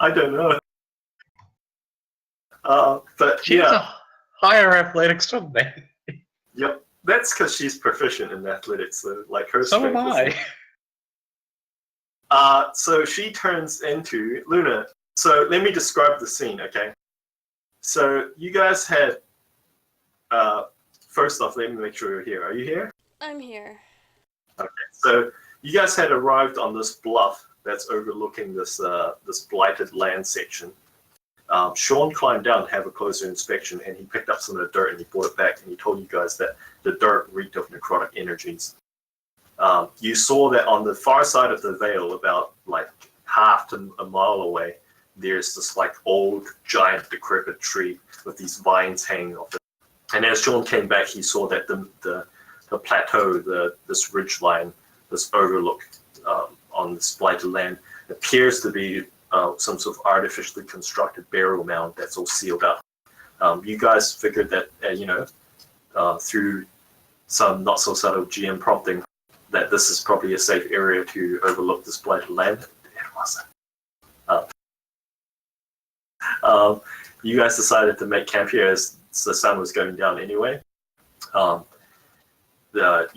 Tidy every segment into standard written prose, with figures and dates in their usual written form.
I don't know. But She's yeah. a higher athletics than me. Yep. That's because she's proficient in athletics. So, like her So am strength I. So she turns into Luna. So let me describe the scene, okay? So you guys had, first off, let me make sure you're here. Are you here? I'm here. Okay. So you guys had arrived on this bluff that's overlooking this this blighted land section. Sean climbed down to have a closer inspection, and he picked up some of the dirt and he brought it back, and he told you guys that the dirt reeked of necrotic energies. You saw that on the far side of the Vale, about like half to a mile away, there's this like old, giant, decrepit tree with these vines hanging off it. And as Sean came back, he saw that the plateau, this ridge line, this overlook on this blighted land, appears to be some sort of artificially constructed burial mound that's all sealed up. You guys figured that, through some not so subtle GM prompting, that this is probably a safe area to overlook this blighted land. It wasn't. You guys decided to make camp here as the sun was going down anyway. You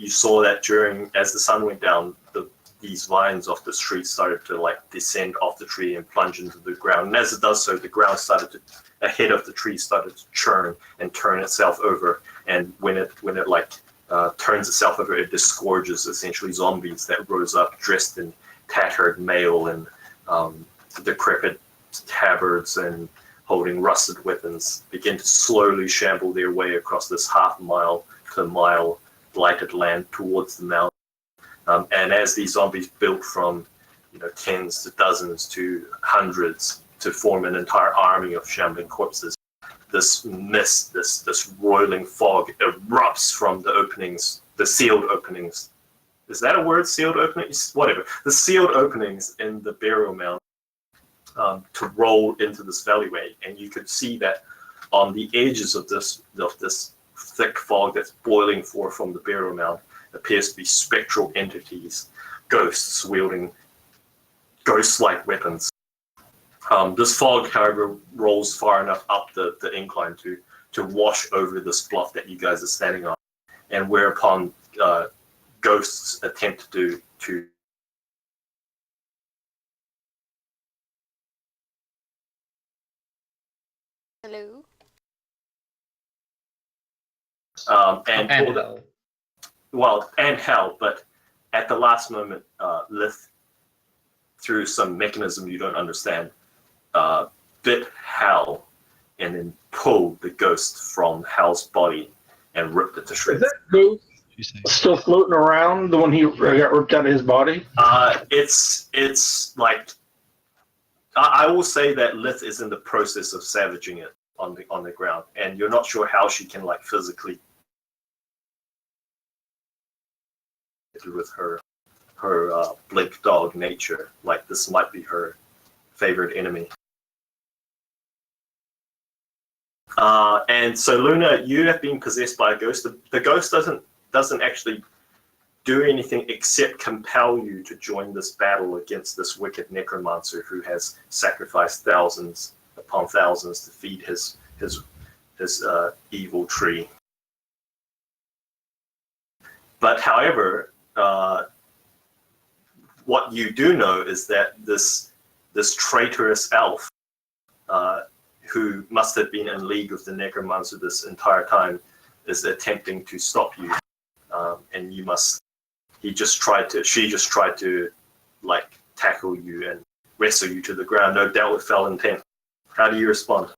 saw that as the sun went down, these vines off this tree started to like descend off the tree and plunge into the ground. And as it does so, the ground ahead of the tree started to churn and turn itself over. And when it turns itself over, it disgorges essentially zombies that rose up dressed in tattered mail and decrepit tabards and holding rusted weapons, begin to slowly shamble their way across this half-mile to mile blighted land towards the mountain. And as these zombies built from tens to dozens to hundreds to form an entire army of shambling corpses, this mist, this roiling fog erupts from the openings, the sealed openings. Is that a word, sealed openings? Whatever. The sealed openings in the burial mound to roll into this alleyway. And you could see that on the edges of this thick fog that's boiling forth from the burial mound appears to be spectral entities, ghosts wielding ghost-like weapons. This fog, however, rolls far enough up the incline to wash over this bluff that you guys are standing on, and whereupon ghosts attempt to Hello? and hell, but at the last moment, Lith, through some mechanism you don't understand, bit Hal and then pulled the ghost from Hal's body and ripped it to shreds. Is that ghost still floating around, the one he got ripped out of his body? It's like, I will say that Lith is in the process of savaging it on the ground, and you're not sure how she can physically with her blink dog nature. Like, this might be her favorite enemy. And so Luna, you have been possessed by a ghost. The ghost doesn't actually do anything except compel you to join this battle against this wicked necromancer who has sacrificed thousands upon thousands to feed his evil tree. But however, what you do know is that this traitorous elf, who must have been in league with the necromancer this entire time, is attempting to stop you, and she just tried to tackle you and wrestle you to the ground, no doubt with fell intent. How do you respond?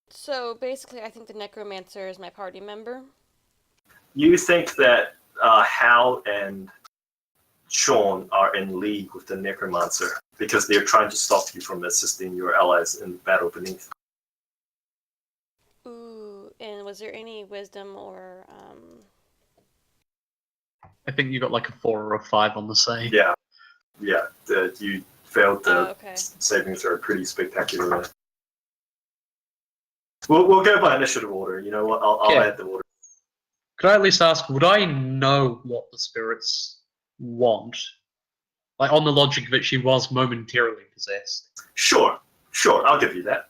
So basically, I think the necromancer is my party member. You think that Hal and Sean are in league with the necromancer because they're trying to stop you from assisting your allies in the battle beneath. Ooh, and was there any wisdom or I think you got like a 4 or a 5 on the save. Yeah. You failed the okay. saving throw pretty spectacularly. We'll go by initiative order. You know what? I'll add the order. Could I at least ask, would I know what the spirits want? Like, on the logic that she was momentarily possessed. Sure. Sure, I'll give you that.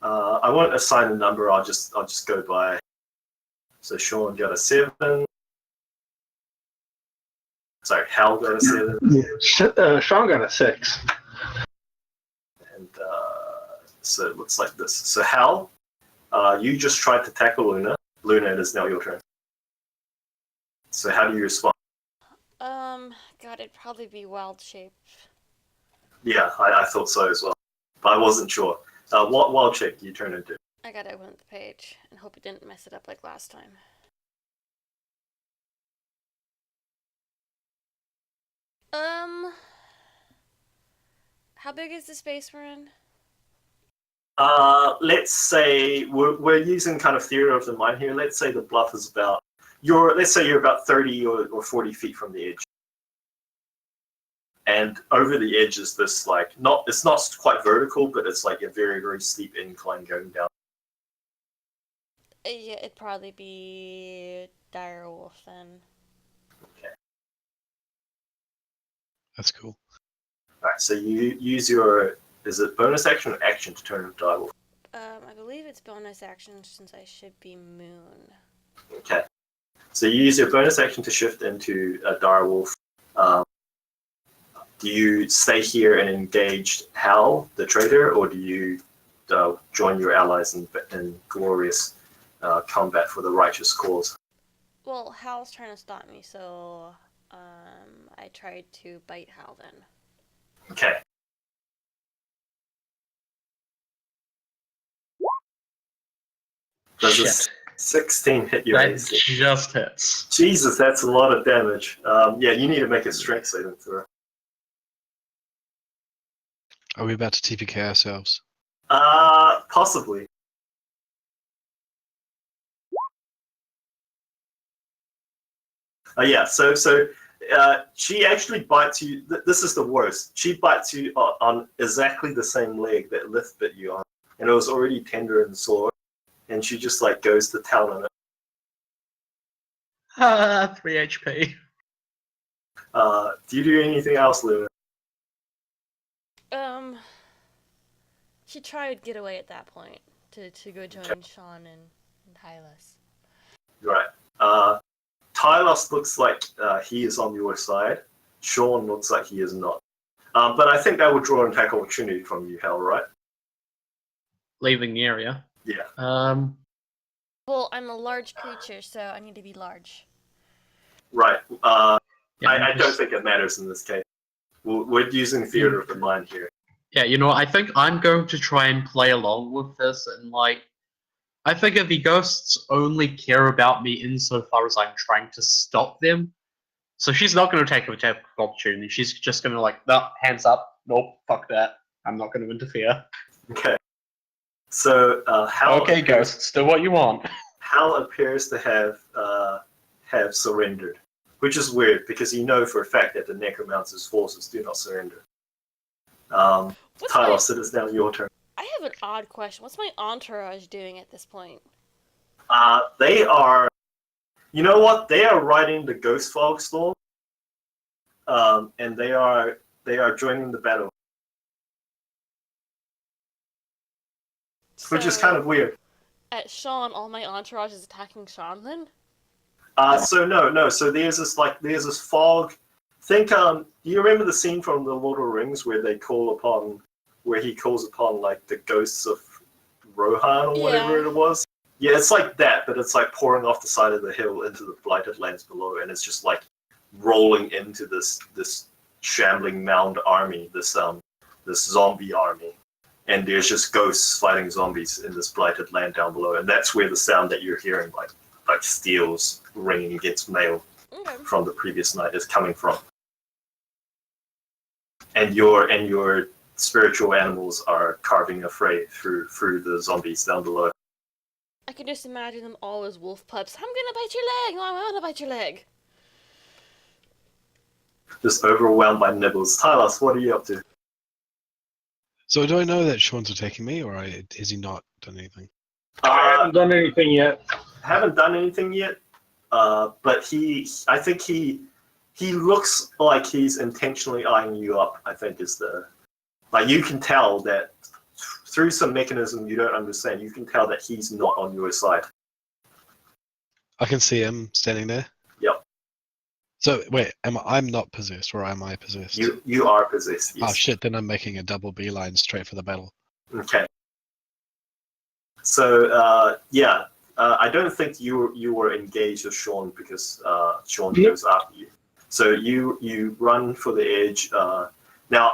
I won't assign a number. I'll just go by. So Sean got a 7. Sorry, Hal got a 7. Sean got a 6. And so it looks like this. So Hal, you just tried to tackle Luna. Luna, it is now your turn. So how do you respond? God, it'd probably be wild shape. Yeah, I thought so as well, but I wasn't sure. What wild shape do you turn into? I gotta open up the page and hope it didn't mess it up like last time. How big is the space we're in? Let's say we're using kind of theory of the mind here. Let's say the bluff is about let's say you're about 30 or 40 feet from the edge. And over the edge is this it's not quite vertical, but it's like a very, very steep incline going down. Yeah, it'd probably be Direwolf then. Okay. That's cool. Alright, so you use your, is it bonus action or action to turn into Direwolf? I believe it's bonus action since I should be Moon. Okay. So you use your bonus action to shift into a Direwolf. Do you stay here and engage Hal, the traitor, or do you join your allies in glorious combat for the righteous cause? Well, Hal's trying to stop me, so I tried to bite Hal then. Okay. Does this 16 hit your That AC? just hits. Jesus, that's a lot of damage. Yeah, you need to make a strength saving throw. Are we about to TPK ourselves? Possibly. Yeah, so she actually bites you. This is the worst. She bites you on exactly the same leg that Lith bit you on, and it was already tender and sore, and she just goes to town on it. 3 HP. Do you do anything else, Luna? She tried to get away at that point to go join Sean and Hylas. Right. Tylos looks like he is on your side. Sean looks like he is not. But I think that would draw an attack opportunity from you, Hal, right? Leaving the area. Yeah. Well, I'm a large creature, so I need to be large. Right. Yeah, I don't think it matters in this case. We're using theater of the mind here. Yeah, you know, I think I'm going to try and play along with this, and I figure the ghosts only care about me insofar as I'm trying to stop them. So she's not going to take an attack of opportunity. She's just going to no, hands up. Nope, fuck that. I'm not going to interfere. Okay. So Hal. Okay, ghosts, do what you want. Hal appears to have surrendered, which is weird because you know for a fact that the Necromancer's forces do not surrender. Tylos, it is now your turn. I have an odd question. What's my entourage doing at this point? They are, you know what? They are riding the Ghost Fog Storm, and they are joining the battle, which is kind of weird. At Sean, all my entourage is attacking Sean then? So no. So there's this fog. Think, do you remember the scene from the Lord of the Rings where he calls upon the ghosts of Rohan or whatever it was? Yeah, it's like that, but it's pouring off the side of the hill into the blighted lands below, and it's just rolling into this shambling mound army, this zombie army, and there's just ghosts fighting zombies in this blighted land down below, and that's where the sound that you're hearing, like steels ringing against mail from the previous night, is coming from. And your spiritual animals are carving a fray through the zombies down below. I can just imagine them all as wolf pups. I'm gonna bite your leg! No, I'm gonna bite your leg! Just overwhelmed by nibbles. Tylos, what are you up to? So do I know that Sean's attacking me, or has he not done anything? I haven't done anything yet. Haven't done anything yet. But I think he looks like he's intentionally eyeing you up. I think is like you can tell that through some mechanism you don't understand. You can tell that he's not on your side. I can see him standing there. Yep. So wait, I'm not possessed, or am I possessed? You are possessed. Yes. Oh shit! Then I'm making a double beeline straight for the battle. Okay. So yeah, I don't think you were engaged with Sean because Sean goes after you. So you run for the edge. Now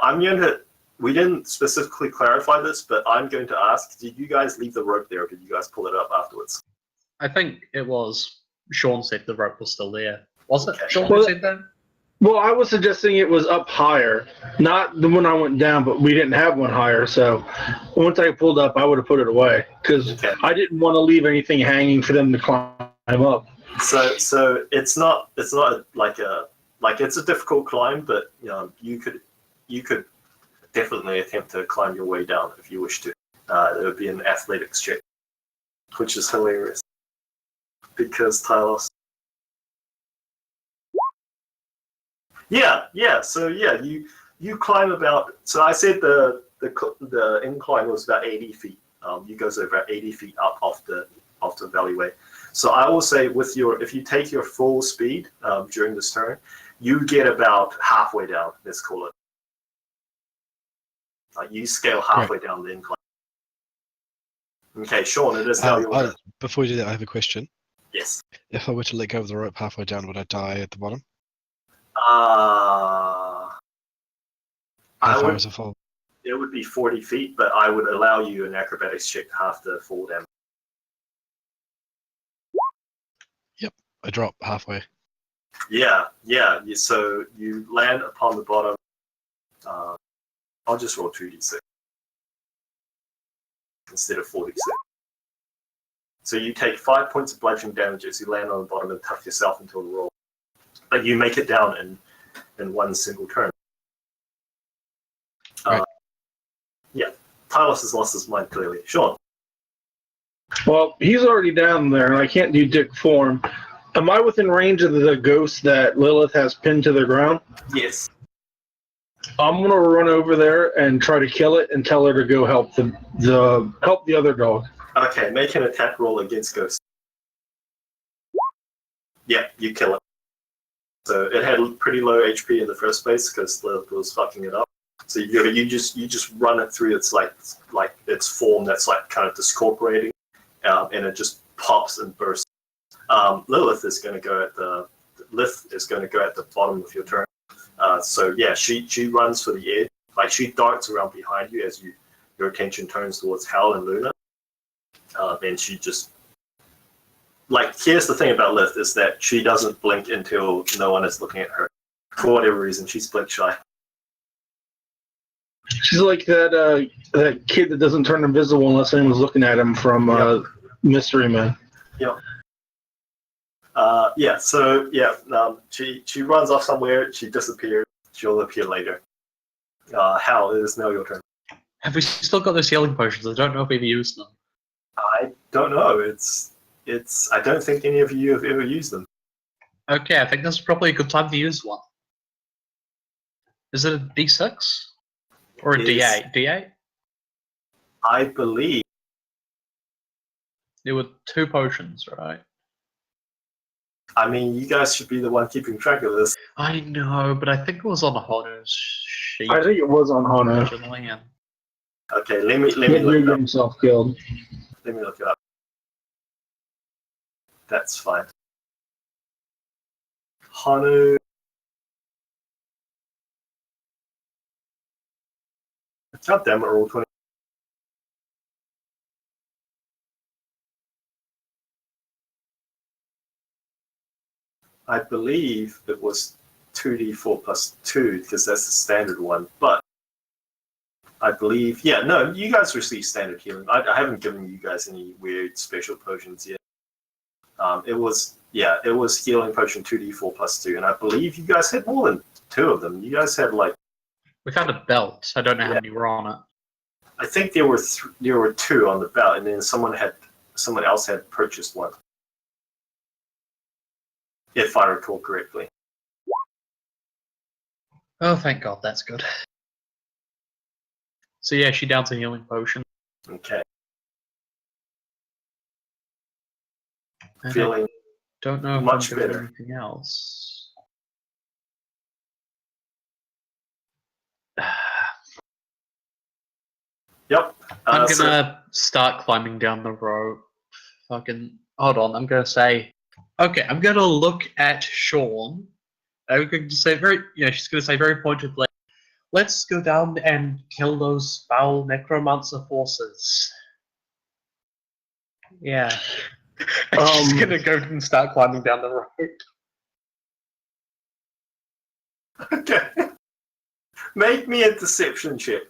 we didn't specifically clarify this, but I'm going to ask: did you guys leave the rope there, or did you guys pull it up afterwards? I think it was Sean said the rope was still there. Was it Okay. Sean who said that? Well, I was suggesting it was up higher, not the one I went down, but we didn't have one higher. So once I pulled up, I would have put it away because Okay. I didn't want to leave anything hanging for them to climb up. So it's not like it's a difficult climb, but you could definitely attempt to climb your way down if you wish to. It would be an athletics check, which is hilarious because Talos. Yeah. So yeah, you climb about. So I said the incline was about 80 feet. You goes about 80 feet up off the valleyway. So I will say if you take your full speed during this turn, you get about halfway down. Let's call it. You scale halfway down the incline. Okay, Sean, it is now your turn. Before you do that, I have a question. Yes. If I were to let go of the rope halfway down, would I die at the bottom? How far is a fall? It would be 40 feet, but I would allow you an acrobatics check to have to fall down. Yep, I drop halfway. Yeah. So you land upon the bottom. I'll just roll 2d6 instead of 4d6. So you take 5 points of bludgeoning damage as you land on the bottom and tuck yourself into a roll. But you make it down in one single turn. Right. Yeah, Talos has lost his mind clearly. Sean. Well, he's already down there, and I can't do dick form. Am I within range of the ghost that Lilith has pinned to the ground? Yes. I'm gonna run over there and try to kill it and tell her to go help the other dog. Okay, make an attack roll against Ghost. Yeah, you kill it. So it had pretty low HP in the first place because Lilith was fucking it up. So you just run it through its like its form that's like kind of discorporating, and it just pops and bursts. Lilith is going to go at the bottom of your turn. So yeah, she runs for the edge. Like she darts around behind you as your attention turns towards Hal and Luna. And she just here's the thing about Lilith is that she doesn't blink until no one is looking at her. For whatever reason, she's blink shy. She's like that kid that doesn't turn invisible unless anyone's looking at him from Mystery Man. Yep. She runs off somewhere. She disappears. She'll appear later. Hal, it is now your turn. Have we still got those healing potions? I don't know if we've used them. I don't know. I don't think any of you have ever used them. Okay, I think this is probably a good time to use one. Is it a D6? Or a D8? D8? I believe. There were 2 potions, right? I mean, you guys should be the one keeping track of this. I know, but I think it was on Hono's sheet. I think it was on Hana. originally, and Okay, let me He look it up. himself killed. Let me look it up. That's fine. Hanu. God damn it, roll 20. I believe it was 2d4 plus 2 because that's the standard one, but I believe, you guys receive standard healing. I haven't given you guys any weird special potions yet. It was healing potion 2d4 plus 2, and I believe you guys had more than 2 of them. You guys had we found a belt. I don't know how many were on it. I think there were 2 on the belt, and then someone else had purchased one. if I recall correctly. Oh, thank God, that's good. So yeah, she downs a healing potion. Okay. And Feeling I don't know if much I'm doing better. anything else. Yep. I'm So gonna start climbing down the rope. Fucking hold on. I'm gonna say, okay. I'm gonna look at Sean. I'm going to say she's gonna say very pointedly, "Let's go down and kill those foul necromancer forces." Yeah. And she's gonna go and start climbing down the rope. okay. Make me a deception check.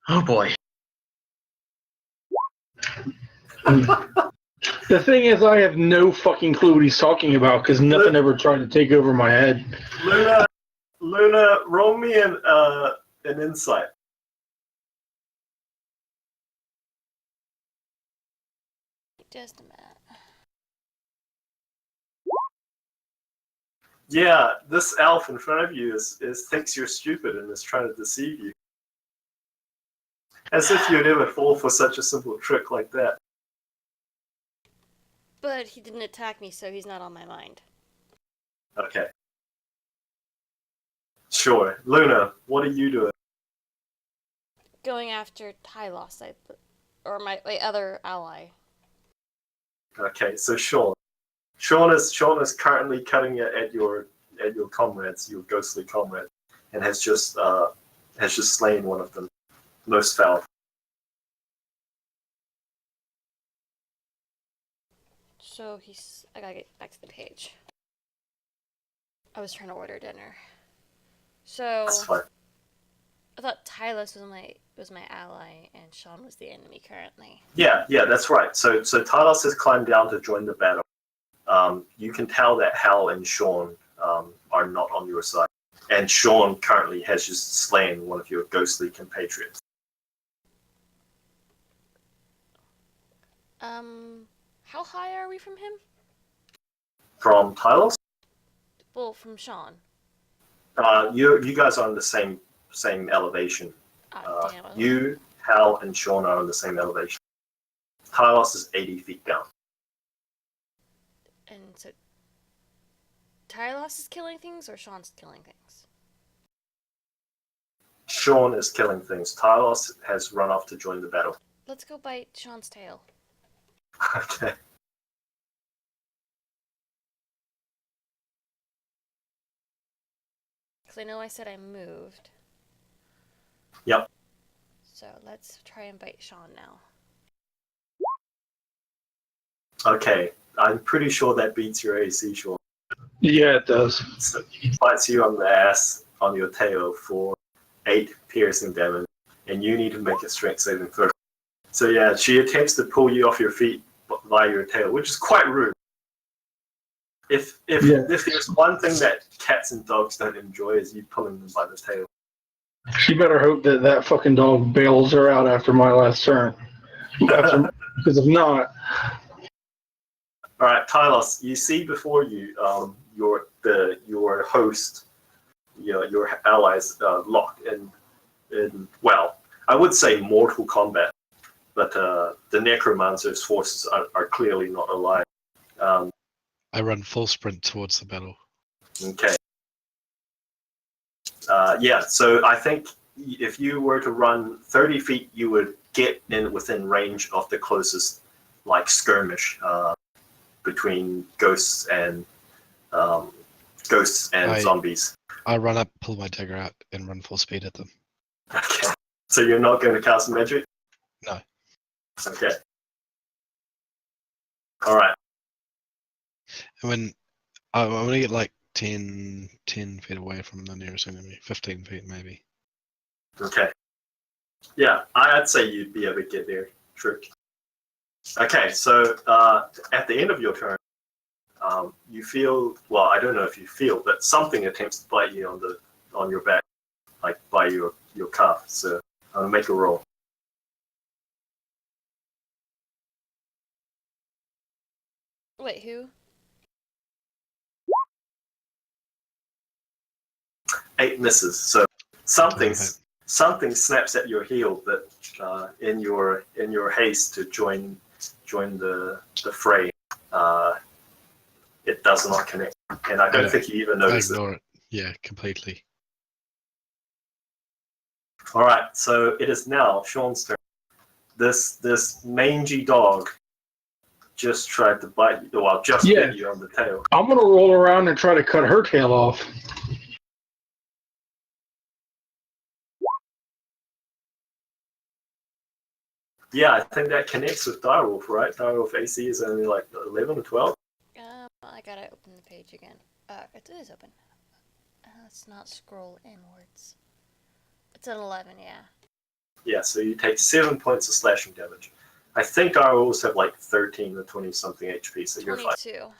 Oh boy. The thing is, I have no fucking clue what he's talking about because nothing ever tried to take over my head. Luna, roll me an insight. Just a minute. Yeah, this elf in front of you is thinks you're stupid and is trying to deceive you. As if you'd ever fall for such a simple trick like that. But he didn't attack me, so he's not on my mind. Okay. Sure. Luna, what are you doing? Going after Tylos, or my other ally. Okay, so Sean. Sean is currently cutting it at your comrades, your ghostly comrades, and has just slain one of them. Most foul. So I gotta get back to the page. I was trying to order dinner. So That's fine. I thought Tylos was my ally and Sean was the enemy currently. Yeah, that's right. So Talos has climbed down to join the battle. You can tell that Hal and Sean are not on your side. And Sean currently has just slain one of your ghostly compatriots. How high are we from him? From Talos, Well, from Sean. you guys are on the same elevation. Damn. You, Hal, and Sean are on the same elevation. Talos is 80 feet down. And so Tylos is killing things or Sean's killing things? Sean is killing things. Talos has run off to join the battle. Let's go bite Sean's tail. Okay. Because I know I said I moved. Yep. So let's try and bite Sean now. Okay. I'm pretty sure that beats your AC, Sean. Yeah, it does. So he bites you on the ass, on your tail, for 8 piercing damage, and you need to make a strength saving throw. So yeah, she attempts to pull you off your feet by your tail, which is quite rude. If there's one thing that cats and dogs don't enjoy is you pulling them by the tail. She better hope that fucking dog bails her out after my last turn. Because if not... All right, Tylos, you see before you your host, your allies locked in well, I would say mortal combat, but the necromancer's forces are clearly not alive. I run full sprint towards the battle. Okay. Yeah, so I think if you were to run 30 feet, you would get within range of the closest skirmish between ghosts and zombies. I run up, pull my dagger out, and run full speed at them. Okay. So you're not going to cast magic? No. Okay. All right. And when I'm gonna get 10 feet away from the nearest enemy, 15 feet maybe. Okay. Yeah, I'd say you'd be able to get there. Trick. Okay, so at the end of your turn, you feel, well, I don't know if you feel, but something attempts to bite you on your back, by your calf. So make a roll. Wait, who? 8 misses. So something snaps at your heel, but in your haste to join the fray, it does not connect. And I don't think you even I notice it. ignore it. Yeah, completely. All right, so it is now Sean's turn. This mangy dog just tried to bite you. Well, just Yeah. bit you on the tail. I'm gonna roll around and try to cut her tail off. Yeah, I think that connects with Direwolf, right? Direwolf AC is only like 11 or 12. I gotta open the page again. It is open. Let's not scroll inwards. It's at 11, yeah. Yeah, so you take 7 points of slashing damage. I think Direwolves have like 13 or 20 something HP, so you're fine. 22.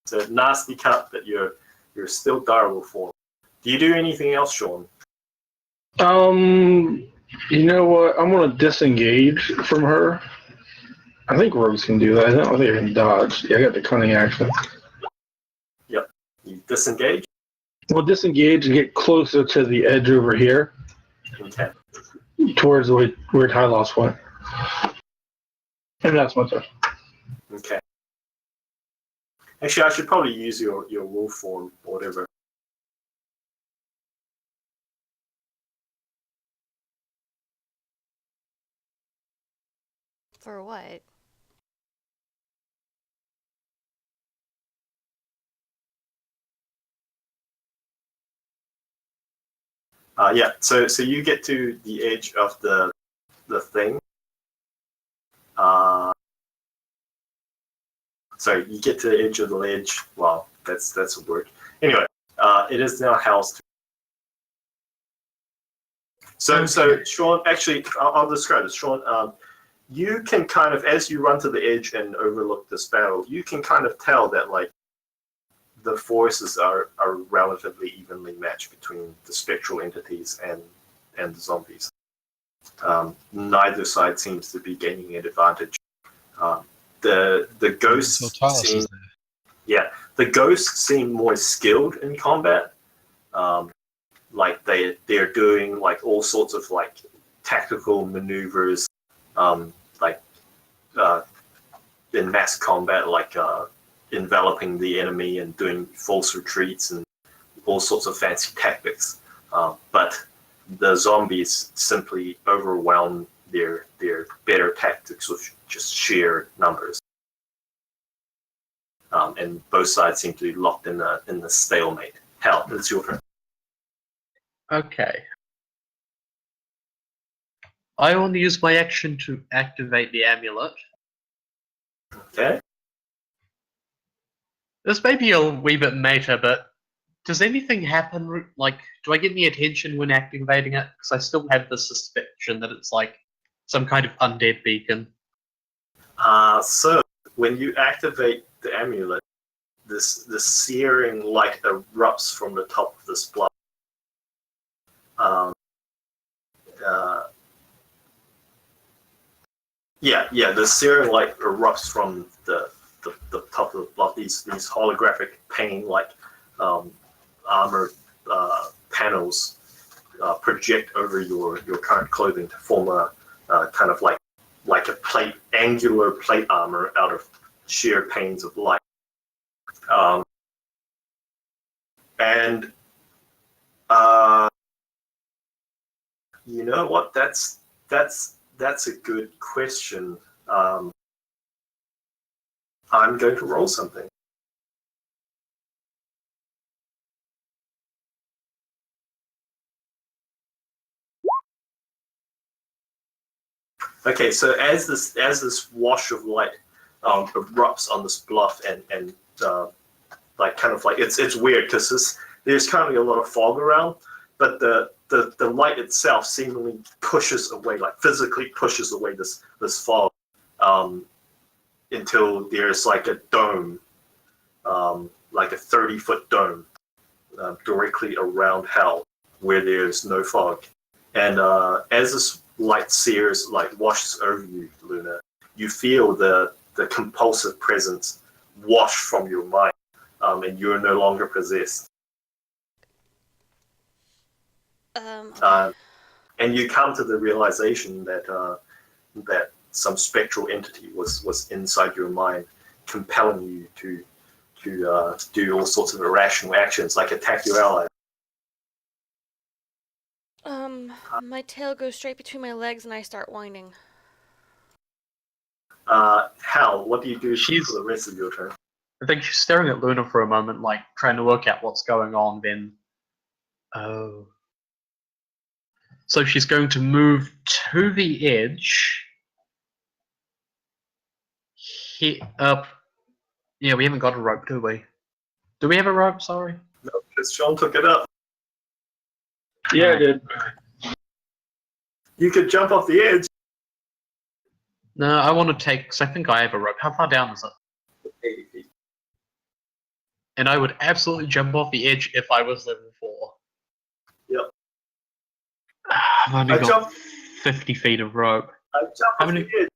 It's a nasty cut, but you're still Direwolf form. Do you do anything else, Sean? You know what? I'm gonna disengage from her. I think rogues can do that. I don't think I can dodge. Yeah, I got the cunning action. Yep. You disengage. We'll disengage and get closer to the edge over here, Okay. towards the way where Tylos went. And that's my turn. Okay. Actually, I should probably use your wolf form or whatever. For what? Yeah. So you get to the edge of the thing. Sorry, you get to the edge of the ledge. Wow, that's a word. Anyway, it is now housed. So Sean, actually, I'll describe this. Sean, you can kind of, as you run to the edge and overlook this battle, you can kind of tell that like the forces are relatively evenly matched between the spectral entities and the zombies. Neither side seems to be gaining an advantage. The ghosts So Tylos seem, is there. the ghosts seem more skilled in combat. Like they're doing like all sorts of like tactical maneuvers, in mass combat, like enveloping the enemy and doing false retreats and all sorts of fancy tactics. But the zombies simply overwhelm their better tactics with just sheer numbers. And both sides seem to be locked in the stalemate. Hal, it's your turn. Okay. I want to use my action to activate the amulet. Okay. This may be a wee bit meta, but does anything happen? Like, do I get any attention when activating it? Because I still have the suspicion that it's like some kind of undead beacon. So when you activate the amulet, this searing light erupts from the top of this block. The searing light erupts from the top of the block. These holographic pane-like armor panels project over your current clothing to form a kind of like a angular plate armor out of sheer panes of light. You know what? That's a good question. I'm going to roll something. Okay, so as this wash of light erupts on this bluff and like kind of like it's weird because there's currently a lot of fog around, but the light itself seemingly pushes away, like physically pushes away this fog until there's like a dome, like a 30-foot dome directly around Hell where there's no fog. And as this light sears, like washes over you, Luna, you feel the the compulsive presence washed from your mind, and you're no longer possessed. And you come to the realization that that some spectral entity was inside your mind, compelling you to do all sorts of irrational actions, like attack your ally. My tail goes straight between my legs and I start whining. Hal, what do you do She's- for the rest of your turn? I think she's staring at Luna for a moment, like trying to work out what's going on. Then, oh, so she's going to move to the edge. Hit up. Yeah, we haven't got a rope, do we? Do we have a rope? Sorry. No, because Sean took it up. Yeah, I did. You could jump off the edge. No, I want to take. Because I think I have a rope. How far down is it? 80 feet. And I would absolutely jump off the edge if I was level 4. Yep. I've only I got jumped. 50 feet of rope. I jumped How off many- the edge.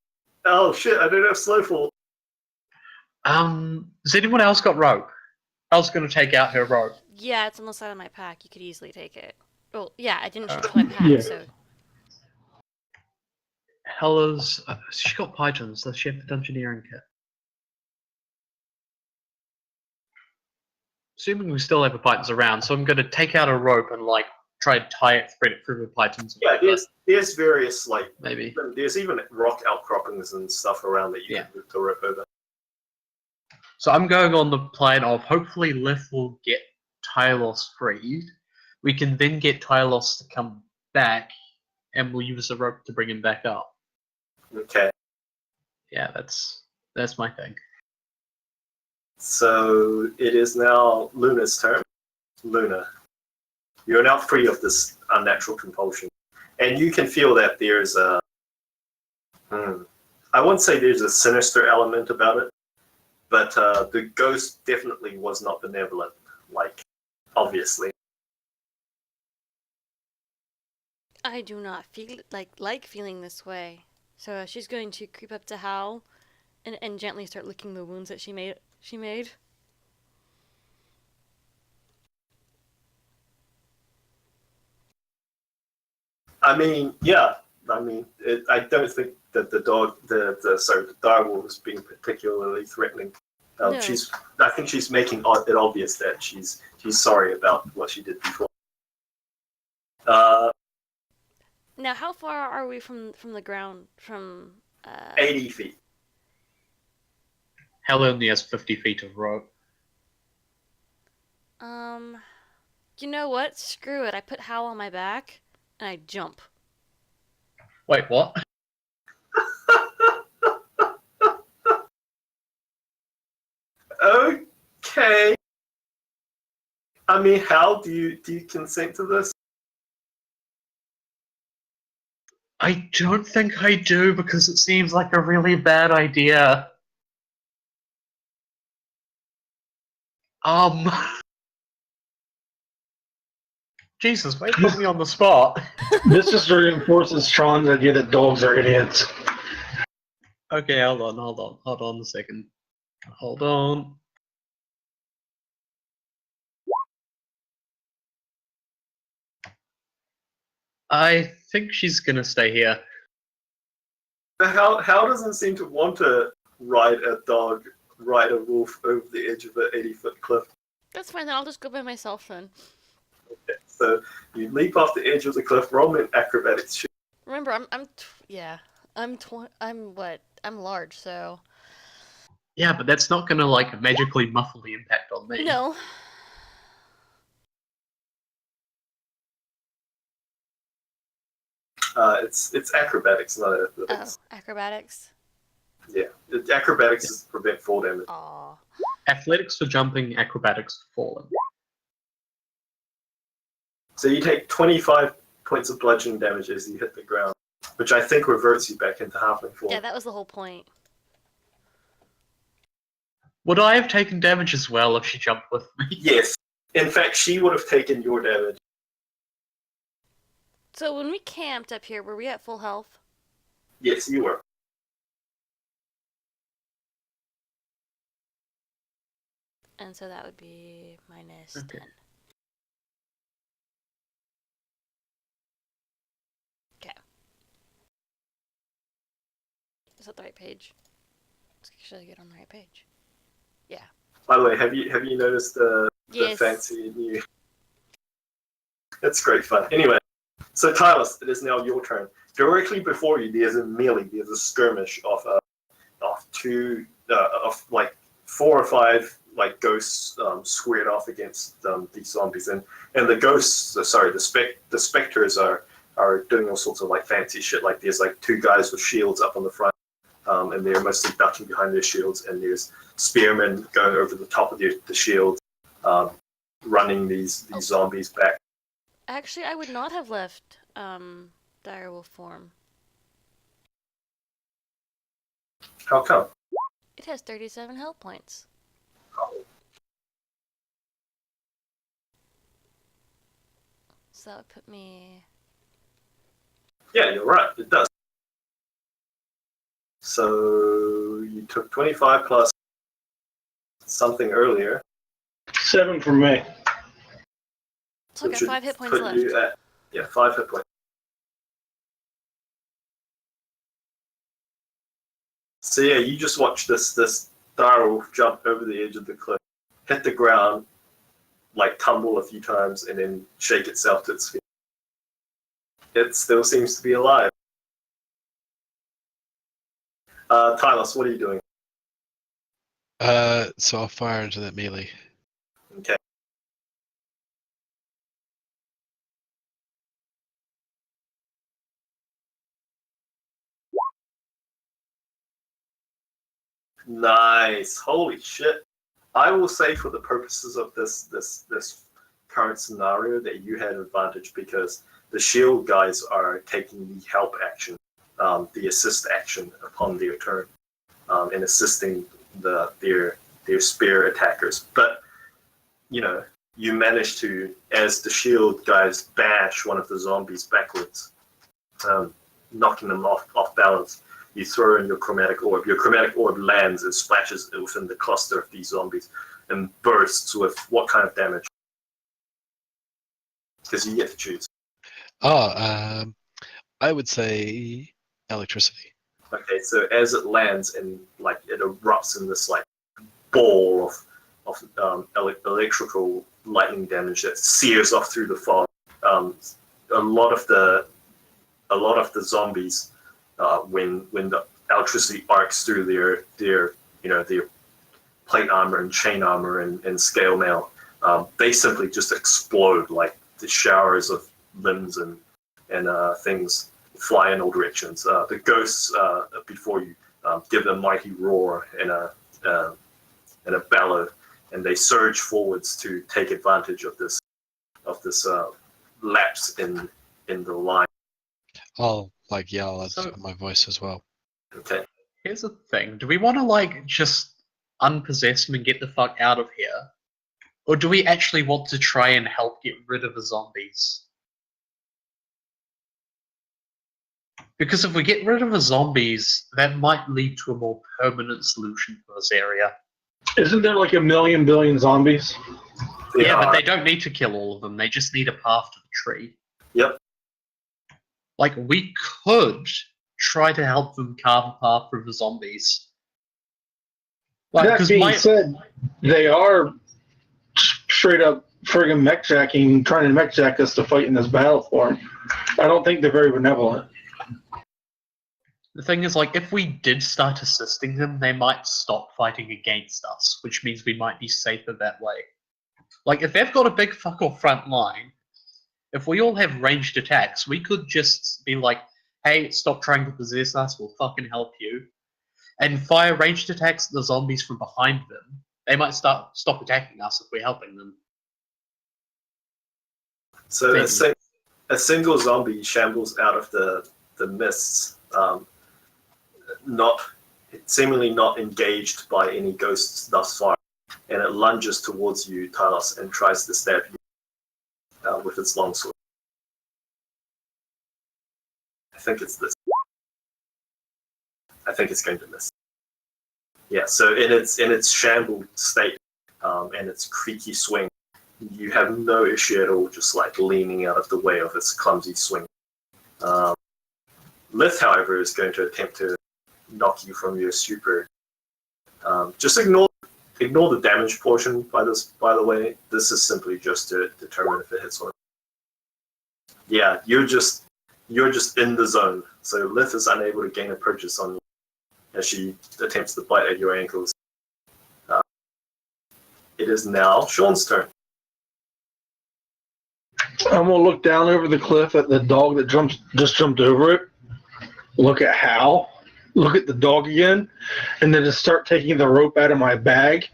Oh shit! I don't have slow fall. Has anyone else got rope? I was going to take out her rope. Yeah, it's on the side of my pack. You could easily take it. Well, yeah, I didn't change my pack, Yeah. so... Hella's. She got pythons. Does she have the dungeoneering kit? Assuming we still have the pythons around, so I'm going to take out a rope and like try and tie it, thread it through the pythons. Yeah, there's various like Maybe. there's even rock outcroppings and stuff around that you Yeah. can move the rope over. So I'm going on the plan of hopefully Lith will get Tylos freed. We can then get Tylos to come back, and we'll use the rope to bring him back up. Okay, Yeah, that's my thing. so it is now Luna's turn. Luna, you're now free of this unnatural compulsion, and you can feel that there's a. I won't say there's a sinister element about it, but the ghost definitely was not benevolent. Like, obviously. I do not feel like feeling this way. So she's going to creep up to Hal and gently start licking the wounds that she made. I mean, yeah. I mean, I don't think that the dog was being particularly threatening. No. I think she's making it obvious that she's sorry about what she did before. Now, how far are we from the ground? From 80 feet. Hell only has 50 feet of rope. You know what? Screw it. I put Hal on my back and I jump. Wait, what? Okay. I mean, how do you consent to this? I don't think I do because it seems like a really bad idea. Jesus, why put me on the spot? This just reinforces Tron's idea that dogs are idiots. Okay, hold on a second. Hold on. I think she's gonna stay here. How doesn't seem to want to ride a wolf over the edge of an 80-foot cliff. That's fine. Then I'll just go by myself then. Okay, so you leap off the edge of the cliff, roll me an acrobatics check. Remember, I'm large, so Yeah, but that's not gonna like magically muffle the impact on me. no. It's acrobatics, not Oh, athletics. acrobatics. Yeah, acrobatics is to prevent fall damage. Aw. Athletics for jumping, acrobatics for falling. So you take 25 points of bludgeoning damage as you hit the ground, which I think reverts you back into halfling form. Yeah, that was the whole point. Would I have taken damage as well if she jumped with me? Yes. In fact, she would have taken your damage. So when we camped up here, were we at full health? Yes, you were. And so that would be minus Okay. 10. Okay. Is that the right page? Should I get on the right page? Yeah. By the way, have you noticed the Yes. fancy new? It's great fun. Anyway, so Tyler, it is now your turn. Directly before you, there's a skirmish of two of like 4 or 5 like ghosts squared off against these zombies, and the ghosts, the specters are doing all sorts of like fancy shit. Like there's like 2 guys with shields up on the front, and they're mostly ducking behind their shields, and there's spearmen going over the top of the shields, running these zombies back. Actually, I would not have left direwolf form. How come? It has 37 health points. Oh. So that would put me... Yeah, you're right. It does. So you took 25 plus something earlier. 7 for me. So I which got should 5 hit points put left. you at 5 hit points. So yeah, you just watch this direwolf jump over the edge of the cliff, hit the ground, like tumble a few times, and then shake itself to its feet. It still seems to be alive. Tylos, what are you doing? So I'll fire into that melee. Okay. Nice. Holy shit. I will say for the purposes of this current scenario that you had advantage because the shield guys are taking the help action, the assist action upon their turn, and assisting their spear attackers. But you know, you manage to, as the shield guys bash one of the zombies backwards, knocking them off balance. You throw in your chromatic orb. Your chromatic orb lands and splashes within the cluster of these zombies and bursts with what kind of damage? Because you get to choose. I would say electricity. Okay, so as it lands and like it erupts in this like ball of electrical lightning damage that sears off through the fog. A lot of the zombies, when the electricity arcs through their plate armor and chain armor and scale mail, they simply just explode like the showers of limbs and things fly in all directions. The ghosts before you give a mighty roar and a bellow, and they surge forwards to take advantage of this lapse in the line. I'll like yell at So- my voice as well. Okay. Here's the thing. Do we want to, like, just unpossess him and get the fuck out of here? Or do we actually want to try and help get rid of the zombies? Because if we get rid of the zombies, that might lead to a more permanent solution for this area. Isn't there like a million billion zombies? Yeah, but they don't need to kill all of them. They just need a path to the tree. Yep. Like, we could try to help them carve a path through the zombies. Like, That 'cause being my- said, they are straight up friggin' mechjacking, trying to mechjack us to fight in this battle for them. I don't think they're very benevolent. The thing is, like, if we did start assisting them, they might stop fighting against us, which means we might be safer that way. Like, if they've got a big fuck off front line, if we all have ranged attacks, we could just be like, hey, stop trying to possess us, we'll fucking help you. And fire ranged attacks at the zombies from behind them. They might stop attacking us if we're helping them. So Maybe. a single zombie shambles out of the mists, seemingly not engaged by any ghosts thus far, and it lunges towards you, Talos, and tries to stab you with its longsword. I think it's this. I think it's going to miss. Yeah. So in its shambled state, and its creaky swing, you have no issue at all just like leaning out of the way of its clumsy swing. Lith, however, is going to attempt to knock you from your super. Just ignore the damage portion by the way. This is simply just to determine if it hits or not. Yeah, you're just in the zone. So Lith is unable to gain a purchase on you as she attempts to bite at your ankles. It is now Sean's turn. I'm gonna look down over the cliff at the dog that just jumped over it. Look at Hal. Look at the dog again, and then just start taking the rope out of my bag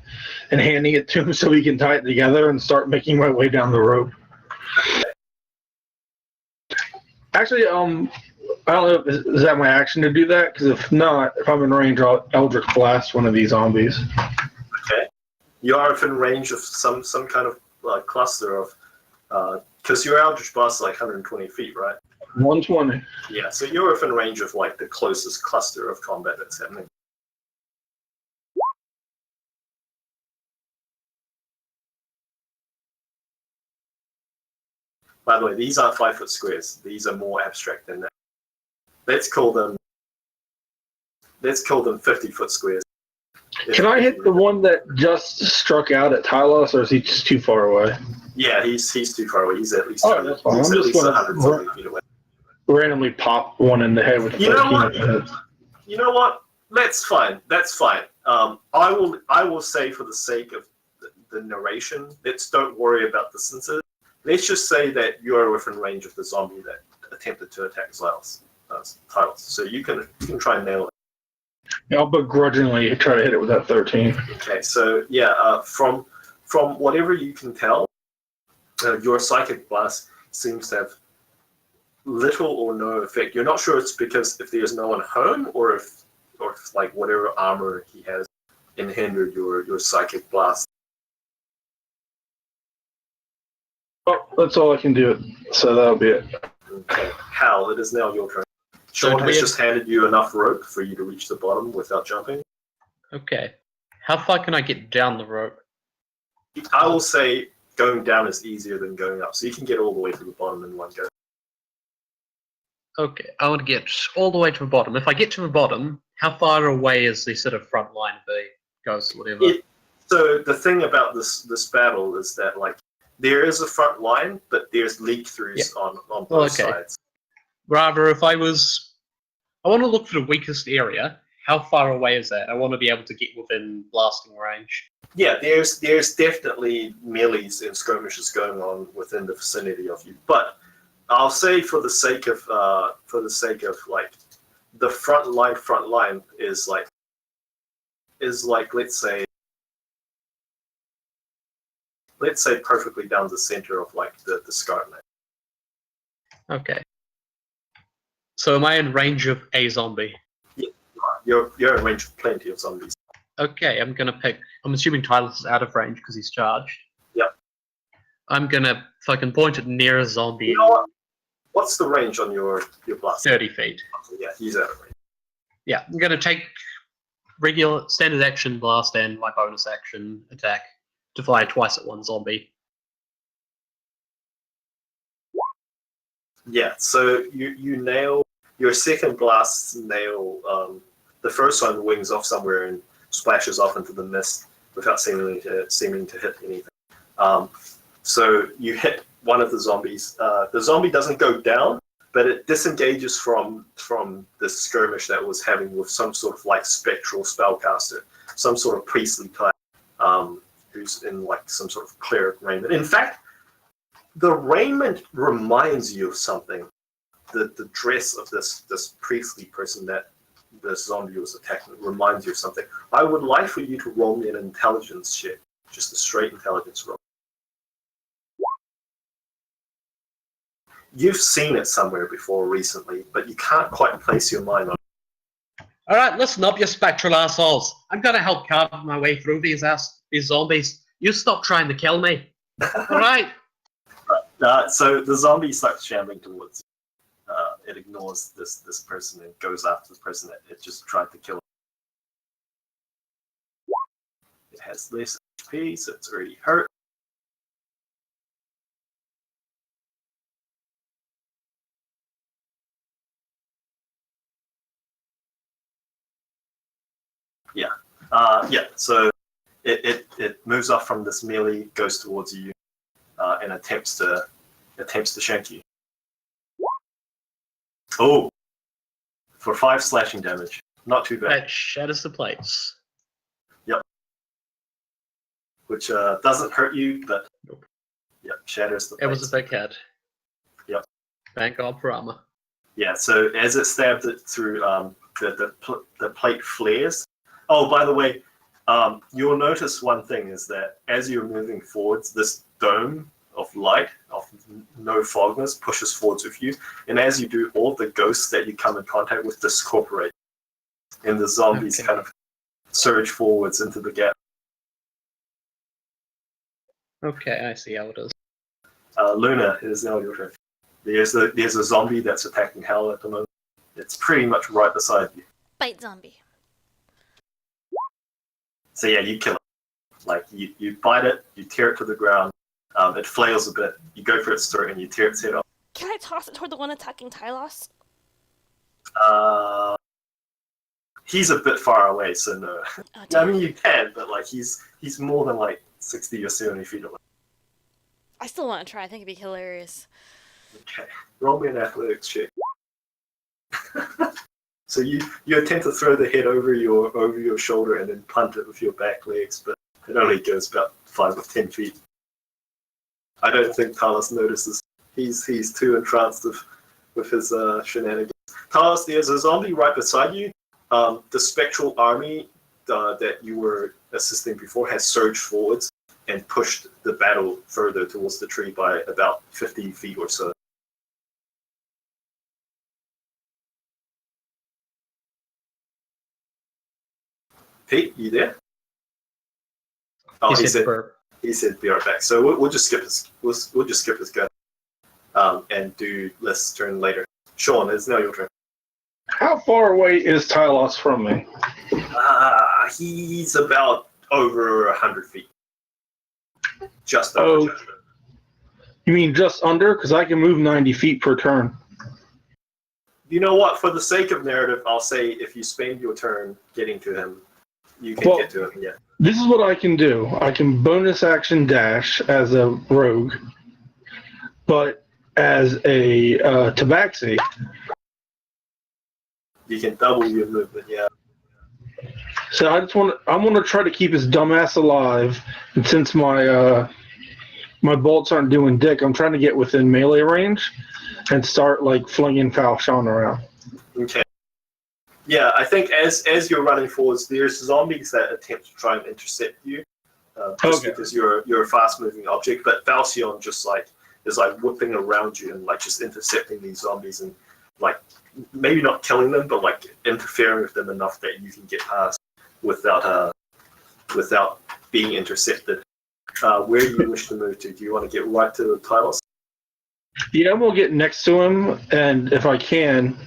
and handing it to him so he can tie it together and start making my way down the rope. Actually, I don't know, is that my action to do that? Because if not, if I'm in range, I'll Eldritch Blast one of these zombies. Okay. You are within range of some kind of cluster of, because your Eldritch Blast is like 120 feet, right? 120. Yeah, so you're within range of like the closest cluster of combat that's happening. By the way, these aren't 5-foot squares. These are more abstract than that. Let's call them 50-foot squares. Can I hit the one that just struck out at Tylos, or is he just too far away? Yeah, he's too far away. He's at least, That's fine. he's I'm at just least gonna 100 feet away. randomly pop one in the head with You know 13 what? heads. You know what? That's fine. That's fine. I will say for the sake of the narration, don't worry about distances. Let's just say that you're within range of the zombie that attempted to attack Xylos. So you can try and nail it. Yeah, I'll begrudgingly try to hit it with that 13. Okay, so yeah, from whatever you can tell, your psychic blast seems to have little or no effect. You're not sure it's because if there's no one home or if like whatever armor he has hindered your psychic blast. Oh, that's all I can do. So that'll be it. Okay, Hal, it is now your turn. So Sean do has we just handed you enough rope for you to reach the bottom without jumping. Okay. How far can I get down the rope? I will say going down is easier than going up, so you can get all the way to the bottom in one go. Okay, I want to get all the way to the bottom. If I get to the bottom, how far away is the sort of front line of the ghost, whatever? So the thing about this battle is that like there is a front line, but there's leak throughs on both sides. Rather, if I want to look for the weakest area. How far away is that? I want to be able to get within blasting range. Yeah, there's definitely melees and skirmishes going on within the vicinity of you, but I'll say for the sake of like the front line is like let's say perfectly down the center of like the Scarlet. Okay. So am I in range of a zombie? You're in range of plenty of zombies. Okay, I'm assuming Tyler's is out of range because he's charged. Yep. I'm gonna fucking point at near a zombie. You know what? What's the range on your blast? 30 feet. Yeah, he's out of range. Yeah, I'm gonna take regular standard action blast and my bonus action attack to fire twice at one zombie. Yeah, so you nail your second blast. The first one wings off somewhere and splashes off into the mist without seeming to hit anything. So you hit one of the zombies. The zombie doesn't go down, but it disengages from the skirmish that it was having with some sort of like spectral spellcaster, some sort of priestly class, who's in like some sort of cleric raiment. In fact, the raiment reminds you of something. The dress of this priestly person that the zombie was attacking reminds you of something. I would like for you to roll me an intelligence check, just a straight intelligence roll. You've seen it somewhere before recently, but you can't quite place your mind on it. Alright, listen up, you spectral assholes. I'm gonna help carve my way through these zombies. You stop trying to kill me. Alright? So the zombie starts shambling towards you. It ignores this person and goes after the person that it just tried to kill. It has less HP, so it's already hurt. Yeah, so it moves off from this melee, goes towards you, and attempts to shank you. Oh, for 5 slashing damage. Not too bad. That shatters the plates. Which doesn't hurt you, but Nope. Shatters the It was plates. a big head. Yep. Thank God for armor. Yeah, so as it stabbed it through, the plate flares. Oh, by the way, you'll notice one thing is that as you're moving forwards, this dome of light, of no fogness, pushes forwards with you. And as you do, all the ghosts that you come in contact with discorporate. And the zombies Okay. kind of surge forwards into the gap. Okay, I see how it is. Luna, it is now your turn. There's a zombie that's attacking Hal at the moment. It's pretty much right beside you. Bite zombie. So yeah, you kill it. Like you bite it, you tear it to the ground. It flails a bit. You go for its throat and you tear its head off. Can I toss it toward the one attacking Tylos? He's a bit far away, so no. Oh, I damn. mean, you can, but like he's more than like 60 or 70 feet away. I still want to try. I think it'd be hilarious. Okay, roll me an athletics check. So you attempt to throw the head over your shoulder and then punt it with your back legs, but it only goes about 5 or 10 feet. I don't think Talos notices. He's too entranced with his shenanigans. Talos, there's a zombie right beside you. The spectral army that you were assisting before has surged forwards and pushed the battle further towards the tree by about 50 feet or so. Pete, you there? Oh, He he said said burp. be right back. So we'll just skip his we'll just skip his go, and do List's turn later. Sean, it's now your turn. How far away is Tylos from me? He's about over 100 feet. Just over. Oh. Just over. You mean just under? Because I can move 90 feet per turn. You know what? For the sake of narrative, I'll say if you spend your turn getting to him, you can Well- get to him. Yeah. This is what I can do. I can bonus action dash as a rogue, but as a tabaxi, You can double your movement. Yeah. so I want to try to keep his dumbass alive. And since my my bolts aren't doing dick, I'm trying to get within melee range and start like flinging Falchion around. Okay. Yeah, I think as you're running forwards, there's zombies that attempt to try and intercept you, just Okay. because you're a fast-moving object. But Falchion just is whipping around you and like just intercepting these zombies and like maybe not killing them, but like interfering with them enough that you can get past without being intercepted. Where do you wish to move to? Do you want to get right to the Tylos? Yeah, I'm gonna get next to him, and if I can,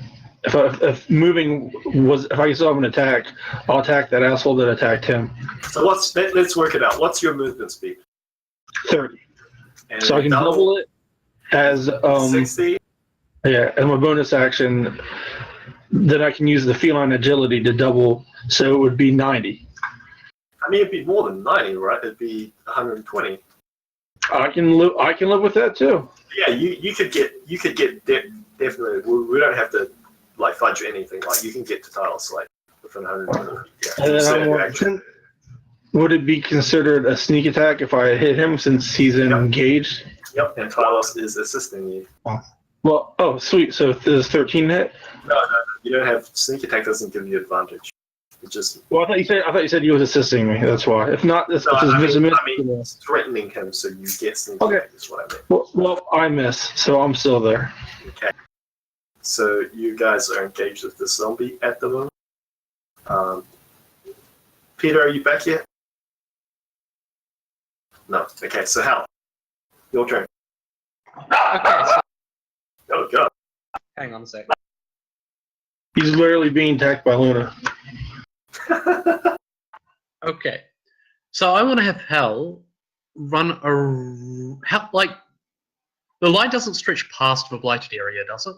if I still have an attack, I'll attack that asshole that attacked him. So let's work it out. What's your movement speed? 30. And So I can double it as 60. yeah, as my bonus action. Then I can use the feline agility to double, so it would be 90. I mean, it'd be more than 90, right? It'd be 120. I can live with that too. Yeah, you could get definitely. We don't have to like fudge anything. Like you can get to Talos like within 120 feet. Yeah. And then So I'm you gonna- actually- would it be considered a sneak attack if I hit him since he's engaged? Yep, and Talos is assisting you. Well, oh sweet. So there's 13 hit. No, you don't have sneak attack. Doesn't give you advantage. It just Well, I thought you said he was assisting me. That's why. If not, if no, his I visibility. mean threatening him, so you get sneak Okay. attack. Is what I meant. Well, I miss, so I'm still there. Okay. So you guys are engaged with the zombie at the moment. Peter, are you back yet? No. Okay, so Hal, your turn. Okay, so Oh god. hang on a sec. He's literally being attacked by Luna. Okay. So I want to have Hell run a Hell, like the line doesn't stretch past the blighted area, does it?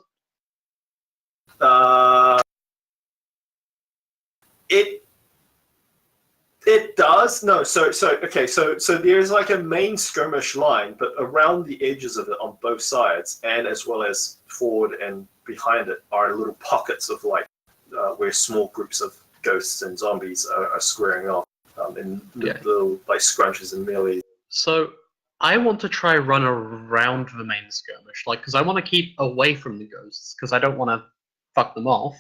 It does. No, so there's like a main skirmish line, but around the edges of it on both sides, and as well as forward and behind it, are little pockets of like where small groups of ghosts and zombies are squaring off in little like scrunches and melees. So I want to try run around the main skirmish, like because I want to keep away from the ghosts because I don't want to fuck them off.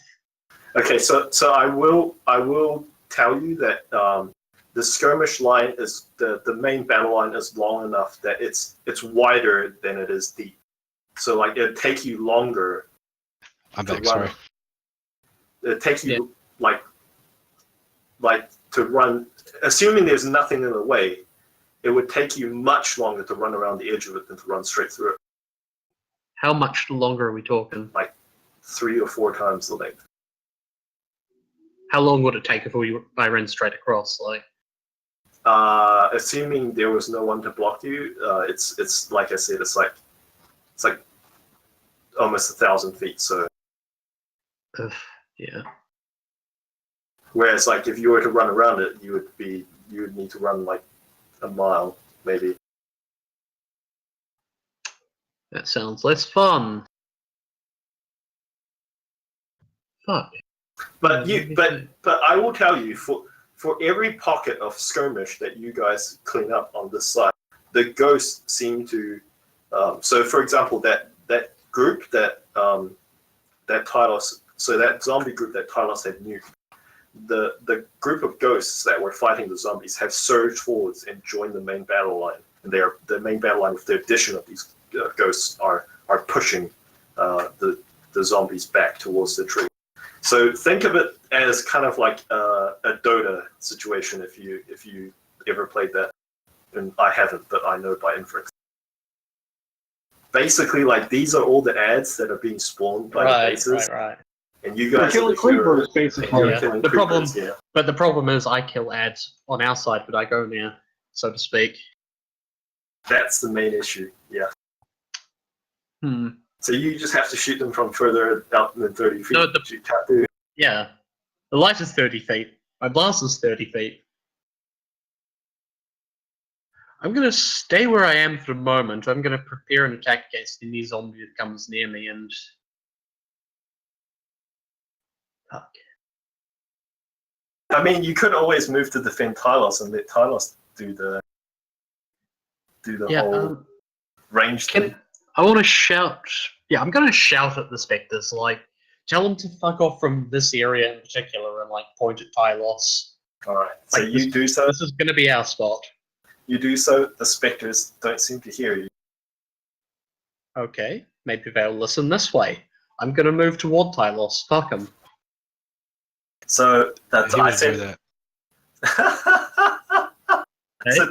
Okay, so I will tell you that the skirmish line is the main battle line is long enough that it's wider than it is deep. So like it'd take you longer. I'm to back, run. sorry. It takes you like to run, assuming there's nothing in the way. It would take you much longer to run around the edge of it than to run straight through it. How much longer are we talking? Like 3 or 4 times the length. How long would it take if I ran straight across? Like, assuming there was no one to block you, it's like I said, it's like almost 1,000 feet. So yeah. Whereas like if you were to run around it, you would need to run like a mile maybe. That sounds less fun. Fuck. But I will tell you, for every pocket of skirmish that you guys clean up on this side, the ghosts seem to. So, for example, that group that Tylos, so that zombie group that Tylos had nuked, the group of ghosts that were fighting the zombies have surged forwards and joined the main battle line. And the main battle line, with the addition of these ghosts, are pushing the zombies back towards the tree. So think of it as kind of like a Dota situation if you ever played that. And I haven't, but I know by inference. Basically, like these are all the ads that are being spawned by the bases, Right. and you guys killing creepers, basically. Yeah. killing The problem- creepers, yeah. But the problem is I kill ads on our side, but I go near, so to speak. That's the main issue. Yeah. Hmm. So you just have to shoot them from further out than 30 feet. No, which you can't do. Yeah. The light is 30 feet. My blast is 30 feet. I'm going to stay where I am for the moment. I'm going to prepare an attack against any zombie that comes near me and... Fuck. I mean, you could always move to defend Tylos and let Tylos do the Yeah, whole range thing. I want to shout... Yeah, I'm going to shout at the Spectres, like, tell them to fuck off from this area in particular and, like, point at Tylos. All right. So Like, you do so. This is going to be our spot. You do so. The specters don't seem to hear you. Okay, maybe they'll listen this way. I'm going to move toward Tylos. Fuck them. So that's He I would do said. that. So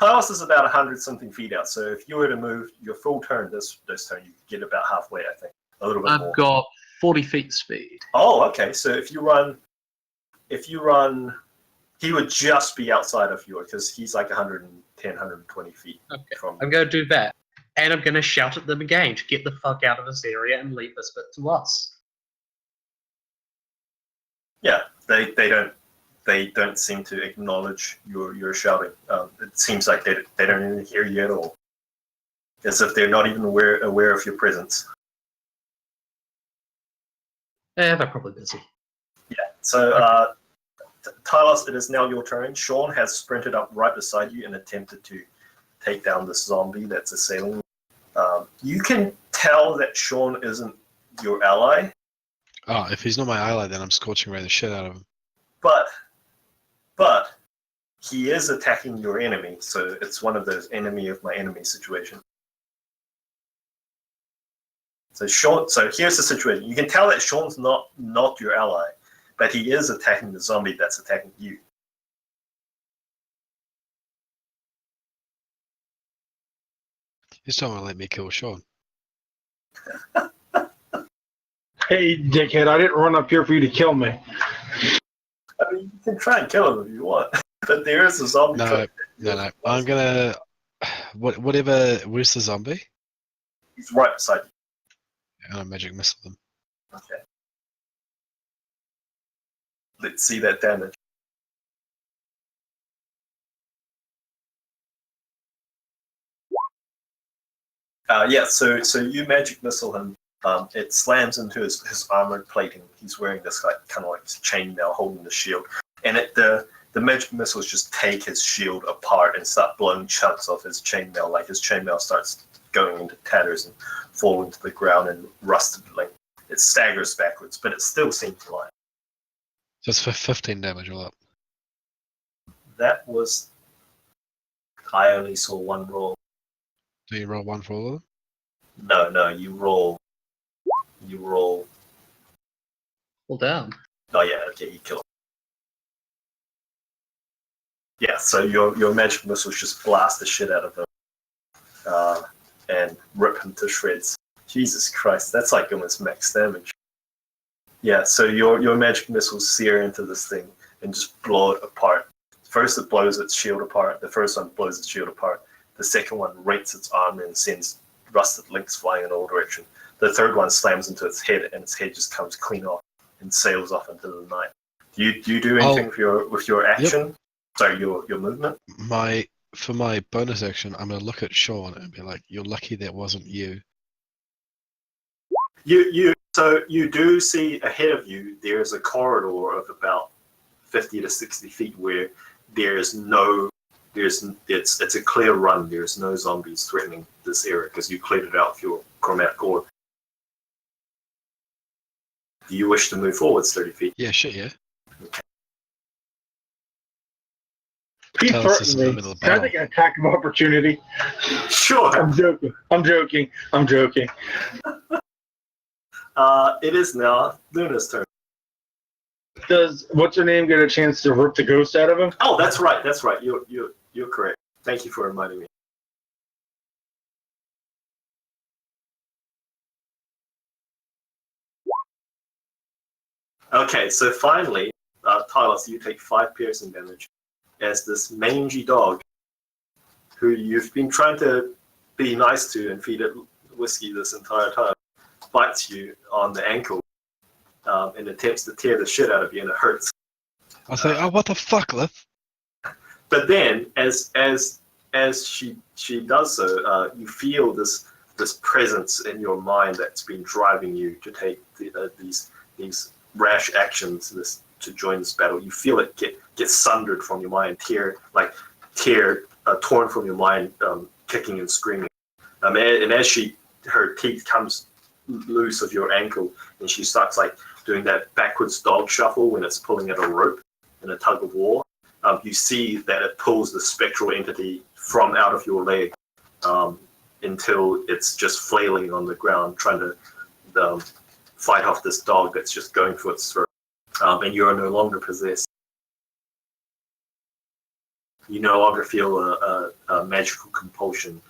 Tylos is about 100 something feet out. So if you were to move your full turn this turn, you could get about halfway. I think a little bit more. I've got 40 feet speed. Oh, okay. So if you run, he would just be outside of you because he's like 110, 120 feet Okay. from. I'm going to do that. And I'm going to shout at them again to get the fuck out of this area and leave this bit to us. Yeah, they don't seem to acknowledge your shouting. It seems like they don't even hear you at all, as if they're not even aware of your presence. Yeah, they're probably busy. Yeah. So, Tylos, it is now your turn. Sean has sprinted up right beside you and attempted to take down this zombie that's assailing you. You can tell that Sean isn't your ally, Oh, if he's not my ally, then I'm scorching ray the shit out of him. but he is attacking your enemy, so it's one of those enemy of my enemy situations. So here's the situation. You can tell that Sean's not your ally, but he is attacking the zombie that's attacking you. He's trying to let me kill Sean. Hey, dickhead, I didn't run up here for you to kill me. I mean, you can try and kill him if you want. But there is a zombie. No, no. I'm gonna. Whatever. Where's the zombie? He's right beside you. And I magic missile them. Okay. Let's see that damage. Yeah, so you magic missile him. It slams into his armored plating. He's wearing this kind of like chainmail holding the shield, and the magic missiles just take his shield apart and start blowing chunks off his chainmail. Like his chainmail starts going into tatters and falling to the ground and rusted. Like it staggers backwards, but it still seems alive. Just for 15 damage all up. That was. I only saw one roll. Do you roll one for all of them? No, you roll. You roll. Well, down. Oh yeah, okay, you kill him. Yeah, so your magic missiles just blast the shit out of him, and rip him to shreds. Jesus Christ, that's like almost max damage. Yeah, so your magic missiles sear into this thing and just blow it apart. First it blows its shield apart. The first one blows its shield apart. The second one rents its armor and sends rusted links flying in all directions. The third one slams into its head, and its head just comes clean off and sails off into the night. Do you do anything with your action? Yep. Sorry, your movement? For my bonus action, I'm gonna look at Sean and be like, "You're lucky that wasn't you." So you do see ahead of you. There's a corridor of about 50 to 60 feet where it's a clear run. There's no zombies threatening this area because you cleared it out with your chromatic orb. Do you wish to move forwards 30 feet? Yeah, shit, yeah. Okay. He threatened me. Can I take an attack of opportunity? Sure. I'm joking. It is now Luna's turn. Does what's her name get a chance to rip the ghost out of him? Oh, that's right. You're correct. Thank you for reminding me. Okay, so finally, Tyler, so you take 5 piercing damage as this mangy dog, who you've been trying to be nice to and feed it whiskey this entire time, bites you on the ankle and attempts to tear the shit out of you, and it hurts. I say, "Oh, what the fuck, Liv?" But then, as she does so, you feel this presence in your mind that's been driving you to take these rash actions to join this battle. You feel it get sundered from your mind, torn from your mind, kicking and screaming. And as her teeth comes loose of your ankle, and she starts like doing that backwards dog shuffle when it's pulling at a rope in a tug of war. You see that it pulls the spectral entity from out of your leg until it's just flailing on the ground, trying to fight off this dog that's just going for its throat. And you are no longer possessed. You no longer feel a magical compulsion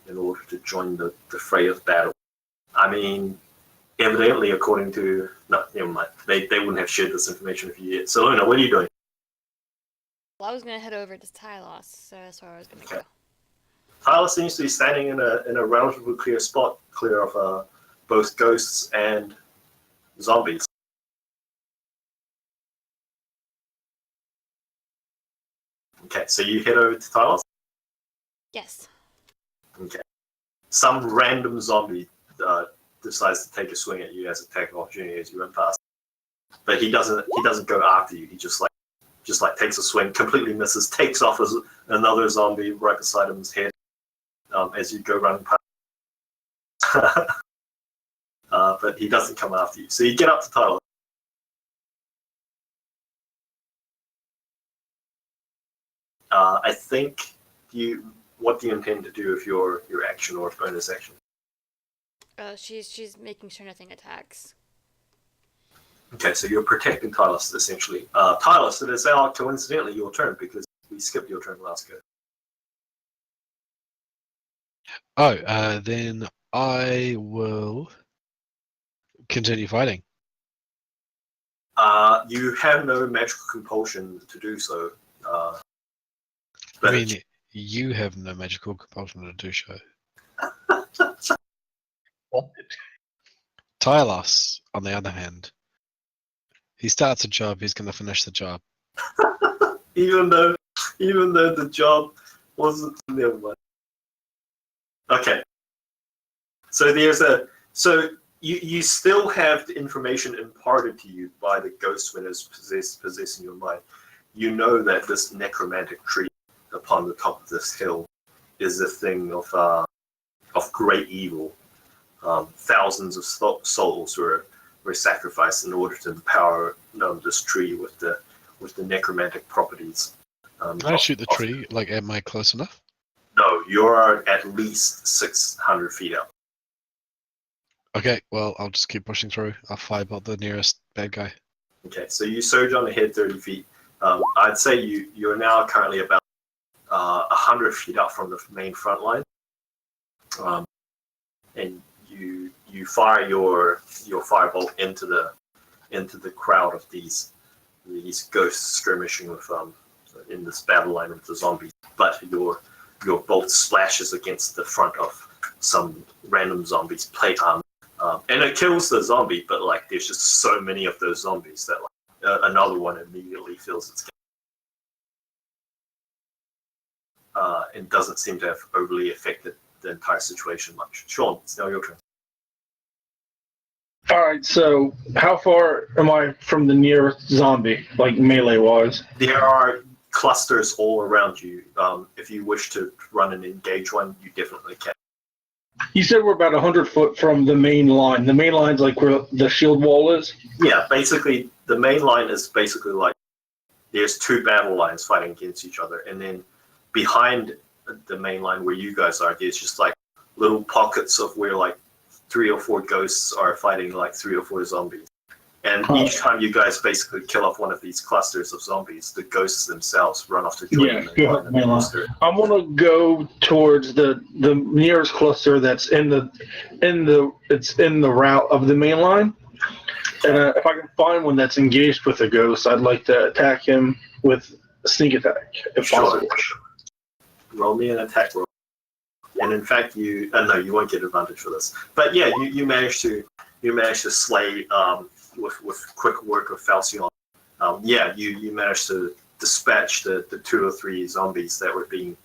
in order to join the fray of battle. I mean, evidently, according to... No, never mind. They wouldn't have shared this information with you yet. So, Luna, what are you doing? Well, I was going to head over to Tylos, so that's where I was going to go. Tyler seems to be standing in a relatively clear spot, clear of both ghosts and zombies. Okay, so you head over to Tyler? Yes. Okay. Some random zombie decides to take a swing at you as a attack opportunity as you run past. But he doesn't go after you. He just takes a swing, completely misses, takes off as another zombie right beside him's head as you go running past. But he doesn't come after you. So you get up to Tyler. I think what do you intend to do with your action or bonus action? She's making sure nothing attacks. Okay, so you're protecting Tylos, essentially. Tylos, it is now coincidentally your turn because we skipped your turn last go. Then I will continue fighting. You have no magical compulsion to do so. I mean, you have no magical compulsion to do so. What? Tylos, on the other hand, he starts a job, he's going to finish the job. even though the job wasn't, never mind. Okay. So you still have the information imparted to you by the ghost when it's possessing your mind. You know that this necromantic tree upon the top of this hill is a thing of great evil. Thousands of souls were sacrificed in order to empower this tree with the necromantic properties. Can I shoot the tree? Like, am I close enough? No, you're at least 600 feet up. Okay, well, I'll just keep pushing through. I'll firebolt the nearest bad guy. Okay, so you surge on ahead 30 feet. I'd say you're now currently about 100 feet up from the main front line. And you fire your firebolt into the crowd of these ghosts skirmishing with in this battle line with the zombies. But your bolt splashes against the front of some random zombies' plate armor. And it kills the zombie, but like there's just so many of those zombies that another one immediately feels its and doesn't seem to have overly affected the entire situation much. Sean, it's now your turn. All right, so how far am I from the nearest zombie, like melee-wise? There are clusters all around you. If you wish to run and engage one, you definitely can. You said we're about 100 foot from the main line. The main line's like where the shield wall is? Yeah, basically, the main line is basically like there's two battle lines fighting against each other, and then behind the main line where you guys are, there's just like little pockets of where like 3 or 4 ghosts are fighting like 3 or 4 zombies. And each time you guys basically kill off one of these clusters of zombies, the ghosts themselves run off to join Yeah, them. go ahead, main line. I'm gonna go towards the nearest cluster that's in the route of the main line. And if I can find one that's engaged with a ghost, I'd like to attack him with a sneak attack, if possible. Roll me an attack roll. And in fact, you won't get advantage for this. But yeah, you managed to slay with quick work of Falcion. You managed to dispatch the 2 or 3 zombies that were being.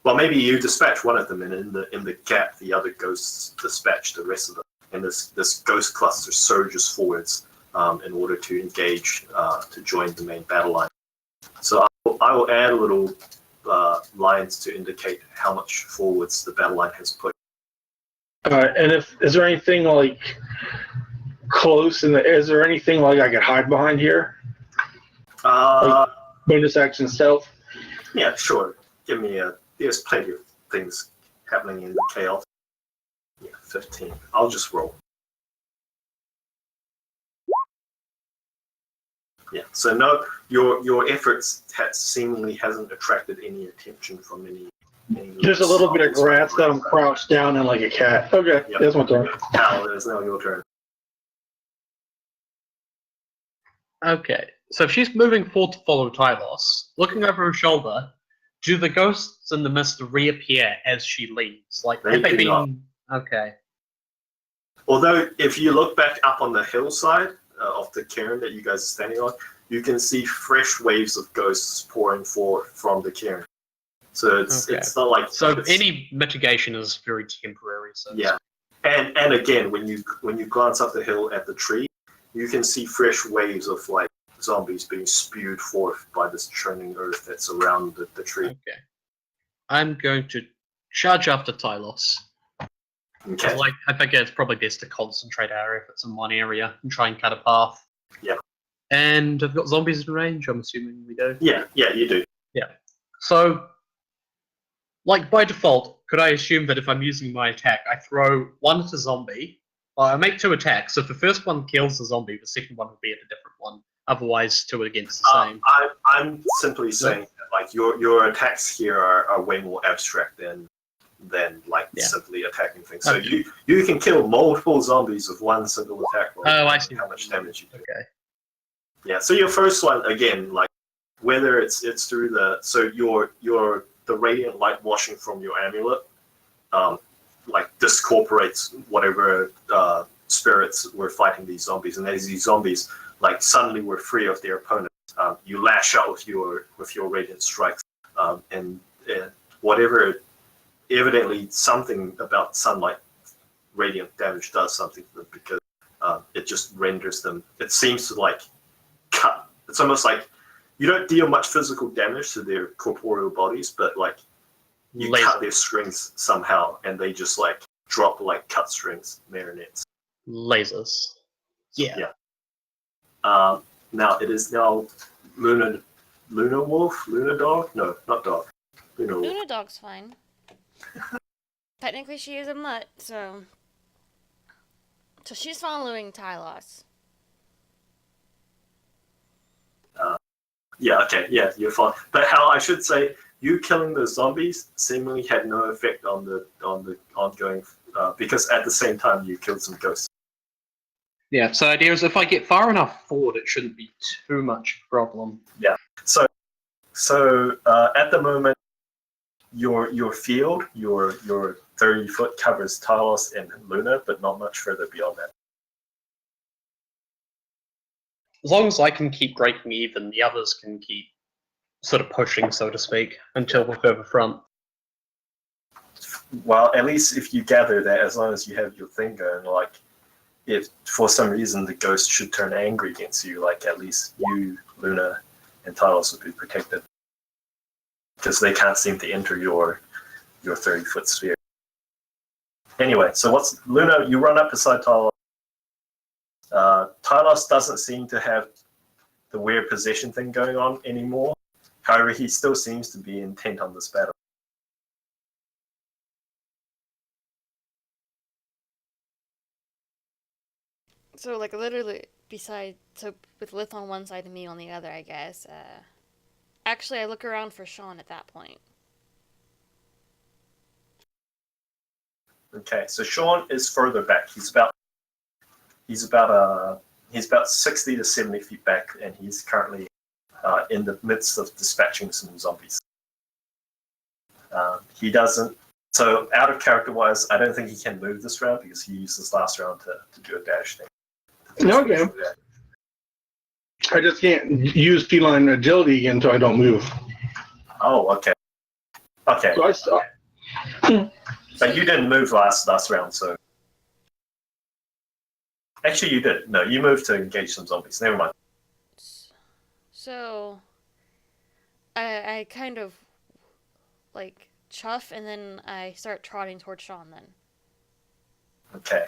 Well, maybe you dispatched one of them, and in the gap, the other ghosts dispatched the rest of them. And this ghost cluster surges forwards in order to engage to join the main battle line. So I will add a little lines to indicate how much forwards the battle line has put. And is there anything like close is there anything like I could hide behind here? Like bonus action stealth? Yeah, sure. There's plenty of things happening in the chaos. Yeah, 15. I'll just roll. Yeah, so no, your efforts seemingly hasn't attracted any attention from any Just a little bit of grass that I'm crouched down in like a cat. Okay, Yep. that's my turn. Now it's now your turn. Okay, so if she's moving forward to follow Tylos, looking over her shoulder, do the ghosts in the mist reappear as she leaves? Like, They have they do been... not. Okay. Although, if you look back up on the hillside of the cairn that you guys are standing on, you can see fresh waves of ghosts pouring forth from the cairn. So it's not like Any mitigation is very temporary. So yeah, and again, when you glance up the hill at the tree, you can see fresh waves of like zombies being spewed forth by this churning earth that's around the tree. Okay. I'm going to charge after Tylos. Okay. Like, I think it's probably best to concentrate our efforts in one area and try and cut a path. Yeah. And I've got zombies in range, I'm assuming we do. Yeah, you do. So, like, by default, could I assume that if I'm using my attack, I throw one at a zombie, I make 2 attacks, so if the first one kills the zombie, the second one will be at a different one. Otherwise, 2 against the same. I'm simply saying that, like, your attacks here are way more abstract than like simply attacking things. So you can kill multiple zombies with one single attack roll. Oh, I see. How much damage you do. Okay. Yeah, so your first one, again, like, whether it's through the radiant light washing from your amulet, like discorporates whatever spirits were fighting these zombies, and as these zombies like suddenly were free of their opponents, you lash out with your radiant strikes, and whatever, evidently something about sunlight radiant damage does something to them, because it just renders them, it seems to like cut, it's almost like you don't deal much physical damage to their corporeal bodies, but like you cut their strings somehow, and they just like drop like cut strings, marionettes. Lasers. Yeah. Now it is now Luna Wolf? Luna Dog? No, not Dog. Luna Wolf. Luna Dog's fine. Technically, she is a mutt, so she's following Tylos. Yeah, okay, yeah, you're fine. But how I should say, you killing those zombies seemingly had no effect on the ongoing, because at the same time you killed some ghosts. Yeah, so the idea is if I get far enough forward, it shouldn't be too much of a problem. Yeah. So at the moment, your field, your 30-foot covers Talos and Luna, but not much further beyond that. As long as I can keep breaking even, the others can keep sort of pushing, so to speak, until we're further front. Well, at least if you gather that, as long as you have your thing going, like, if for some reason the ghost should turn angry against you, like at least you, Luna, and Talos would be protected, because they can't seem to enter your 30-foot sphere. Anyway, so what's Luna? You run up beside Talos. Talos doesn't seem to have the weird possession thing going on anymore. However, he still seems to be intent on this battle. So, like, literally with Lith on one side and me on the other, I guess. Actually, I look around for Sean at that point. Okay, so Sean is further back. He's about 60 to 70 feet back, and he's currently in the midst of dispatching some zombies. He doesn't. So, out of character wise, I don't think he can move this round because he used this last round to do a dash thing. Okay. I just can't use feline agility again until I don't move. Oh, okay. Okay. So I stop. But you didn't move last round, so. Actually, you did. No, you moved to engage some zombies. Never mind. So, I kind of, like, chuff, and then I start trotting towards Sean then. Okay.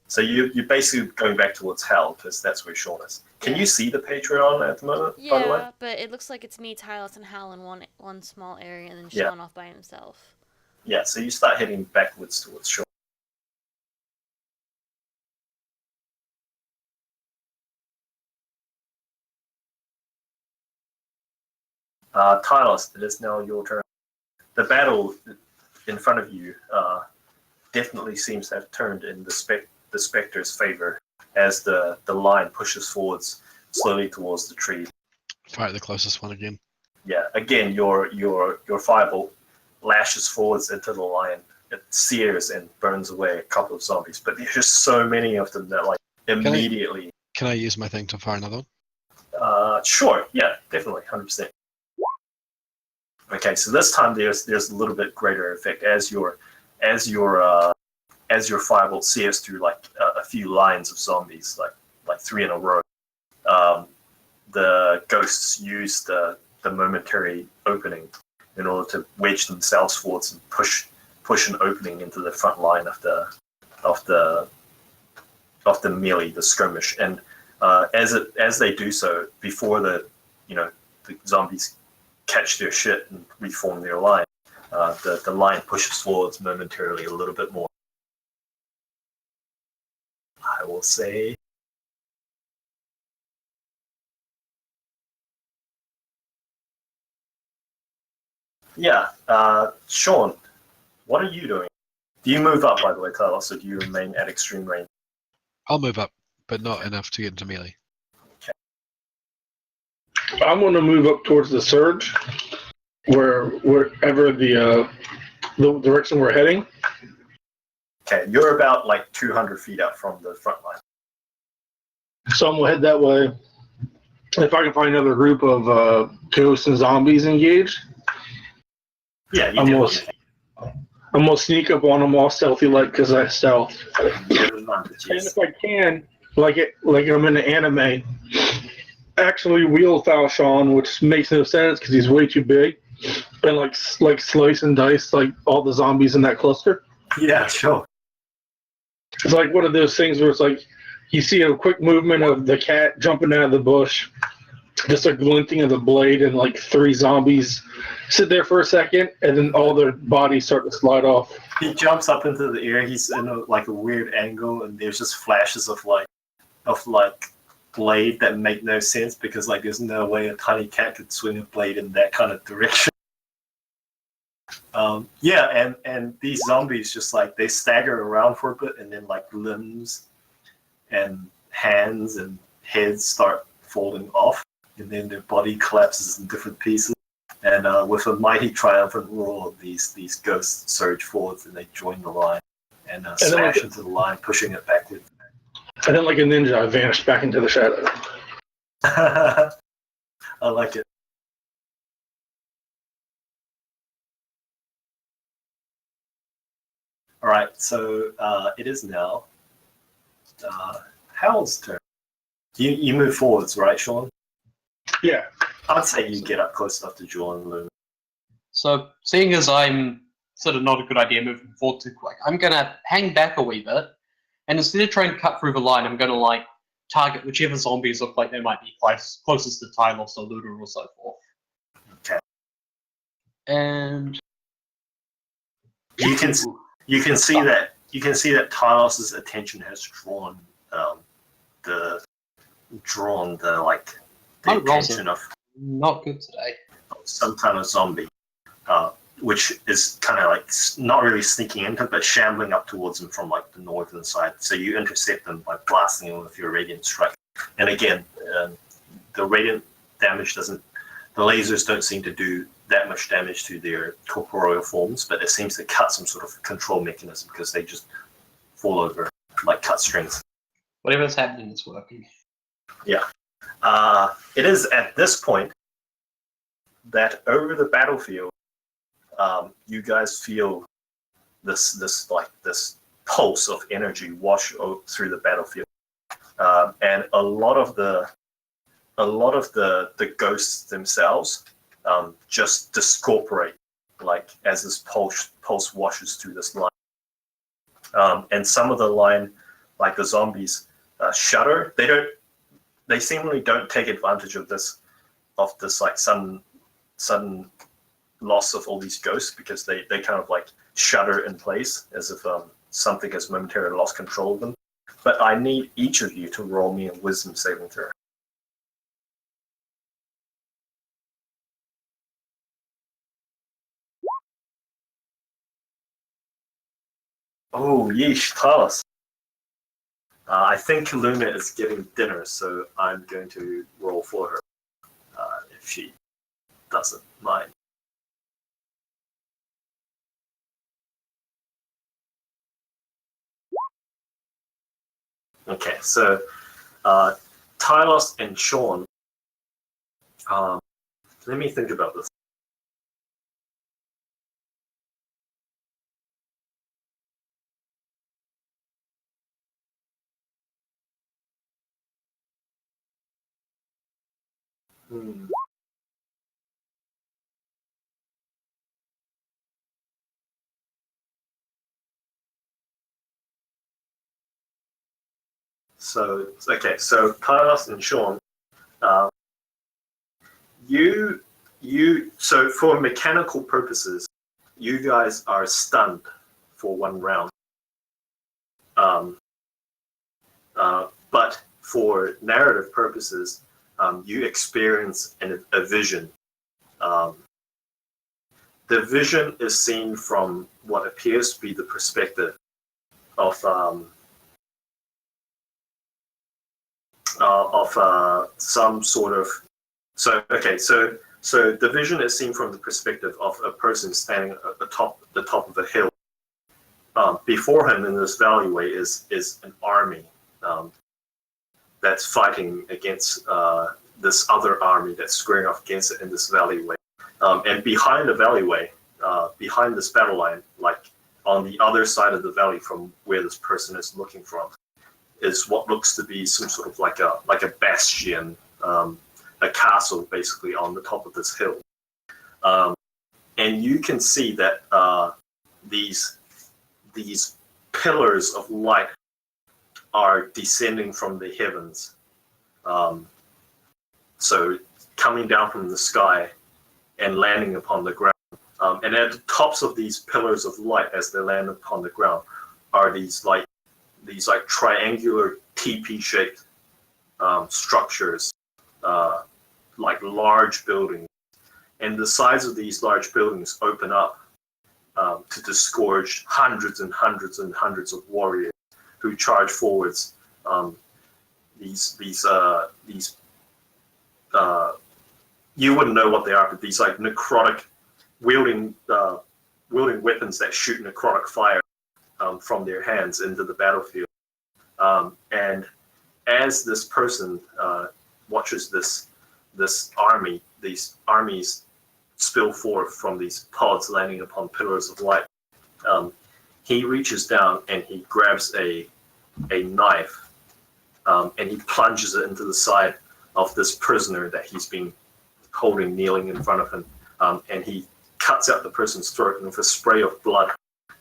So you're basically going back towards Hell, because that's where Sean is. Can you see the Patreon at the moment, by the way? Yeah, but it looks like it's me, Tylos, and Hal in one small area, and then Sean off by himself. Yeah, so you start heading backwards towards Sean. Tylos, it is now your turn. The battle in front of you definitely seems to have turned in the Spectre's favor as the line pushes forwards slowly towards the tree. Fire the closest one again. Yeah, again, your firebolt lashes forwards into the line. It sears and burns away a couple of zombies, but there's just so many of them that like immediately. Can I use my thing to fire another one? Sure, yeah, definitely, 100%. Okay, so this time there's a little bit greater effect as your firebolt sears through like a few lines of zombies, like 3 in a row. The ghosts use the momentary opening in order to wedge themselves forwards and push an opening into the front line of the melee, the skirmish. And as they do so, before the zombies catch their shit and reform their line, the line pushes forwards momentarily a little bit more. I will say. Yeah, Sean, what are you doing? Do you move up, by the way, Carlos, or do you remain at extreme range? I'll move up, but not enough to get into melee. I'm going to move up towards the surge, wherever the direction we're heading. Okay, you're about like 200 feet out from the front line. So I'm going to head that way. If I can find another group of ghosts and zombies engaged, Yeah, you Almost. definitely I'm going to sneak up on them all stealthy-like because I stealth. can. You have advantages. And if I can, like I'm in the anime, actually wheel Falchion, which makes no sense because he's way too big, and like slice and dice like all the zombies in that cluster. Yeah, sure. It's like one of those things where it's like you see a quick movement of the cat jumping out of the bush, just a glinting of the blade, and like 3 zombies sit there for a second, and then all their bodies start to slide off. He jumps up into the air. He's in a weird angle, and there's just flashes of blade that make no sense because like there's no way a tiny cat could swing a blade in that kind of direction. Yeah, and these zombies just like they stagger around for a bit, and then like limbs and hands and heads start falling off, and then their body collapses in different pieces. And with a mighty triumphant roar, these ghosts surge forwards and they join the line and smash into the line, pushing it backwards. And then, like a ninja, I vanished back into the shadow. I like it. All right, so it is now Hal's turn. You move forwards, right, Sean? Yeah. I'd say you get up close enough to Julian and Luna. So, seeing as I'm sort of not a good idea moving forward too quick, I'm going to hang back a wee bit, and instead of trying to cut through the line, I'm going to, like, target whichever zombies look like they might be closest to Tylos or Luna or so forth. Okay. And... You can see that Tylos's attention has drawn the attention of not good today. some kind of zombie, which is kind of like not really sneaking into, but shambling up towards him from like the northern side. So you intercept them by blasting him with your radiant strike. And again, the radiant damage the lasers don't seem to do that much damage to their corporeal forms, but it seems to cut some sort of control mechanism because they just fall over like cut strings. Whatever's happening is working. Yeah. It is at this point that over the battlefield, you guys feel this pulse of energy wash through the battlefield, and a lot of the ghosts themselves just discorporate, like as this pulse washes through this line, and some of the line, like the zombies, shudder. They seemingly don't take advantage of this like sudden loss of all these ghosts because they kind of like shudder in place as if something has momentarily lost control of them. But I need each of you to roll me a wisdom saving throw. Oh, yeesh, Talos. I think Luna is getting dinner, so I'm going to roll for her if she doesn't mind. Okay, so Tylos and Sean, let me think about this. So Carlos and Sean, so for mechanical purposes, you guys are stunned for 1 round. But for narrative purposes, you experience a vision. The vision is seen from what appears to be the perspective of some sort of So the vision is seen from the perspective of a person standing at the top of a hill. Before him in this alleyway is an army that's fighting against this other army that's squaring off against it in this alleyway. And behind the alleyway, behind this battle line, like on the other side of the valley from where this person is looking from, is what looks to be some sort of like a bastion, a castle basically on the top of this hill. And you can see that these pillars of light are descending from the heavens. So coming down from the sky and landing upon the ground. And at the tops of these pillars of light as they land upon the ground are these triangular teepee-shaped structures, like large buildings. And the sides of these large buildings open up to disgorge hundreds and hundreds and hundreds of warriors who charge forwards. You wouldn't know what they are, but these like necrotic wielding weapons that shoot necrotic fire from their hands into the battlefield. And as this person watches this army, these armies spill forth from these pods landing upon pillars of light. He reaches down and he grabs a knife and he plunges it into the side of this prisoner that he's been holding, kneeling in front of him. And he cuts out the person's throat, and with a spray of blood,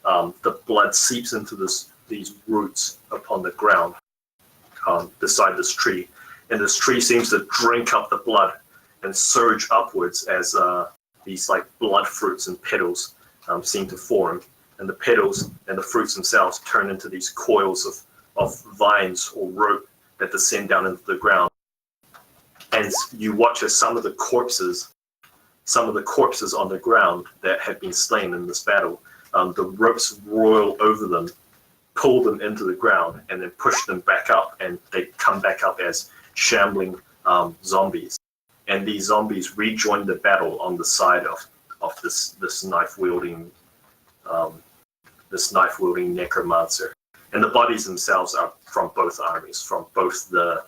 the blood seeps into these roots upon the ground beside this tree. And this tree seems to drink up the blood and surge upwards as these like blood fruits and petals seem to form. And the petals and the fruits themselves turn into these coils of vines or rope that descend down into the ground. And you watch as some of the corpses on the ground that have been slain in this battle, the ropes roil over them, pull them into the ground, and then push them back up, and they come back up as shambling zombies. And these zombies rejoin the battle on the side of this knife-wielding necromancer. And the bodies themselves are from both armies, from both the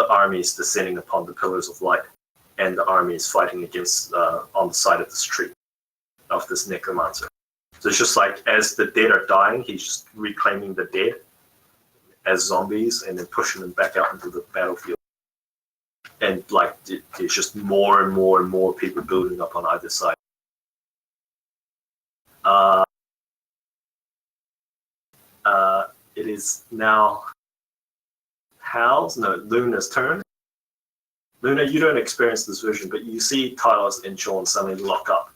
armies descending upon the pillars of light and the armies fighting against on the side of this tree of this necromancer. So it's just like as the dead are dying, he's just reclaiming the dead as zombies and then pushing them back out into the battlefield. And like there's just more and more and more people building up on either side. It is now Luna's turn. Luna, you don't experience this vision, but you see Tylos and Sean suddenly lock up,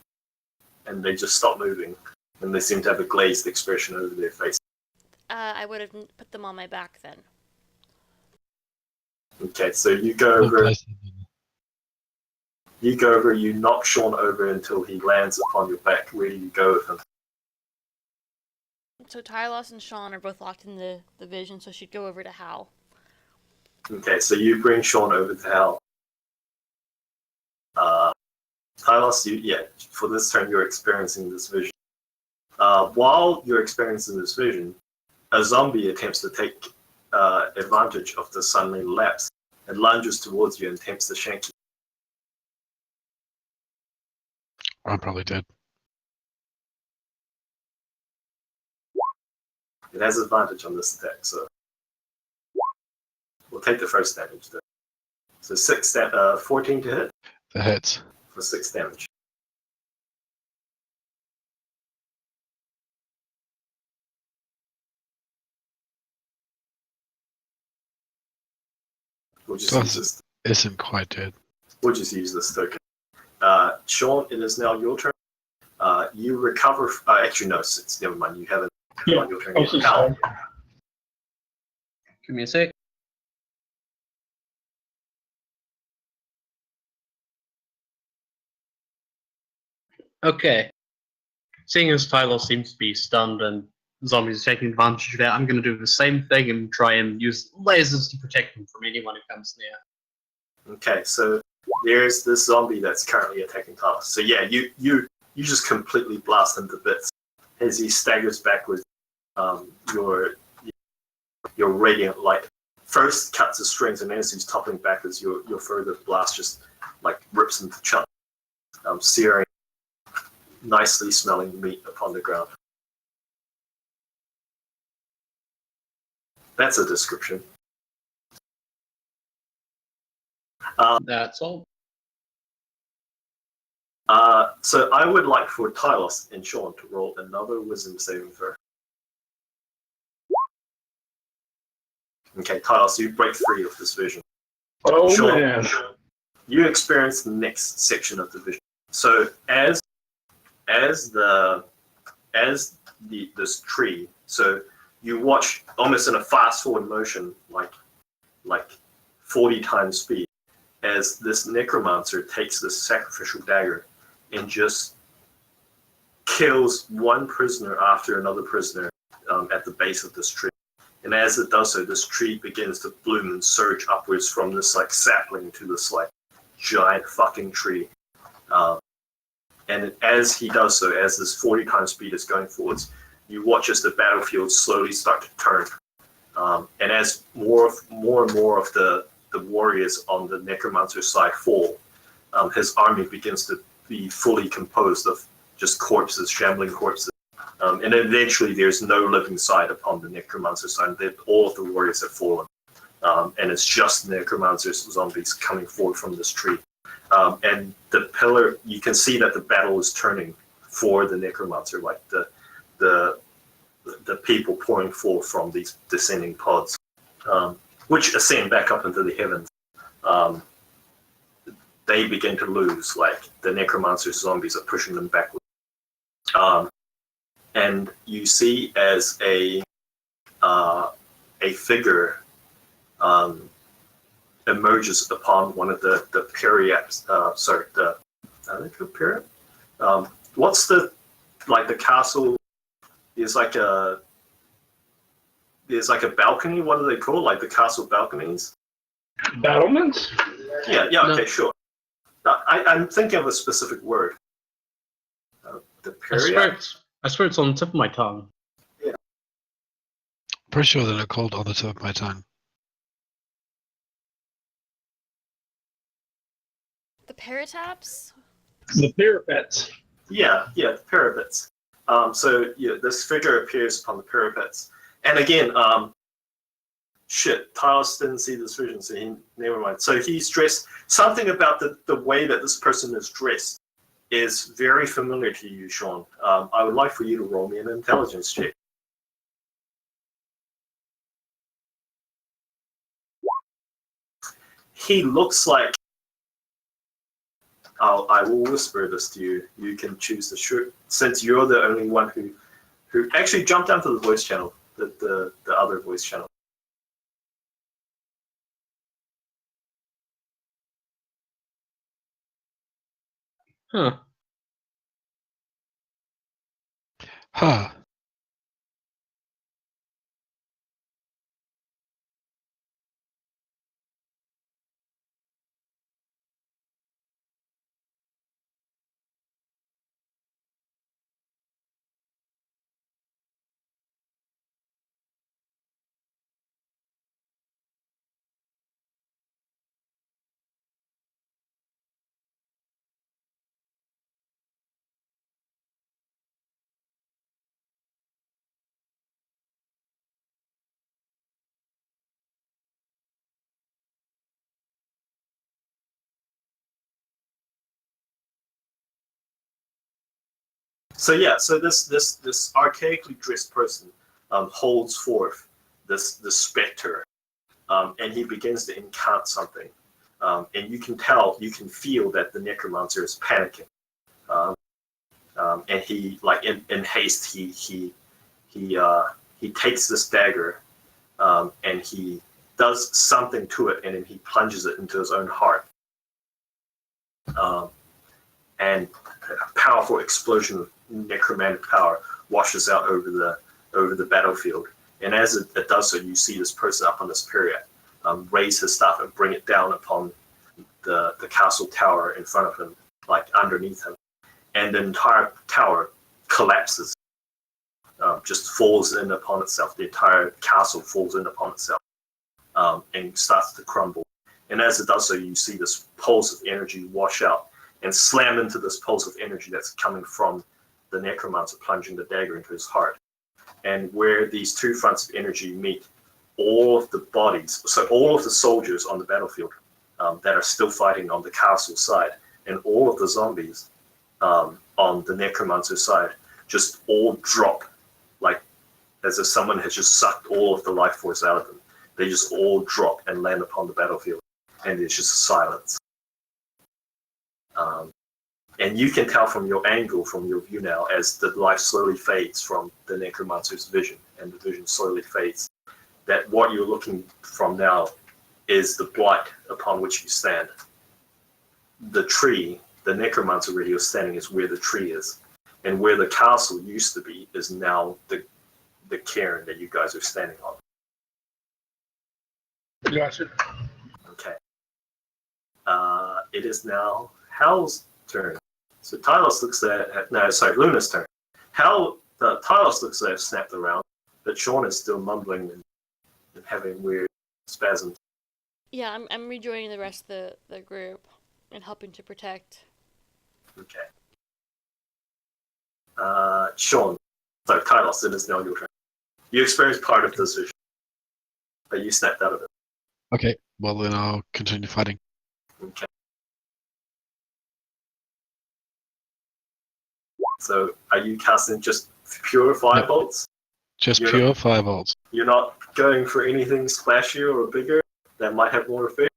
and they just stop moving, and they seem to have a glazed expression over their face. I would have put them on my back then. Okay, so you go over, you knock Sean over until he lands upon your back. Where do you go with him? So Tylos and Sean are both locked in the vision, so she'd go over to Hal. Okay, so you bring Sean over to Hal. Tylos, for this turn you're experiencing this vision. While you're experiencing this vision, a zombie attempts to take advantage of the suddenly lapse and lunges towards you and attempts to shank you. I'm probably dead. It has advantage on this attack, so we'll take the first damage though. So 14 to hit The hits. for 6 damage. We'll just Plus- use this. Isn't quite dead. We'll just use this token. Sean, it is now your turn. You recover. Actually, no. It's never mind. You haven't. Yeah, On your turn I yet. was just Hal. saying. Give me a sec. Okay. Seeing as Tyler seems to be stunned and zombies are taking advantage of that, I'm going to do the same thing and try and use lasers to protect him from anyone who comes near. Okay, so there's this zombie that's currently attacking Talos. So yeah, you just completely blast him to bits as he staggers backwards. Your radiant light first cuts the strings, and as he's toppling backwards, your further blast just like rips him to chunks, searing nicely smelling meat upon the ground. That's a description. That's all. So I would like for Tylos and Sean to roll another wisdom saving throw. Okay, Tylos, you break free of this vision. Oh Sean, man. you experience the next section of the vision. So as this tree, so you watch almost in a fast forward motion, like 40 times speed, as this necromancer takes this sacrificial dagger and just kills one prisoner after another prisoner at the base of this tree. And as it does so, this tree begins to bloom and surge upwards from this like sapling to this like giant fucking tree. And as he does so, as this 40 times speed is going forwards, you watch as the battlefield slowly start to turn. And as more and more of the warriors on the necromancer side fall, his army begins to be fully composed of just corpses, shambling corpses. And eventually there's no living side upon the necromancer side. All of the warriors have fallen. And it's just necromancers, zombies coming forward from this tree. And the pillar, you can see that the battle is turning for the necromancer, like the people pouring forth from these descending pods, which ascend back up into the heavens. They begin to lose, like the necromancer zombies are pushing them backwards. And you see as a figure emerges upon one of the periaps. Are they called periap? What's the castle? There's like a balcony. What do they call like the castle balconies? Battlements? Yeah. No. Okay, sure. I'm thinking of a specific word. The periap. I swear it's on the tip of my tongue. Pretty sure that they're called on the tip of my tongue. The parataps? The parapets. Yeah, the parapets. So this figure appears upon the parapets, and again, Tylos didn't see this vision, so never mind. So he's dressed. Something about the way that this person is dressed is very familiar to you, Sean. I would like for you to roll me an intelligence check. He looks like. I will whisper this to you. You can choose to shoot, since you're the only one who actually jumped down to the voice channel, the other voice channel. Huh. Huh. So this archaically dressed person holds forth this specter, and he begins to incant something, and you can feel that the necromancer is panicking, and he in haste he takes this dagger, and he does something to it, and then he plunges it into his own heart, and a powerful explosion of necromantic power washes out over the battlefield. And as it does so, you see this person up on this period raise his staff and bring it down upon the castle tower in front of him, like underneath him, and the entire tower collapses, just falls in upon itself. The entire castle falls in upon itself, and starts to crumble. And as it does so, you see this pulse of energy wash out and slam into this pulse of energy that's coming from the necromancer plunging the dagger into his heart. And where these two fronts of energy meet, all of the bodies, so all of the soldiers on the battlefield that are still fighting on the castle side, and all of the zombies on the necromancer side, just all drop, like as if someone has just sucked all of the life force out of them. They just all drop and land upon the battlefield, and there's just silence. And you can tell from your angle, from your view now, as the life slowly fades from the necromancer's vision, and the vision slowly fades, that what you're looking from now is the blight upon which you stand. The tree, the necromancer where he was standing, is where the tree is. And where the castle used to be is now the cairn that you guys are standing on. Gotcha. Okay. It is now Hal's turn. So Tylos looks at Luna's turn. Tylos looks to have snapped around, but Sean is still mumbling and having weird spasms. Yeah, I'm rejoining the rest of the group and helping to protect. Okay. Sean, so Tylos, it is now your turn. You experienced part of this vision, but you snapped out of it. Okay, well then I'll continue fighting. Okay. So, are you casting just pure firebolts? Just You're pure firebolts. You're not going for anything splashier or bigger that might have more effect?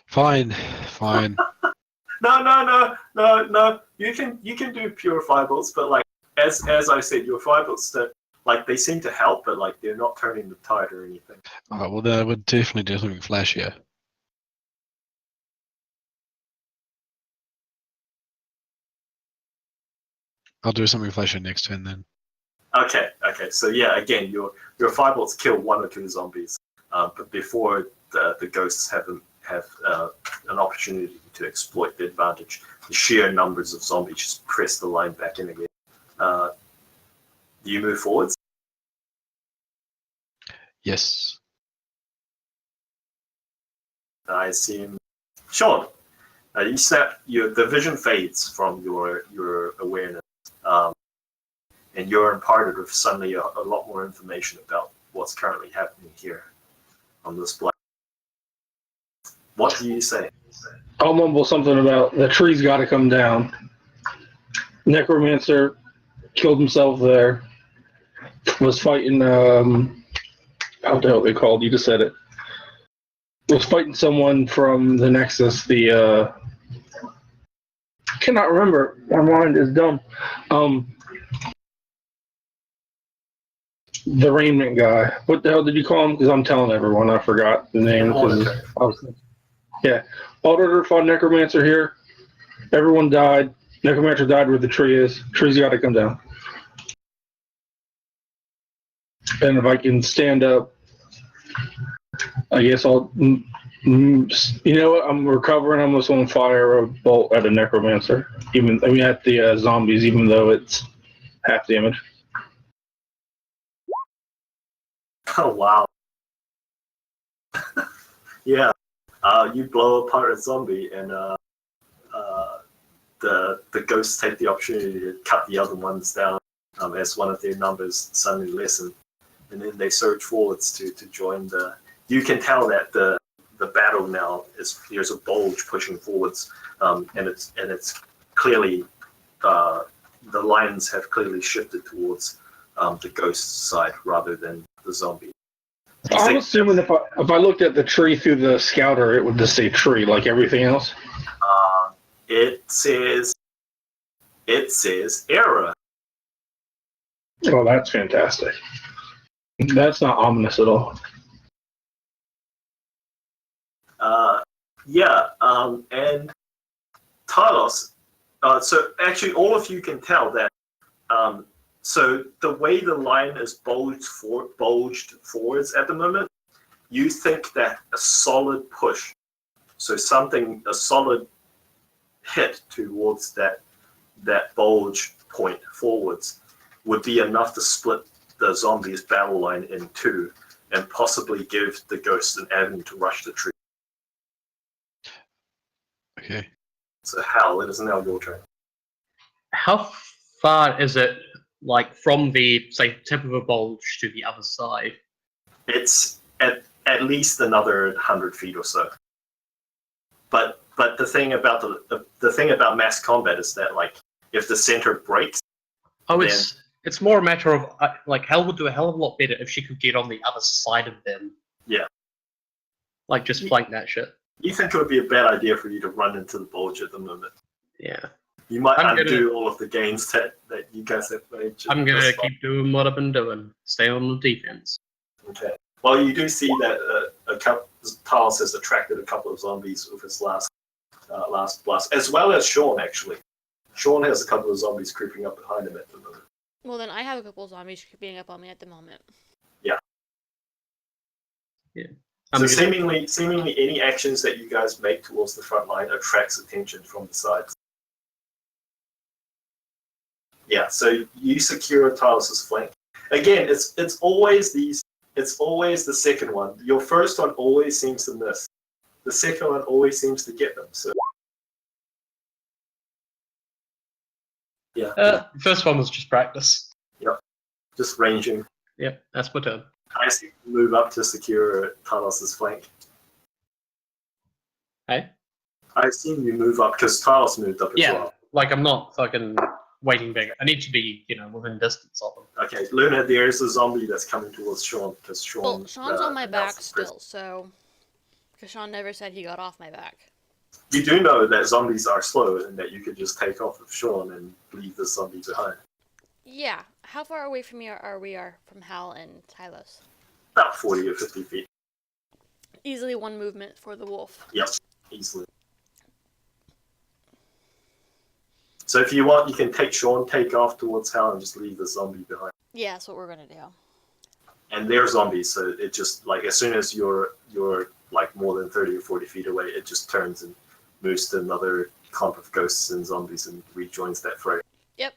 Fine, fine. No. You can do pure firebolts, but like as I said, your firebolts that like they seem to help, but like they're not turning the tide or anything. Alright, well then I would definitely do something flashier. I'll do something flashier next turn then. Okay. So yeah, again, your firebolts kill one or two zombies, but before the ghosts have an opportunity to exploit the advantage, the sheer numbers of zombies just press the line back in again. Do you move forwards? Yes. I assume. Sean, you snap. The vision fades from your awareness, and you're imparted with suddenly a lot more information about what's currently happening here on this planet. What do you say? I'll mumble something about the tree's got to come down. Necromancer killed himself there. Was fighting, how the hell they called? You just said it. Was fighting someone from the Nexus. I cannot remember. My mind is dumb. The Raiment guy. What the hell did you call him? Because I'm telling everyone. I forgot the name. Yeah. Auditor fought Necromancer here. Everyone died. Necromancer died where the tree is. Tree's got to come down. And if I can stand up, I guess I'll. You know what? I'm recovering. I'm just going to fire a bolt at a Necromancer. At the zombies, even though it's half damage. Oh wow! Yeah, you blow apart a zombie, and the ghosts take the opportunity to cut the other ones down as one of their numbers suddenly lessen, and then they surge forwards to join the. You can tell that the battle now there's a bulge pushing forwards, and it's clearly the lines have clearly shifted towards the ghost side rather than the zombie. I'm assuming if I looked at the tree through the scouter, it would just say tree like everything else. It says error. Oh, that's fantastic. That's not ominous at all. And Talos. So actually, all of you can tell that. So the way the line is bulged forwards at the moment, you think that a solid push, so a solid hit towards that bulge point forwards would be enough to split the zombies' battle line in two and possibly give the ghosts an avenue to rush the tree. Okay. So Hal, it is now your turn. How far is it, like, from the, say, tip of a bulge to the other side? It's at least another 100 feet or so. But the thing about the thing about mass combat is that, like, if the center breaks, Oh, then it's more a matter of, like, Hel would do a hell of a lot better if she could get on the other side of them. Yeah. Like, just flank that shit. you think it would be a bad idea for you to run into the bulge at the moment. Yeah. You might I'm undo all of the gains that you guys have made. I'm gonna keep doing what I've been doing. Stay on the defense. Okay. Well, you do see that Talos has attracted a couple of zombies with his last blast, as well as Sean, actually. Sean has a couple of zombies creeping up behind him at the moment. Well, then I have a couple of zombies creeping up on me at the moment. So seemingly any actions that you guys make towards the front line attracts attention from the sides. Yeah, so you secure Talos' flank. Again, it's always the second one. Your first one always seems to miss. The second one always seems to get them. So yeah, First one was just practice. just ranging. Yep, that's my turn. I see you move up to secure Talos' flank. Hey? I assume you move up because Talos moved up as Yeah, well. like I'm not fucking waiting back. I need to be, within distance of them. Okay, Luna, there's a zombie that's coming towards Sean because Sean. Well, Sean's on my back announced his presence. still, so... Because Sean never said he got off my back. You do know that zombies are slow and that you could just take off with Sean and leave the zombie behind. Yeah. How far away from me are we from Hal and Tylos? About 40 or 50 feet. Easily one movement for the wolf. Yep, easily. So if you want, you can take Sean, take off towards Hal, and just leave the zombie behind. Yeah, that's what we're gonna do. And they're zombies, so it just, like, as soon as you're like more than 30 or 40 feet away, it just turns and moves to another clump of ghosts and zombies and rejoins that fray. Yep.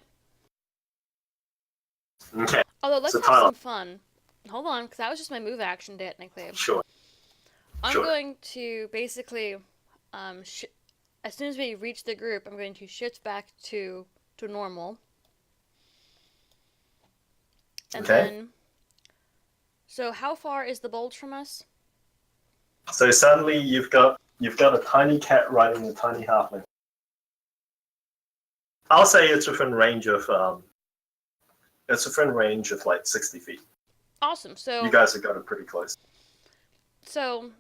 Okay, Although, let's So have Tyler. some fun. Hold on, because that was just my move action, technically. sure. I'm Sure. going to basically, as soon as we reach the group, I'm going to shift back to normal. And Okay. then, so how far is the bulge from us? So suddenly you've got a tiny cat riding a tiny halfling. I'll say it's within range of like 60 feet. Awesome. So, You guys have got it pretty close. so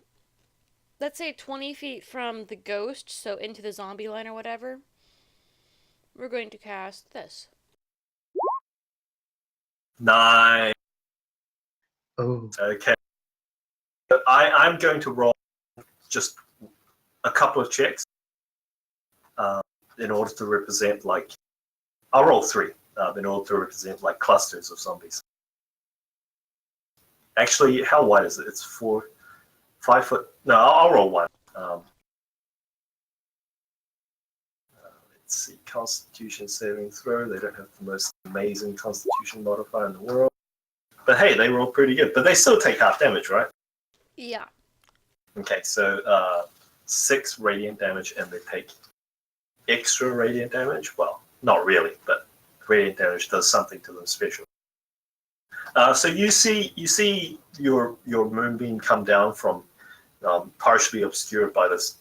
let's say 20 feet from the ghost, so into the zombie line or whatever. We're going to cast this. 9. Oh. Okay. I'm going to roll just a couple of checks in order to represent, like, I'll roll 3 in order to represent, like, clusters of zombies. Actually, how wide is it? It's 5 foot. No, I'll roll 1. Let's see, Constitution saving throw. They don't have the most amazing Constitution modifier in the world. But hey, they roll pretty good. But they still take half damage, right? Yeah. Okay, so 6 radiant damage, and they take extra radiant damage. Well, not really, but radiant damage does something to them special. So you see your moonbeam come down from partially obscured by this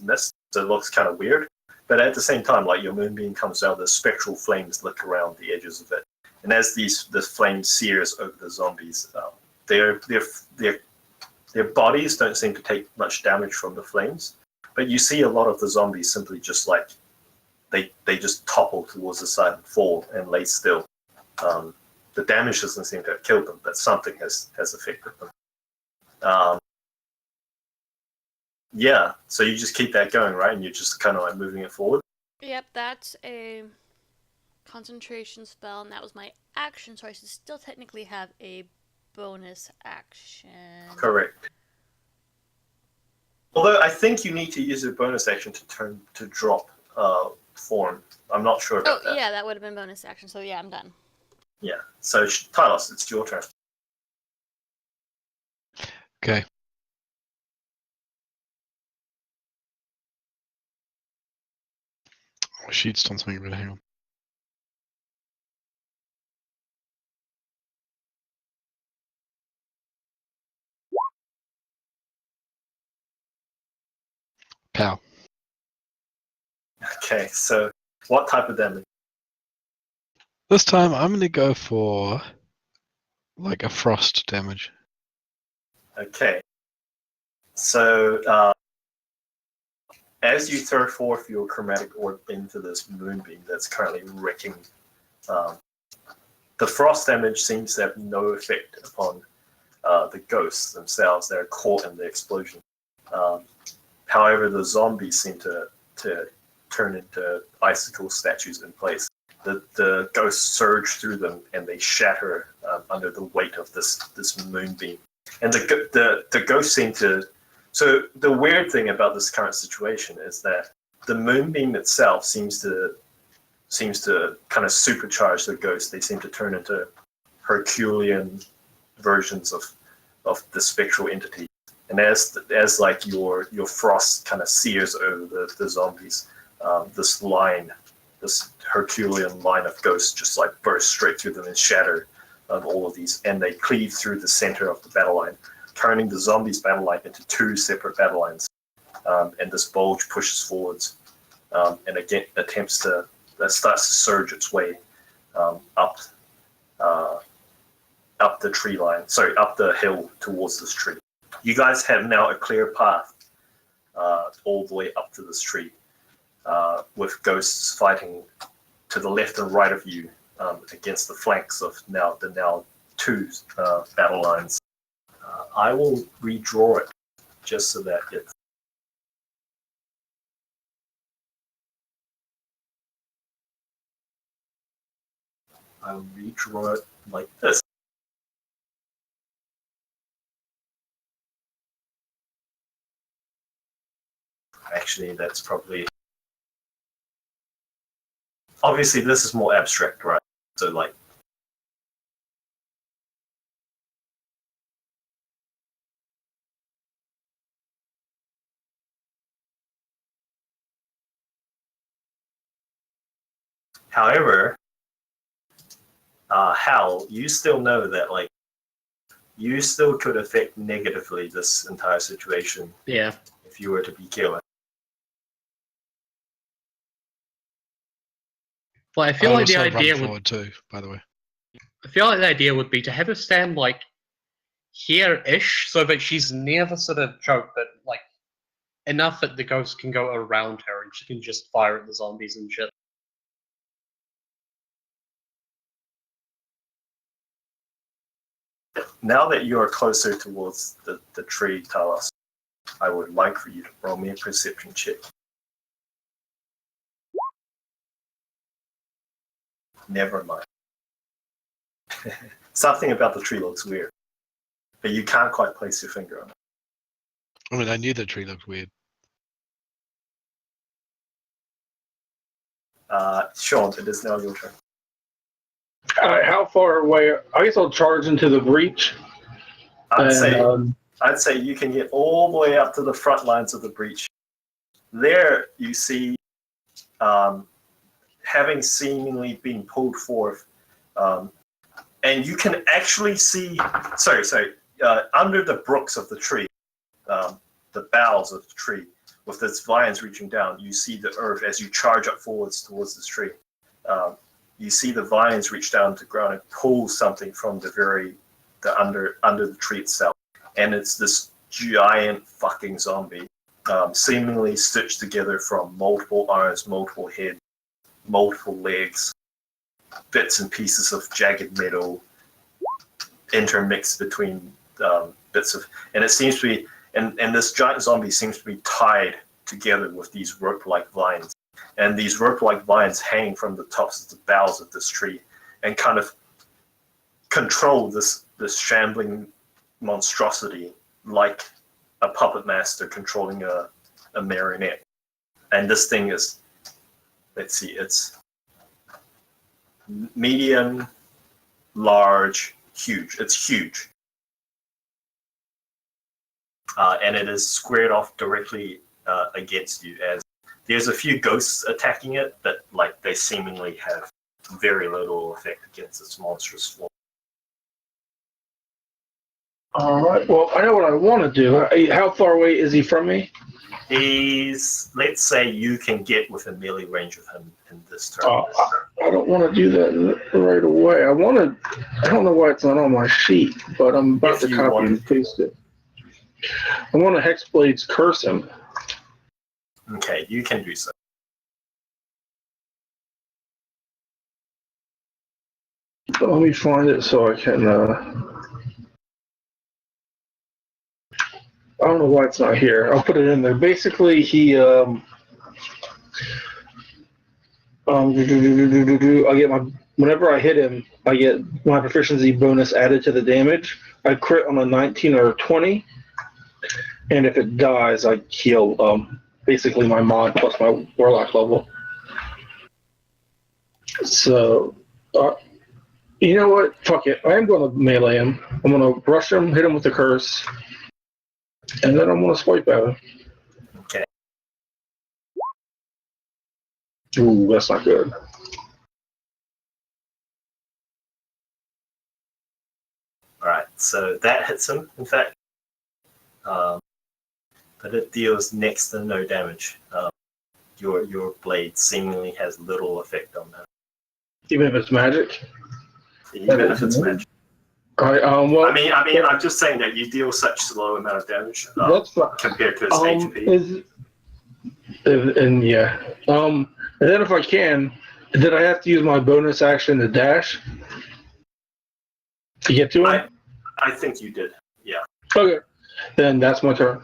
mist. So it looks kind of weird, but at the same time, like, your moonbeam comes out, the spectral flames lick around the edges of it, and as the flame sears over the zombies, their bodies don't seem to take much damage from the flames, but you see a lot of the zombies simply just, like, they just topple towards the side and fall and lay still. The damage doesn't seem to have killed them, but something has affected them. Yeah, so you just keep that going, right? And you're just kind of like moving it forward. Yep, that's a concentration spell, and that was my action, so I should still technically have a bonus action. Correct. Although I think you need to use your bonus action to drop form. I'm not sure Oh, about that. yeah, that would have been bonus action. So yeah, I'm done. Yeah. So Talos, it's your turn. Okay. Oh, sheet's done something really. Hang on. Pow. Okay. So what type of damage? This time I'm gonna go for like a frost damage. Okay. So as you throw forth your chromatic orb into this moonbeam that's currently wrecking, the frost damage seems to have no effect upon the ghosts themselves. They're caught in the explosion. However, the zombies seem to turn into icicle statues in place. The ghosts surge through them and they shatter under the weight of this moonbeam. And the ghosts seem to. So the weird thing about this current situation is that the moonbeam itself seems to kind of supercharge the ghosts. They seem to turn into Herculean versions of the spectral entity. And as like your frost kind of sears over the zombies, this Herculean line of ghosts just like burst straight through them and shatter all of these, and they cleave through the center of the battle line, turning the zombies' battle line into two separate battle lines. And this bulge pushes forwards, and again starts to surge its way up the tree line. Sorry, up the hill towards this tree. You guys have now a clear path all the way up to this tree, with ghosts fighting to the left and right of you against the flanks of the two battle lines. I will redraw it just so that it's. I'll redraw it like this. Actually, that's probably. Obviously, this is more abstract, right? So, like. However, Hal, you still know that, like, you still could affect negatively this entire situation Yeah. if you were to be killer. Well, I feel I like the also run idea would. forward too, by the way. I feel like the idea would be to have her stand like here-ish, so that she's near the sort of choke, but like enough that the ghost can go around her and she can just fire at the zombies and shit. Now that you are closer towards the tree, Talos, I would like for you to roll me a perception check. Never mind. Something about the tree looks weird, but you can't quite place your finger on it. I mean, I knew the tree looked weird. Sean, it is now your turn. All right, how far away? I guess I'll charge into the breach. I'd say you can get all the way up to the front lines of the breach. There you see, having seemingly been pulled forth, and you can actually see, under the brooks of the tree, the boughs of the tree, with its vines reaching down, you see the earth as you charge up forwards towards this tree. You see the vines reach down to the ground and pull something from under the tree itself, and it's this giant fucking zombie, seemingly stitched together from multiple arms, multiple heads, multiple legs, bits and pieces of jagged metal intermixed between bits of, and it seems to be, and this giant zombie seems to be tied together with these rope-like vines, and these rope-like vines hang from the tops of the boughs of this tree and kind of control this shambling monstrosity like a puppet master controlling a marionette. And this thing is, let's see, it's medium, large, huge. It's huge. And it is squared off directly against you, as there's a few ghosts attacking it, but like they seemingly have very little effect against its monstrous form. All right. Well, I know what I want to do. How far away is he from me? He's, let's say you can get within melee range of him in this turn. I don't want to do that right away. I don't know why it's not on my sheet, but I'm about to copy and paste it. I want to Hexblade's curse him. Okay, you can do so. Let me find it so I can. I don't know why it's not here. I'll put it in there. Basically, he. I get my. Whenever I hit him, I get my proficiency bonus added to the damage. I crit on a 19 or a 20, and if it dies, I heal. Basically, my mod plus my warlock level. So, you know what? Fuck it. I am going to melee him. I'm going to rush him, hit him with the curse, and then I'm going to swipe at him. Okay. Ooh, that's not good. Alright, so that hits him, in fact. But it deals next to no damage. Your blade seemingly has little effect on that. Even if it's magic? Even if it's magic. All right, well, I mean, I'm just saying that you deal such a low amount of damage that's fine. compared to his HP. And then if I can, did I have to use my bonus action to dash to get to him? I think you did, yeah. Okay, then that's my turn.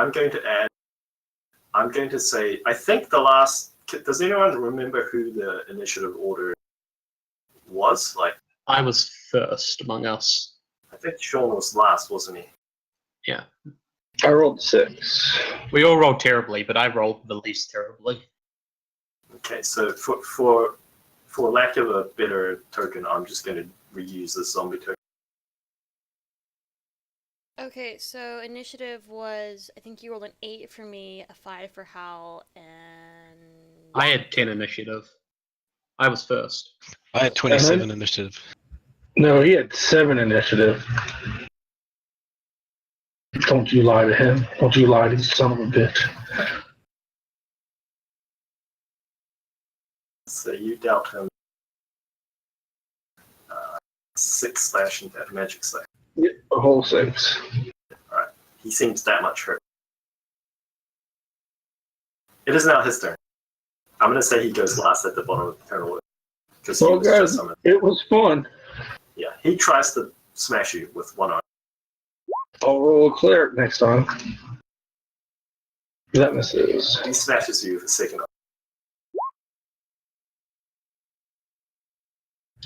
Okay. I'm going to say, I think the last, does anyone remember who the initiative order was? Like, I was first among us. I think Sean was last, wasn't he? Yeah. I rolled 6. We all rolled terribly, but I rolled the least terribly. Okay, so for lack of a better token, I'm just going to reuse this zombie token. Okay, so initiative was, I think you rolled an 8 for me, a 5 for Hal, and... I had 10 initiative. I was first. I had 27 initiative. No, he had 7 initiative. Don't you lie to him. Don't you lie to the son of a bitch. So you dealt him 6 slashing magic slash. Yeah, a whole 6. Alright, he seems that much hurt. It is now his turn. I'm going to say he goes last at the bottom of the turn order. Because he was just summoned. It was fun. Yeah, he tries to smash you with one arm. I'll roll a cleric next time. That misses. He smashes you with a second arm.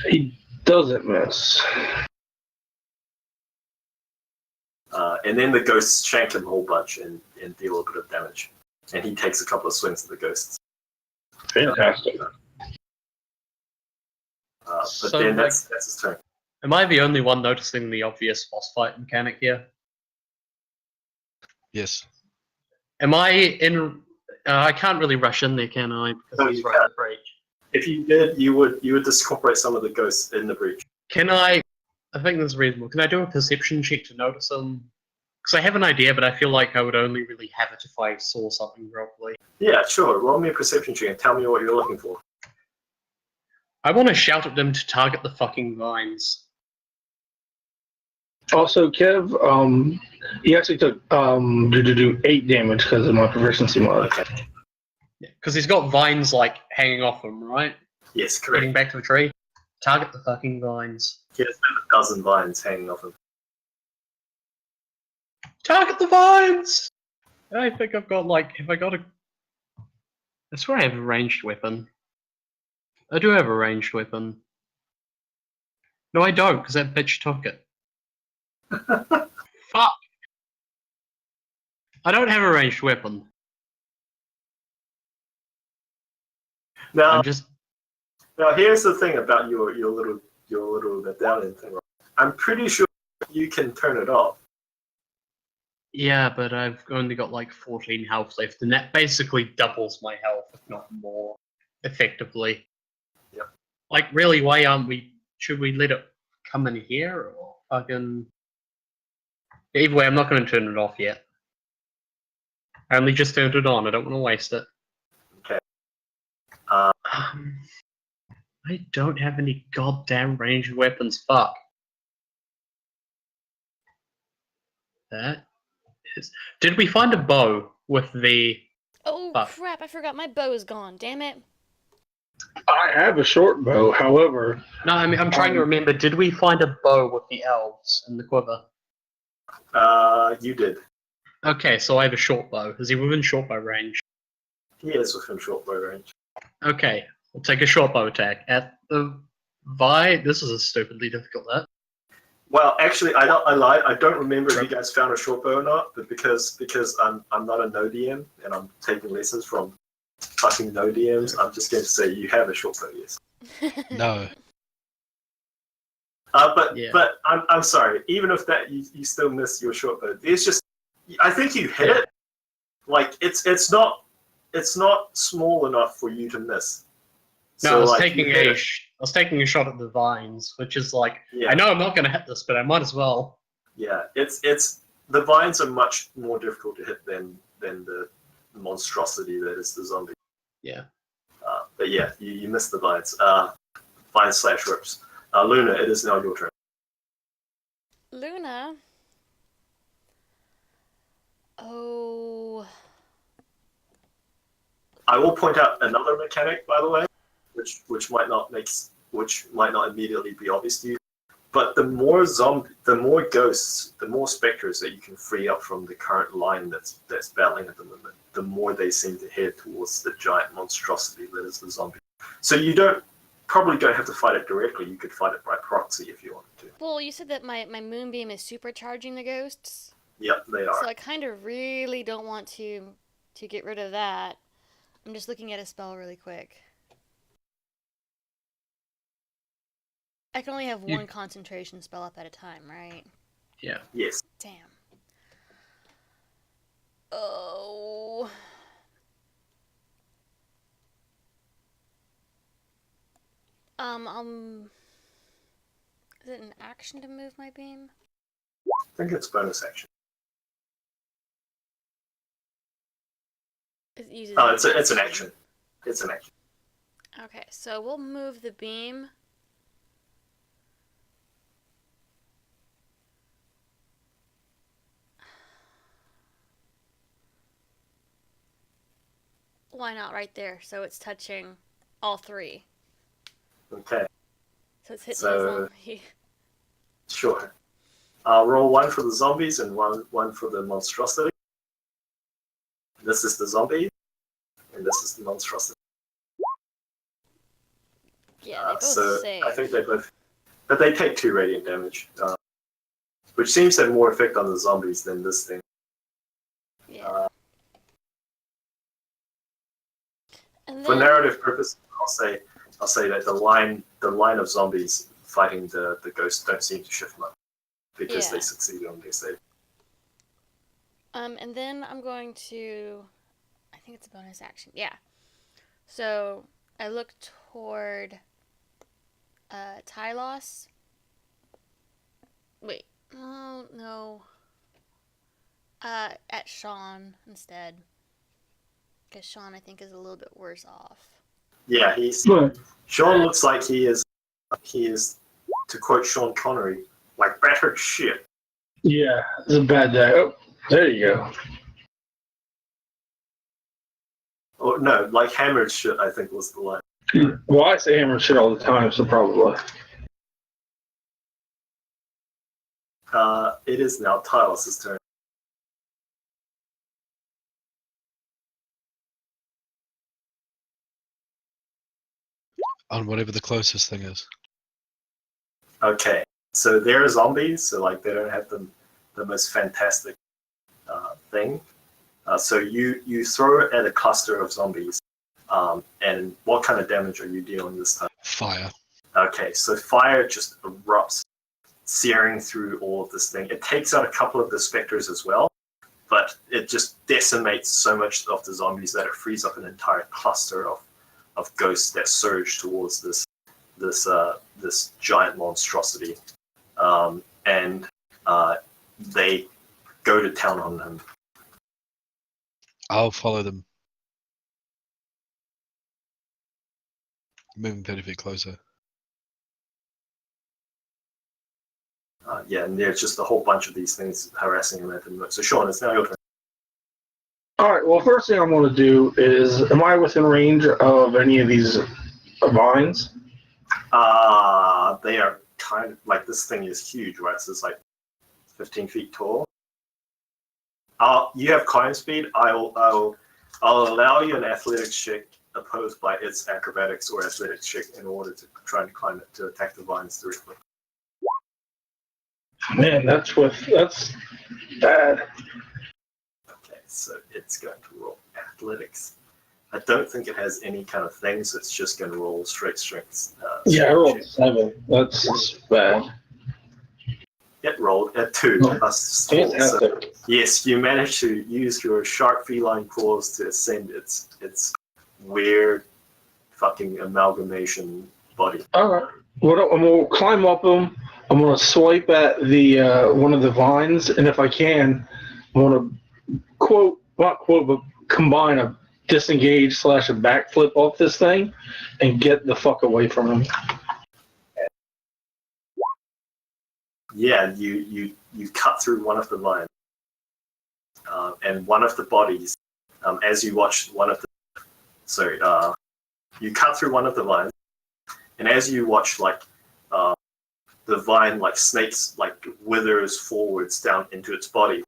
He doesn't miss. And then the ghosts shank him a whole bunch and deal a bit of damage. And he takes a couple of swings at the ghosts. Fantastic. But So, then that's his turn. Am I the only one noticing the obvious boss fight mechanic here? Yes. Am I in... I can't really rush in there, can I? Because No, he's you right in can't. the breach. If you did, you would just incorporate some of the ghosts in the breach. Can I... I think this is reasonable. Can I do a perception check to notice him? Because I have an idea, but I feel like I would only really have it if I saw something properly. Yeah, sure. Roll me a perception check and tell me what you're looking for. I want to shout at them to target the fucking vines. Also, Kev, he actually took 8 damage because of my proficiency mod. Okay. Because he's got vines, like, hanging off him, right? Yes, correct. Heading back to the tree. Target the fucking vines. He has about a dozen vines hanging off him. Target the vines! I think I've got, like, have I got a... I swear I have a ranged weapon. I do have a ranged weapon. No, I don't, because that bitch took it. Fuck! I don't have a ranged weapon. Now, I'm just. now here's the thing about your little medallion thing. Right? I'm pretty sure you can turn it off. Yeah, but I've only got like 14 health left, and that basically doubles my health, if not more, effectively. Yep. Like, really, why aren't we? Should we let it come in here, or fucking? Either way, I'm not going to turn it off yet. I only just turned it on. I don't want to waste it. Okay. I don't have any goddamn ranged weapons. Fuck. That is. Did we find a bow with the? Oh Fuck. crap! I forgot my bow is gone. Damn it. I have a short bow, however, No, I mean I'm trying to remember. Did we find a bow with the elves in the quiver? You did. Okay, so I have a short bow. Is he within short bow range? He is within short bow range. Okay, we'll take a short bow attack at the Vi. This is a stupidly difficult hit. Well, actually, I lied. I don't remember if you guys found a short bow or not, but because I'm not a no DM and I'm taking lessons from fucking no DMs, I'm just going to say you have a short bow. Yes. No. Yeah. But I'm sorry. Even if that you still miss your short bow, there's just I think you hit Yeah. it. Like it's not small enough for you to miss. No, So, I was like, taking you hit a it. I was taking a shot at the vines, which is like Yeah. I know I'm not going to hit this, but I might as well. Yeah, it's the vines are much more difficult to hit than the monstrosity that is the zombie. Yeah. But yeah, you missed the vines. Vines / rips. Luna, it is now your turn. Luna. Oh. I will point out another mechanic, by the way, which might not immediately be obvious to you. But the more ghosts, the more specters that you can free up from the current line that's battling at the moment, the more they seem to head towards the giant monstrosity that is the zombie. So you probably don't have to fight it directly. You could fight it by proxy if you wanted to. Well, you said that my moonbeam is supercharging the ghosts. Yep, they are. So I kind of really don't want to get rid of that. I'm just looking at a spell really quick. I can only have one concentration spell up at a time, right? Yeah. Yes. Damn. Oh. Is it an action to move my beam? I think it's bonus action. It uses Oh, it's an action. It's an action. Okay, so we'll move the beam. Why not right there? So it's touching all three. Okay, So it's hitting So- the zombie. sure. Roll 1 for the zombies and one for the monstrosity. This is the zombie, and this is the monstrosity. Yeah, they both So save. I think they both, but they take 2 radiant damage, which seems to have more effect on the zombies than this thing. Yeah. And For then, narrative purposes, I'll say that the line of zombies fighting the ghosts don't seem to shift much because they Yeah. succeed on their save. and then I'm going to, I think it's a bonus action. Yeah. So I look toward Tylos. Wait. Oh, no. At Sean instead. Because Sean, I think, is a little bit worse off. Yeah, but Sean looks like he is, to quote Sean Connery, like battered shit. yeah, it's a bad day. Oh, there you go. Or no, like hammered shit, I think was the line. Well, I say hammer shit all the time, so probably. It is now Tylos' turn. On whatever the closest thing is. Okay, So they're zombies, so like they don't have the most fantastic thing. So you throw it at a cluster of zombies, and what kind of damage are you dealing this time? Fire. Okay, so fire just erupts, searing through all of this thing. It takes out a couple of the specters as well, but it just decimates so much of the zombies that it frees up an entire cluster of ghosts that surge towards this giant monstrosity, and they go to town on them. I'll follow them. Moving 30 feet closer. Yeah, and there's just a whole bunch of these things harassing him at the moment. So Sean, it's now your turn. All right. Well, first thing I'm going to do is, am I within range of any of these vines? They are kind of like, this thing is huge, right? So it's like 15 feet tall. You have climb speed. I'll allow you an athletics check opposed by its acrobatics or athletics check in order to try and climb it to attack the vines directly. Man, that's bad. Okay, so it's going to roll athletics. I don't think it has any kind of thing, so it's just going to roll straight strength. Yeah, I rolled check. 7. That's bad. It rolled at 2. Oh, Plus 4. So, Fantastic. yes, you managed to use your sharp feline claws to ascend its weird fucking amalgamation body. All right. Well, I'm going to climb up them. I'm going to swipe at the one of the vines, and if I can, I'm going to but combine a disengage / a backflip off this thing and get the fuck away from him. Yeah, you cut through one of the vines, and one of the bodies. As you watch you cut through one of the vines, and as you watch, like the vine like snakes, like withers forwards down into its body,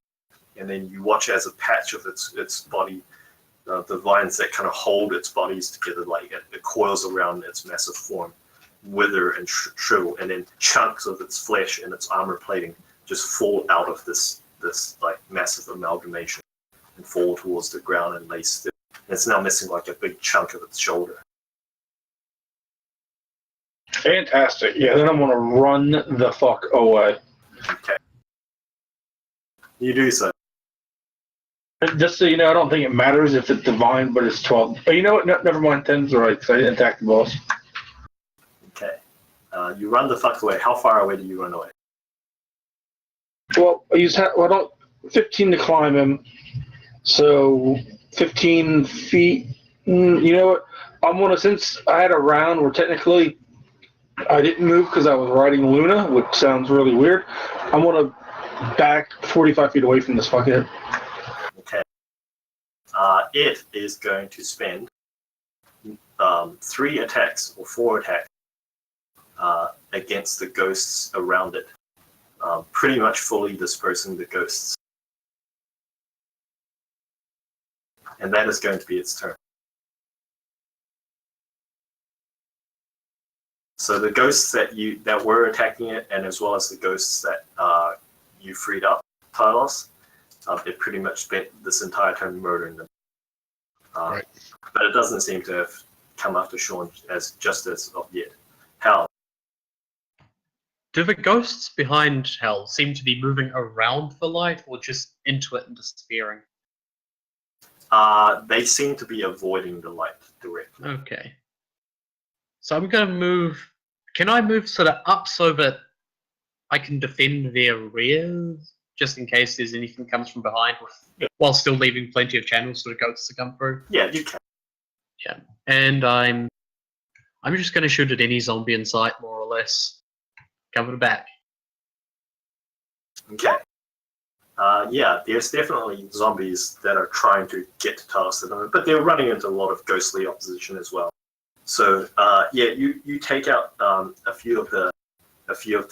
and then you watch as a patch of its body, the vines that kind of hold its bodies together, like it coils around its massive form, wither and shrivel, and then chunks of its flesh and its armor plating just fall out of this like massive amalgamation and fall towards the ground and lay still. And it's now missing like a big chunk of its shoulder. Fantastic. Yeah, then I'm going to run the fuck away. Okay. You do so. Just so you know, I don't think it matters if it's divine, but it's 12. But you know what? No, never mind. 10's right, because I didn't attack the boss. Okay. You run the fuck away. How far away do you run away? Well, I use 15 to climb him, so 15 feet. You know what? I'm going to, since I had a round where technically I didn't move because I was riding Luna, which sounds really weird, I'm going to back 45 feet away from this fuckhead. Okay. It is going to spend 3 attacks or 4 attacks against the ghosts around it. Pretty much fully dispersing the ghosts. And that is going to be its turn. So the ghosts that were attacking it, and as well as the ghosts that you freed up, Tylos, it pretty much spent this entire time murdering them. Right. But it doesn't seem to have come after Sean as of yet. Hal. Do the ghosts behind Hell seem to be moving around the light or just into it and disappearing? They seem to be avoiding the light directly. Okay. So I'm going to move... Can I move sort of up so that I can defend their rears, just in case there's anything comes from behind, while still leaving plenty of channels for the ghosts to come through? Yeah, you can. Yeah. And I'm just going to shoot at any zombie in sight, more or less. Cover the back. Okay. Yeah, there's definitely zombies that are trying to get to Talos at the moment, but they're running into a lot of ghostly opposition as well. So yeah, you take out a few of the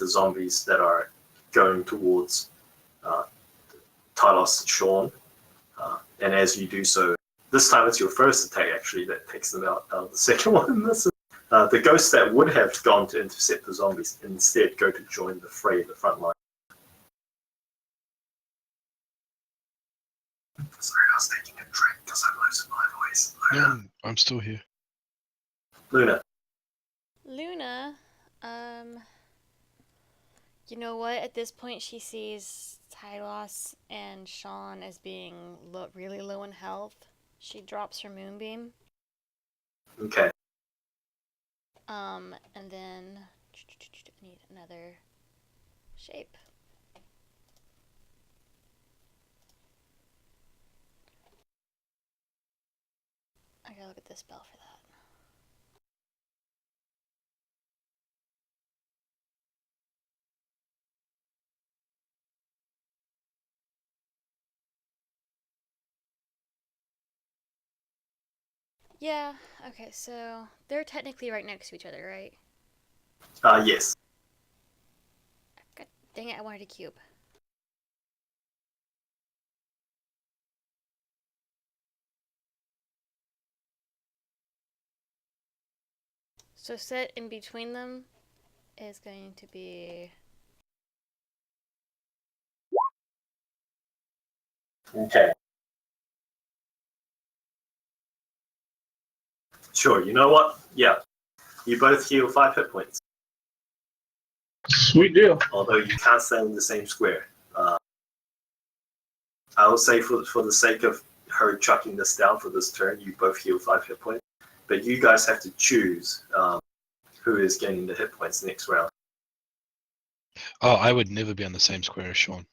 zombies that are going towards Talos and Sean, and as you do so, this time it's your first attack actually that takes them out. The second one misses. The ghosts that would have gone to intercept the zombies instead go to join the fray at the front line. Sorry, I was taking a drink because I'm losing my voice. No, I'm still here. Luna. Luna, you know what? At this point, she sees Tylos and Sean as being really low in health. She drops her moonbeam. Okay. And then I need another shape. I gotta look at this spell for that. Yeah, okay, so they're technically right next to each other, right? Yes. God dang it, I wanted a cube. So set in between them is going to be... Okay. Sure, you know what? Yeah. You both heal 5 hit points. Sweet deal. Although you can't stay in the same square. I will say for the sake of her chucking this down for this turn, you both heal 5 hit points. But you guys have to choose who is getting the hit points next round. Oh, I would never be on the same square as Sean.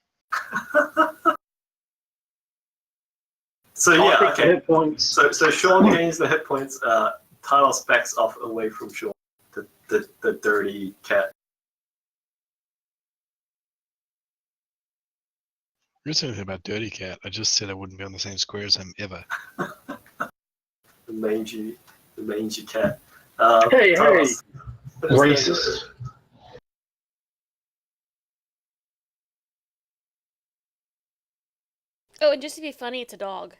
So I'll yeah, take the okay. hit points. So Sean gains the hit points. Tylos backs off away from Sean, the dirty cat. I didn't say anything about Dirty Cat. I just said I wouldn't be on the same square as him ever. The mangy cat. Hey, Tylos, Racist. Oh, and just to be funny, it's a dog.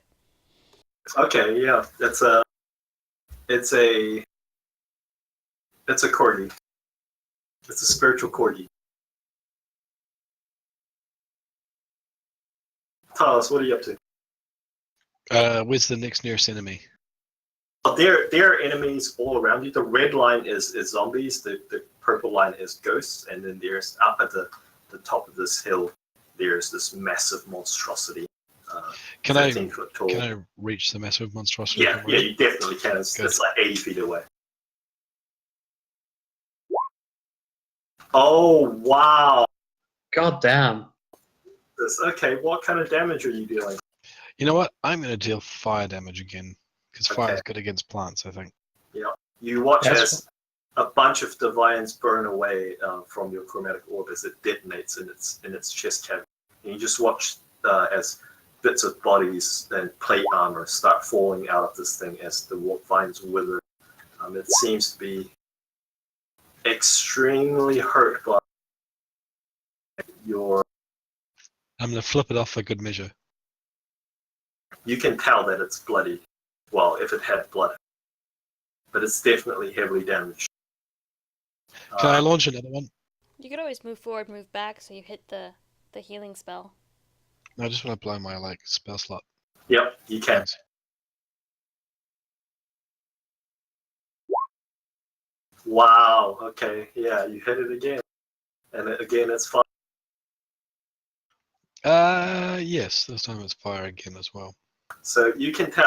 Okay, yeah, it's a corgi. It's a spiritual corgi. Tylos, what are you up to? Where's the next nearest enemy? Well, there are enemies all around you. The red line is zombies. The purple line is ghosts, and then there's up at the top of this hill. There's this massive monstrosity. Can I 13-foot tall. can I reach the massive monstrosity? Yeah, you definitely can. It's Good. like 80 feet away. Oh wow! God damn. Okay, what kind of damage are you dealing? You know what? I'm going to deal fire damage again because Okay. fire is good against plants. I think. You watch That's as a bunch of divines burn away from your chromatic orb as it detonates in its chest cavity. And you just watch as bits of bodies and plate armor start falling out of this thing as the vines wither. It seems to be extremely hurt by your. I'm going to flip it off for good measure. You can tell that it's bloody. Well, if it had blood, but it's definitely heavily damaged. Can I launch another one? You could always move forward, move back, so you hit the healing spell. No, I just want to blow my spell slot. Yep, you can. Thanks. Wow. Okay. Yeah, you hit it again, and again it's fine. Yes, this time it's fire again as well. So you can tell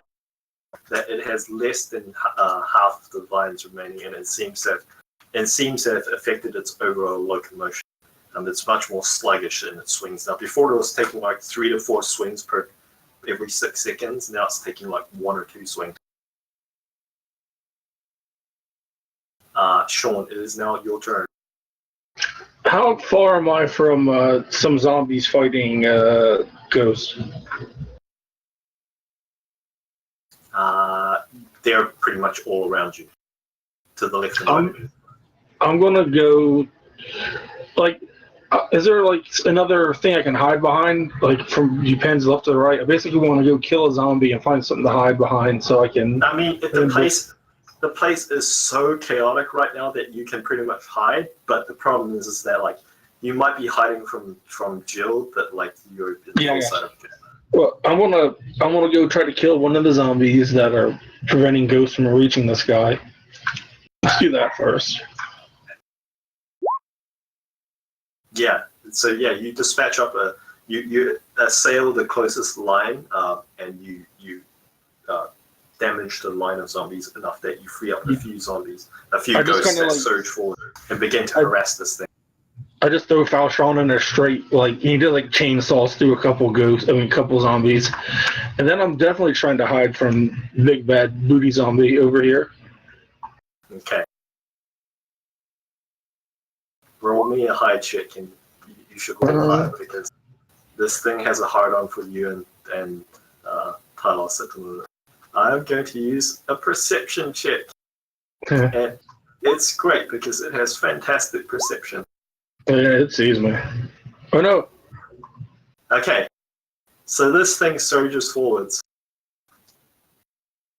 that it has less than half of the vines remaining, and it seems to have affected its overall locomotion. It's much more sluggish in its swings now. Before it was taking like 3 to 4 swings per every 6 seconds. Now it's taking like 1 or 2 swings. Sean, it is now your turn. How far am I from some zombies fighting ghosts? They're pretty much all around you, to the left and right. I'm gonna go. Like, is there like another thing I can hide behind? Like from you pans left to the right. I basically want to go kill a zombie and find something to hide behind so I can. I mean, the place is so chaotic right now that you can pretty much hide. But the problem is that like you might be hiding from Jill, but like you're in the Yeah. side of Jill. Well, I wanna go try to kill one of the zombies that are preventing ghosts from reaching this guy. Let's do that first. Yeah. So yeah, you dispatch up you assail the closest line, and you damage the line of zombies enough that you free up a few zombies, a few I just ghosts kinda, that like- surge forward and begin to harass this thing. I just throw Falchion in a straight, like, he did like chainsaws through a couple couple zombies. And then I'm definitely trying to hide from Big Bad Booty Zombie over here. Okay. Roll me a hide check, and you should roll a hide because this thing has a hard on for you and Talos at the moment. I'm going to use a perception check, and it's great because it has fantastic perception. Yeah, it sees me. Oh no. Okay, so this thing surges forwards.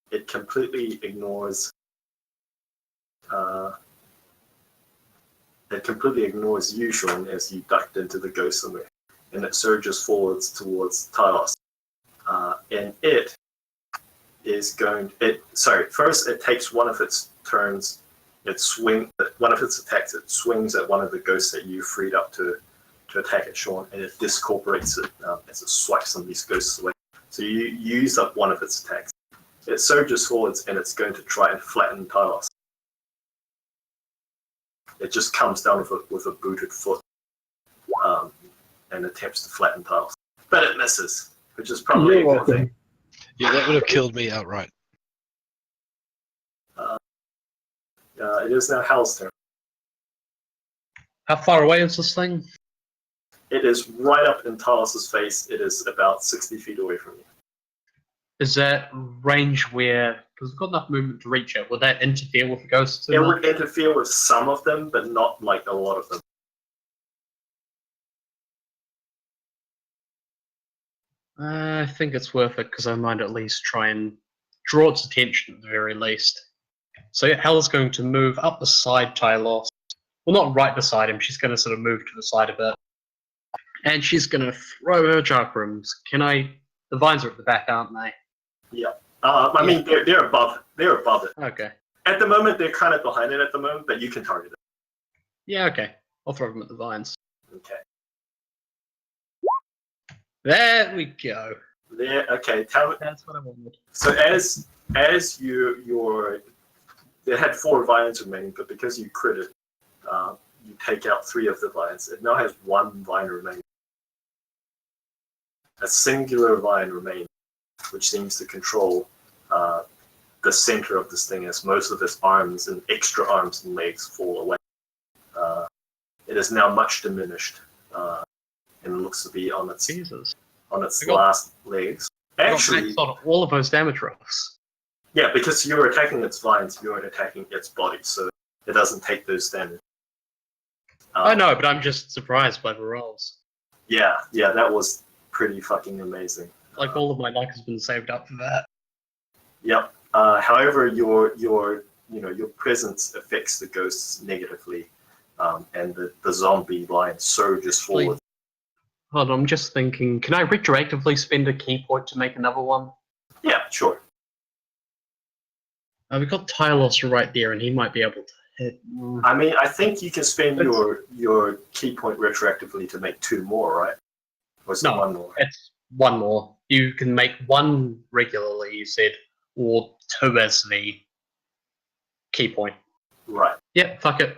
It completely ignores. You, Sean, as you ducked into the ghost somewhere, and it surges forwards towards Talos. And it is going. First, it takes one of its turns. One of its attacks. It swings at one of the ghosts that you freed up to attack at Sean, and it discorporates it as it swipes some of these ghosts away. So you use up one of its attacks. It surges forwards, and it's going to try and flatten Talos. It just comes down with a booted foot, and attempts to flatten Talos, but it misses, which is probably You're a good thing. welcome. Yeah, that would have killed me outright. It is now Hal's turn. How far away is this thing? It is right up in Talos' face. It is about 60 feet away from you. Is that range where, because we've got enough movement to reach it, would that interfere with the ghosts? It would interfere with some of them, but not like a lot of them. I think it's worth it because I might at least try and draw its attention at the very least. So yeah, Hela's going to move up beside Tylos. Well, not right beside him. She's going to sort of move to the side a bit. And she's going to throw her chakrams. The vines are at the back, aren't they? Yeah. I mean, they're above. They're above it. Okay. At the moment, they're kind of behind it at the moment, but you can target it. Yeah, okay. I'll throw them at the vines. Okay. There we go. There. Okay. Tell me. That's what I wanted. So as you had 4 vines remaining, but because you critted, you take out 3 of the vines. It now has 1 vine remaining. A singular vine remains, which seems to control the center of this thing, as most of its arms and extra arms and legs fall away. It is now much diminished, and looks to be on its Jesus. I got- last legs. Actually, on all of those damage rolls. yeah, because you're attacking its vines, you're attacking its body, so it doesn't take those damage. I know, but I'm just surprised by the rolls. Yeah, that was pretty fucking amazing. Like all of my luck has been saved up for that. Yep. However, your presence affects the ghosts negatively, and the zombie line surges Actually- forward. Hold on, I'm just thinking, can I retroactively spend a key point to make another one? Yeah, sure. We've got Tylos right there, and he might be able to hit. I mean, I think you can spend your key point retroactively to make 2 more, right? Or is it No. 1 more? It's one more. You can make 1 regularly, you said, or 2 as the key point. Right. Yep, fuck it.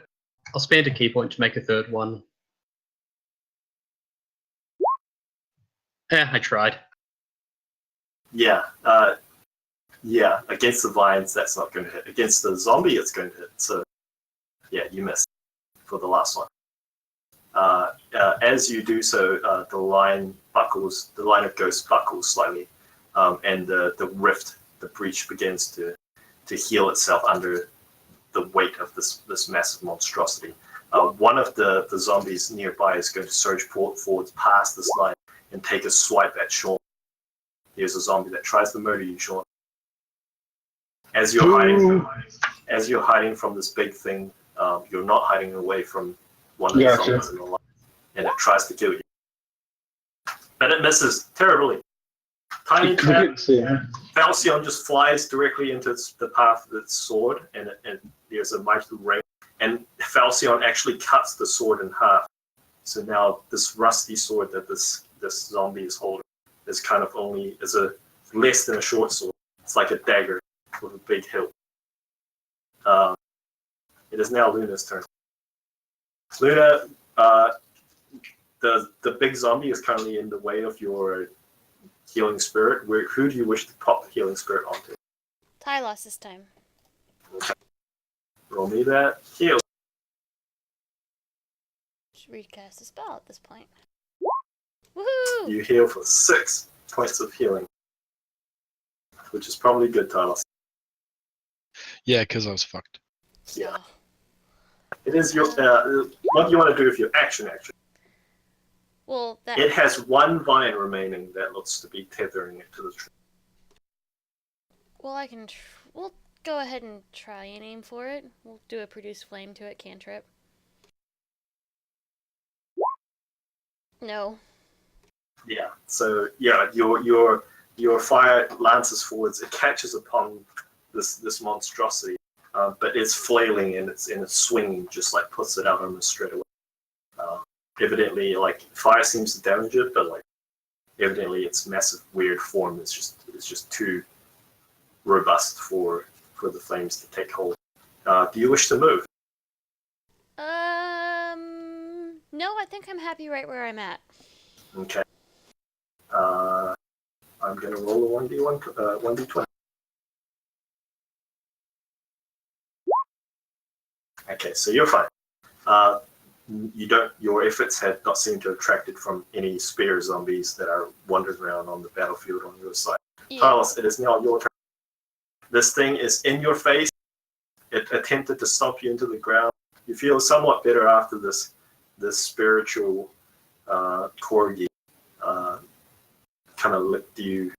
I'll spend a key point to make a 3rd one. I tried. Yeah. Yeah. Against the vines, that's not going to hit. Against the zombie, it's going to hit. So, yeah, you missed for the last one. As you do so, the line of ghosts buckles slightly, and the rift, the breach begins to heal itself under the weight of this massive monstrosity. One of the zombies nearby is going to surge forwards past this line and take a swipe at Sean. Here's a zombie that tries to murder you, Sean. As you're hiding, as you're hiding from this big thing, you're not hiding away from one of the Gotcha. zombies in the line, and it tries to kill you. But it misses terribly. Tiny cat See. Falcion just flies directly into the path of its sword, and there's a mighty ring. And Falcion actually cuts the sword in half. So now this rusty sword that this zombie is holding is kind of is a less than a short sword. It's like a dagger with a big hilt. It is now Luna's turn. Luna, the big zombie is currently in the way of your healing spirit. Who do you wish to pop the healing spirit onto? Tylos this time. Okay. Roll me that heal. Should recast a spell at this point. Woohoo! You heal for 6 points of healing, which is probably good, Tyler. Yeah, because I was fucked. Yeah. It is your. What do you want to do with your action? Actually, Well, that. it has one vine remaining that looks to be tethering it to the tree. Well, I can. We'll go ahead and try and aim for it. We'll do a produce flame to it cantrip. No. Yeah. So yeah, your fire lances forwards. It catches upon this monstrosity, but it's flailing and it's swinging, just like puts it out almost straight away. Evidently, like fire seems to damage it, but like evidently its massive weird form is just too robust for the flames to take hold. Do you wish to move? No, I think I'm happy right where I'm at. Okay. I'm gonna roll a 1d20. Okay, so you're fine. Your efforts have not seemed to have attracted from any spear zombies that are wandering around on the battlefield on your side. Yeah. Carlos, it is now your turn. This thing is in your face. It attempted to stomp you into the ground. You feel somewhat better after this spiritual corgi kind of licked you,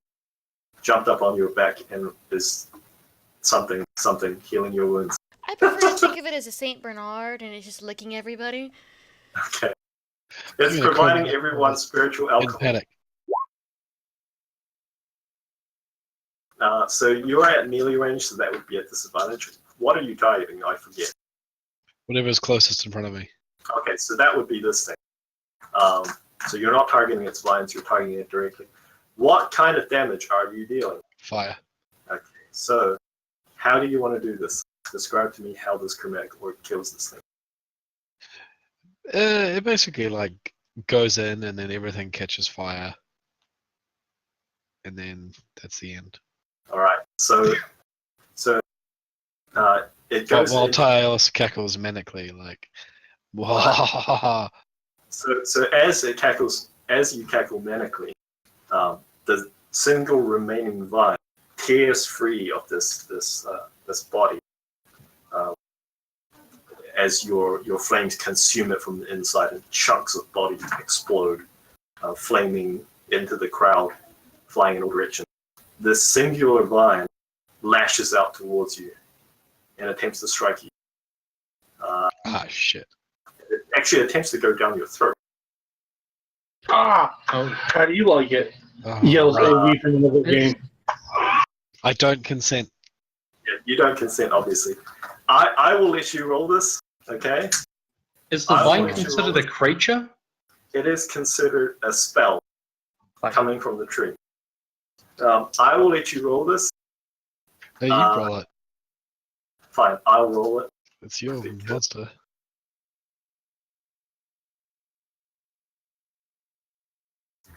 jumped up on your back, and is something healing your wounds. I prefer to think of it as a Saint Bernard, and it's just licking everybody. Okay. It's I'm gonna providing call it everyone spiritual In alcohol. panic. So you're at melee range, so that would be at disadvantage. What are you targeting? I forget. Whatever's closest in front of me. Okay, so that would be this thing. So you're not targeting its vines, you're targeting it directly. What kind of damage are you dealing? Fire. Okay, so how do you want to do this? Describe to me how this chromatic orb kills this thing. It basically like goes in and then everything catches fire. And then that's the end. Alright, so it But goes while in, Tylos cackles manically, like, wah. so as you cackle manically, the single remaining vine tears free of this body as your flames consume it from the inside, and chunks of body explode, flaming into the crowd, flying in all directions. This singular vine lashes out towards you and attempts to strike you. Ah, shit. It actually attempts to go down your throat. Ah! Oh, How do you like it? Oh, Yells AV from another It's- game. I don't consent. Yeah, you don't consent, obviously. I will let you roll this, okay? is the I vine want you to considered roll a creature? It is considered a spell Like, coming from the tree. I will let you roll this. Hey, you roll it. Fine, I'll roll it. It's your Because- monster.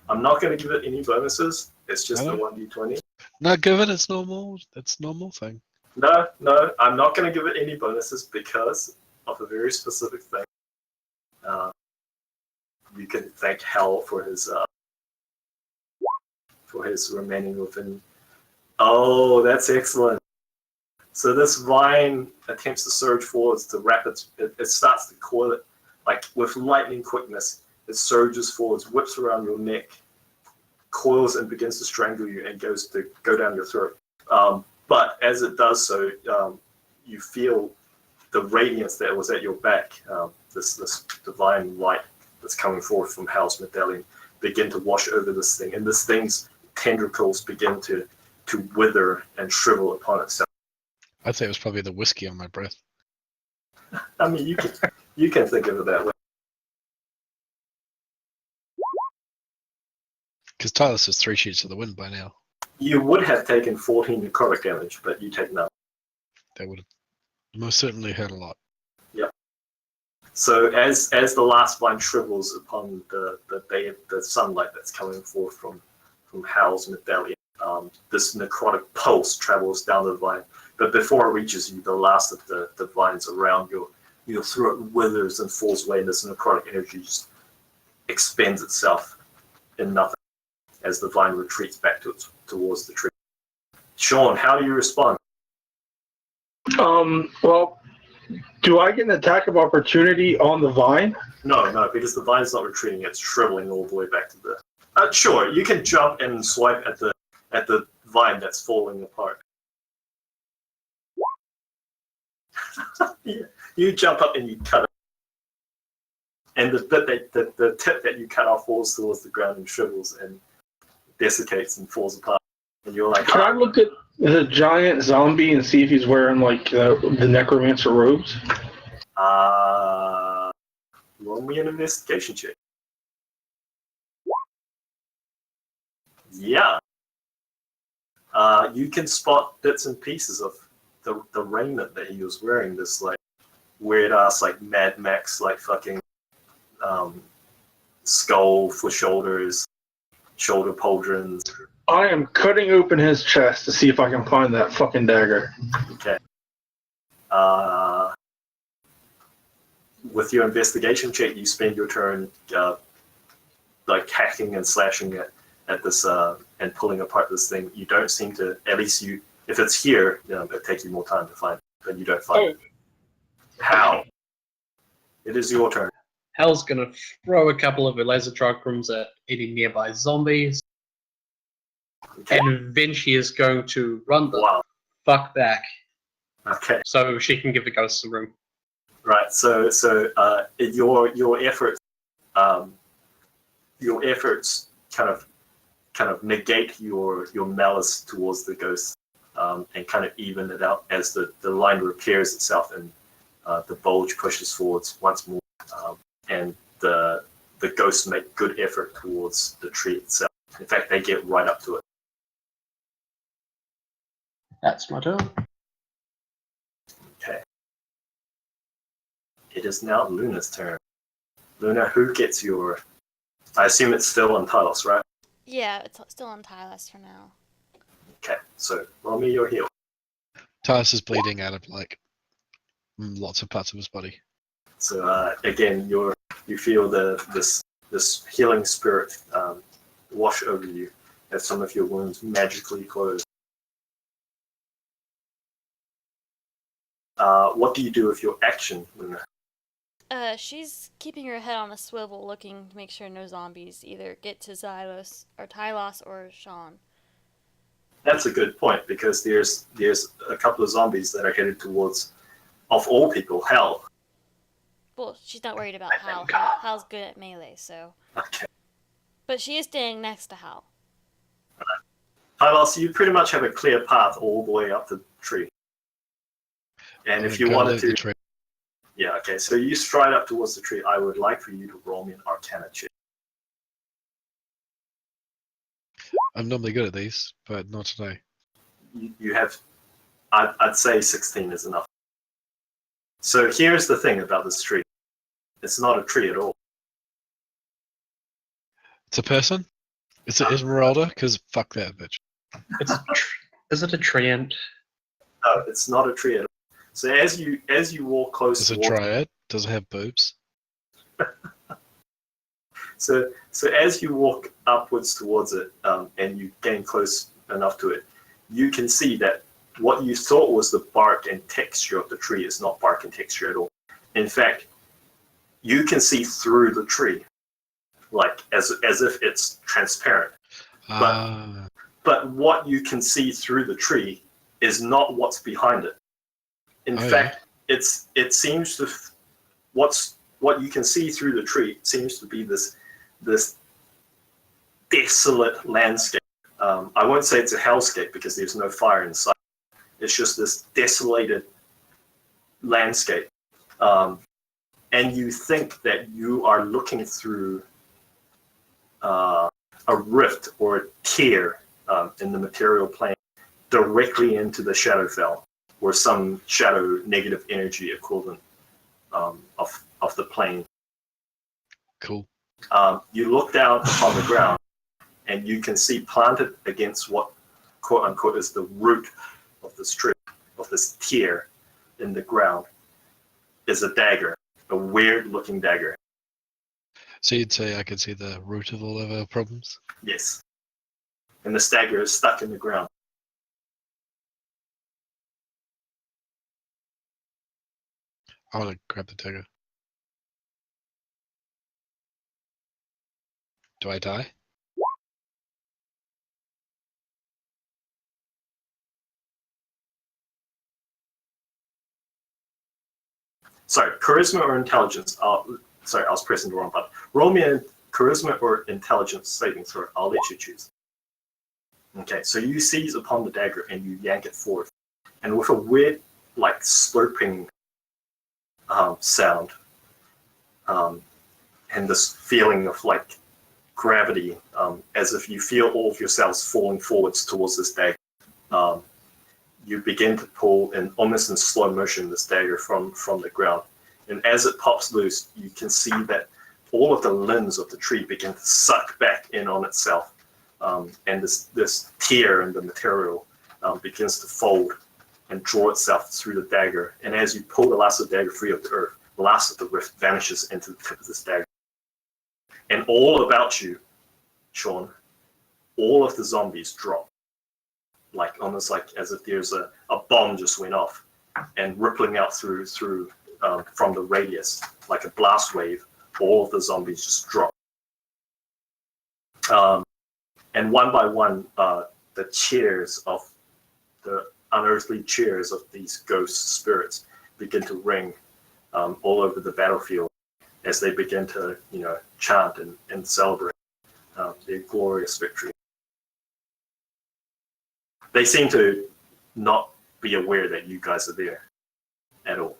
I'm not going to give it any bonuses. It's just I the know. 1d20. No, give it its normal. It's normal thing. No, I'm not going to give it any bonuses because of a very specific thing. You can thank Hal for his remaining within. Oh, that's excellent. So this vine attempts to surge forwards to wrap it starts to coil it like with lightning quickness. It surges forwards, whips around your neck, coils and begins to strangle you and goes to go down your throat. But as it does so, you feel the radiance that was at your back, this divine light that's coming forth from Hal's medallion, begin to wash over this thing, and this thing's tendrils begin to wither and shrivel upon itself. I'd say it was probably the whiskey on my breath. I mean, you can think of it that way. Because Tylus is 3 sheets of the wind by now. You would have taken 14 necrotic damage, but you take none. That would have most certainly hurt a lot. So as the last vine shrivels upon the sunlight that's coming forth from Hal's medallion, this necrotic pulse travels down the vine. But before it reaches you, the last of the vines around your throat withers and falls away, and this necrotic energy just expends itself in nothing as the vine retreats back towards the tree. Sean, how do you respond? Well, do I get an attack of opportunity on the vine? No, because the vine's not retreating; it's shriveling all the way back to the. Sure, you can jump and swipe at the vine that's falling apart. You jump up and you cut it, and the tip that you cut off falls towards the ground and shrivels and desiccates and falls apart. And you're like, Can I look at the giant zombie and see if he's wearing like the necromancer robes? Roll me an investigation check. Yeah. You can spot bits and pieces of the raiment that he was wearing. This like weird ass like Mad Max like fucking skull for shoulders, shoulder pauldrons. I am cutting open his chest to see if I can find that fucking dagger. Okay. With your investigation check, you spend your turn like hacking and slashing at this and pulling apart this thing. You don't seem to, at least if it's here, it'll take you more time to find it, but you don't find it. How? It is your turn. Hal's gonna throw a couple of her laser trichromes at any nearby zombies, Okay. and then she is going to run the Wow. fuck back Okay. so she can give the ghost some room. Right. So your efforts kind of negate your malice towards the ghost, and kind of even it out as the line repairs itself and the bulge pushes forwards once more, and the ghosts make good effort towards the tree itself. In fact, they get right up to it. That's my turn. Okay. It is now Luna's turn. Luna, who gets your? I assume it's still on Talos, right? Yeah, it's still on Tylus for now. Okay, so roll me your heal. Tylus is bleeding out of like lots of parts of his body. So again, you feel this healing spirit wash over you as some of your wounds magically close. What do you do with your action, Luna? She's keeping her head on a swivel, looking to make sure no zombies either get to Tylos or Sean. That's a good point, because there's a couple of zombies that are headed towards, of all people, Hal. Well, she's not worried about Hal. Hal's good at melee, so. Okay. But she is staying next to Hal. Tylos, you pretty much have a clear path all the way up the tree. And if you wanted to... Yeah, okay, so you stride up towards the tree. I would like for you to roll me an Arcana check. I'm normally good at these, but not today. You have... I'd say 16 is enough. So here's the thing about this tree. It's not a tree at all. It's a person? It's a Esmeralda? Because fuck that bitch. Is it a treant? No, it's not a tree at all. So as you walk close Is it towards dryad? Does it have boobs? So as you walk upwards towards it, and you gain close enough to it, you can see that what you thought was the bark and texture of the tree is not bark and texture at all. In fact, you can see through the tree, like as if it's transparent. But what you can see through the tree is not what's behind it. In Oh, fact, it seems to what you can see through the tree seems to be this desolate landscape. I won't say it's a hellscape because there's no fire inside. It's just this desolated landscape. And you think that you are looking through a rift or a tear in the material plane directly into the Shadowfell, or some shadow negative energy equivalent of the plane. Cool. You look down upon the ground, and you can see planted against what, quote unquote, is the root of this tree, of this tear in the ground, is a dagger, a weird looking dagger. So you'd say I could see the root of all of our problems? Yes. And this dagger is stuck in the ground. I want to grab the dagger. Do I die? Sorry, charisma or intelligence? Sorry, I was pressing the wrong button. Roll me a charisma or intelligence saving throw. I'll let you choose. Okay, so you seize upon the dagger and you yank it forth. And with a weird, like, slurping sound, and this feeling of, like, gravity, as if you feel all of yourselves falling forwards towards this dagger, you begin to pull, almost in slow motion, this dagger from the ground. And as it pops loose, you can see that all of the limbs of the tree begin to suck back in on itself. And this tear in the material begins to fold and draw itself through the dagger. And as you pull the last of the dagger free of the earth, the last of the rift vanishes into the tip of this dagger. And all about you, Sean, all of the zombies drop. Like almost like as if there's a bomb just went off, and rippling out through from the radius like a blast wave, all of the zombies just drop. And one by one, the cheers of the unearthly cheers of these ghost spirits begin to ring all over the battlefield as they begin to, chant and celebrate their glorious victory. They seem to not be aware that you guys are there at all.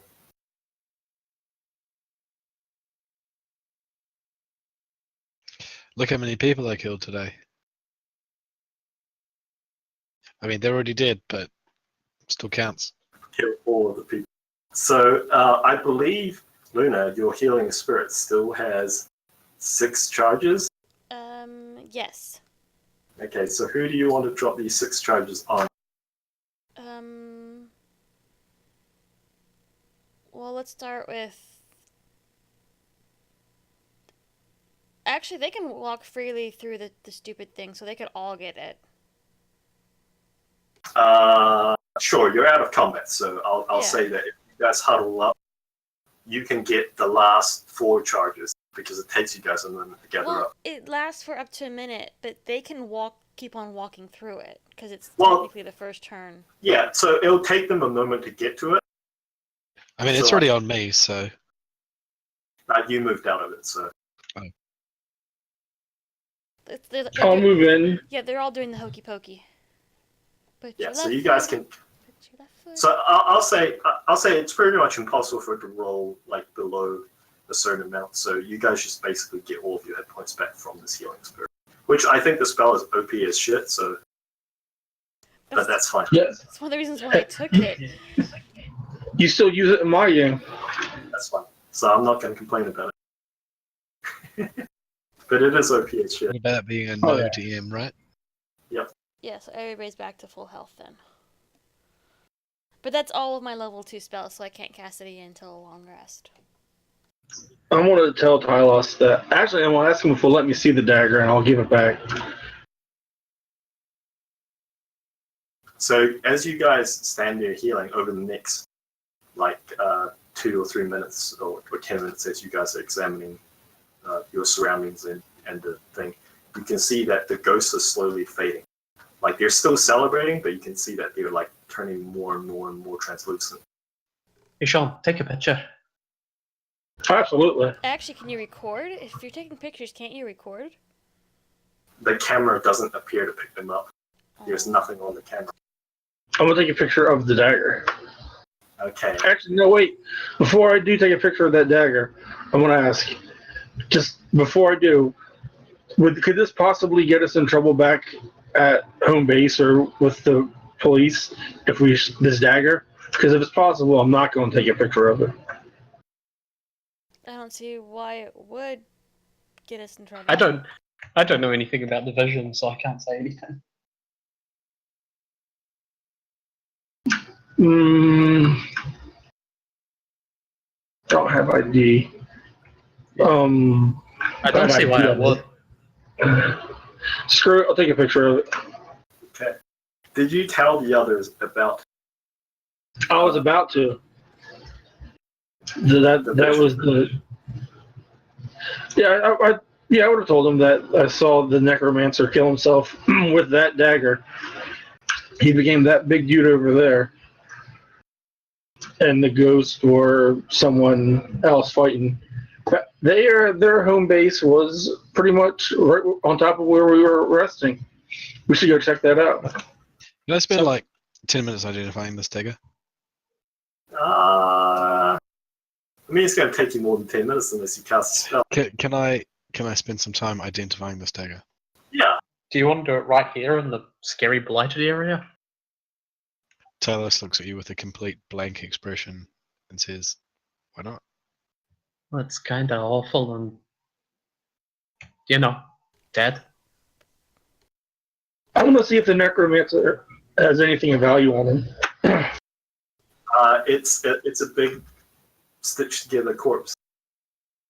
Look how many people I killed today. I mean, they're already dead, but still counts. Kill all of the people. So I believe, Luna, your healing spirit still has 6 charges. Yes. Okay, so who do you want to drop these 6 charges on? Well, let's start with... Actually, they can walk freely through the stupid thing, so they could all get it. Sure, you're out of combat, so I'll Yeah. say that if you guys huddle up, you can get the last 4 charges because it takes you guys a minute to gather Well, up. it lasts for up to a minute, but they can keep on walking through it, because it's Well- technically the first turn. Yeah, so it'll take them a moment to get to it. I mean, it's So- already on me, so You moved out of it, so I'll move in. Yeah, they're all doing the hokey pokey. Put yeah. your So left you guys foot- can. put your left foot- So I'll say it's pretty much impossible for it to roll like below a certain amount. So you guys just basically get all of your hit points back from this healing spirit, which I think the spell is OP as shit. So, but that's fine. Yes. That's one of the reasons why I took it. You still use it in my game. That's fine. So I'm not going to complain about it. But it is OP as shit. what about it being a Oh, no yeah. DM, right? Yeah, so everybody's back to full health then. But that's all of my level 2 spells, so I can't cast it again until a long rest. I wanted to tell Tylos that. Actually, I'm going to ask him if he'll let me see the dagger, and I'll give it back. So as you guys stand there healing over the next like 2 or 3 minutes or 10 minutes as you guys are examining your surroundings and the thing, you can see that the ghosts are slowly fading. Like they're still celebrating, but you can see that they're like turning more and more and more translucent. Hey, Sean, take a picture. Absolutely. Actually, can you record? If you're taking pictures, can't you record? The camera doesn't appear to pick them up. There's Oh. nothing on the camera. I'm gonna take a picture of the dagger. Okay. Actually, no, wait. Before I do take a picture of that dagger, I want to ask, just before I do, could this possibly get us in trouble back at home base or with the police if we this dagger? Because if it's possible, I'm not going to take a picture of it. I don't see why it would get us in trouble. I don't know anything about the vision, so I can't say anything. Don't have ID. I don't bad see why I idea. would. Screw it. I'll take a picture of it. Okay. Did you tell the others about I was about to. That was the. Yeah, I would have told him that I saw the necromancer kill himself with that dagger. He became that big dude over there, and the ghosts were someone else fighting. Their home base was pretty much right on top of where we were resting. We should go check that out. Did I spend So- like 10 minutes identifying this dagger? I mean, it's going to take you more than 10 minutes unless you cast a spell. Can I spend some time identifying this dagger? Yeah. Do you want to do it right here in the scary blighted area? Talos looks at you with a complete blank expression and says, "Why not?" Well, it's kind of awful and, dead. I want to see if the necromancer has anything of value on him. It's a big stitched together corpse.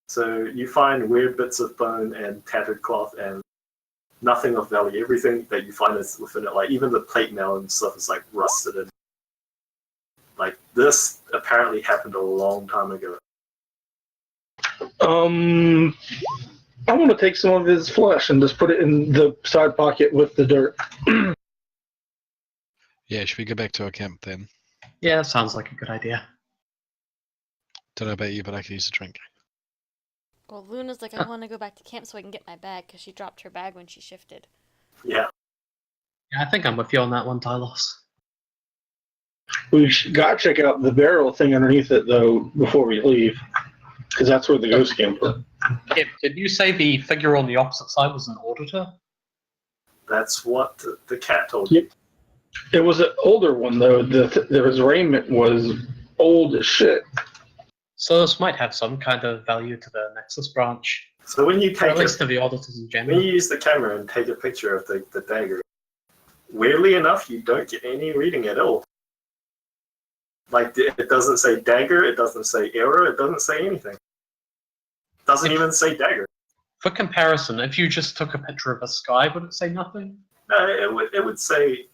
So you find weird bits of bone and tattered cloth and nothing of value. Everything that you find is within it, like even the plate mail and stuff is like rusted and like this apparently happened a long time ago. I want to take some of his flesh and just put it in the side pocket with the dirt. Yeah, should we go back to our camp then? Yeah, that sounds like a good idea. Don't know about you, but I could use a drink. Well, Luna's like, I want to go back to camp so I can get my bag because she dropped her bag when she shifted. Yeah. Yeah, I think I'm with you on that one, Tylos. We got to check out the barrel thing underneath it, though, before we leave. Because that's where the ghost came from. Yeah, did you say the figure on the opposite side was an auditor? That's what the cat told you. Yep. It was an older one, though. His raiment was old as shit. So this might have some kind of value to the Nexus branch, So when you or take at least it, to the auditors in when general. you use the camera and take a picture of the dagger, weirdly enough, you don't get any reading at all. Like, it doesn't say dagger, it doesn't say error, it doesn't say anything. It doesn't even say dagger. For comparison, if you just took a picture of a sky, would it say nothing? No, it would say,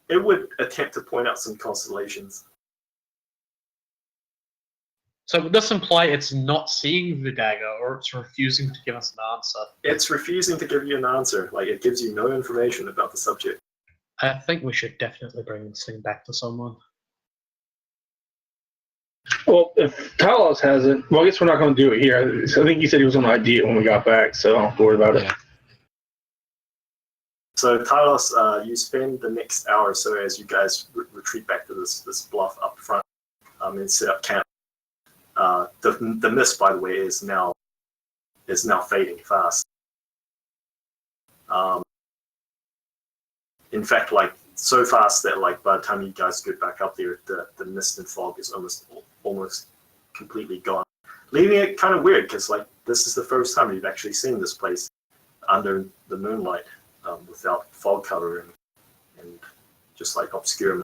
it would attempt to point out some constellations. So would this imply it's not seeing the dagger, or it's refusing to give us an answer? It's refusing to give you an answer. Like, it gives you no information about the subject. I think we should definitely bring this thing back to someone. Well, if Talos has it, well, I guess we're not going to do it here. I think he said he was going to ID it when we got back, so I don't have to worry about it. Yeah. So, Talos, you spend the next hour or so as you guys retreat back to this bluff up front and set up camp. The mist, by the way, is now fading fast. In fact, like so fast that like by the time you guys get back up there, the mist and fog is almost completely gone, leaving it kind of weird because like this is the first time you've actually seen this place under the moonlight without fog cover and just like obscure.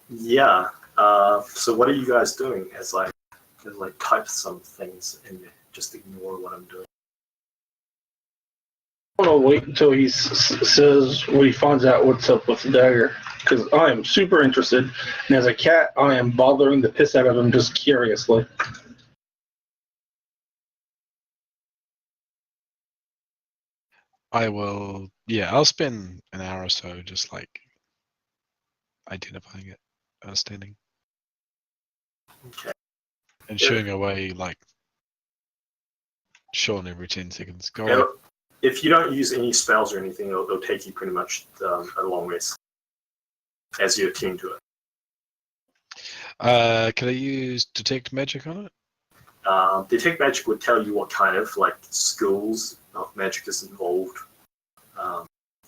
Yeah. So what are you guys doing as I type some things and just ignore what I'm doing? I'm going to wait until he says when he finds out what's up with the dagger, because I am super interested. And as a cat, I am bothering the piss out of him just curiously. I will. Yeah, I'll spend an hour or so just like identifying it, standing, Okay. and Yeah. shooing away like Sean every 10 seconds. Go away. It'll- if you don't use any spells or anything, it'll take you pretty much a long ways as you attune to it. Can I use detect magic on it? Detect magic would tell you what kind of like schools of magic is involved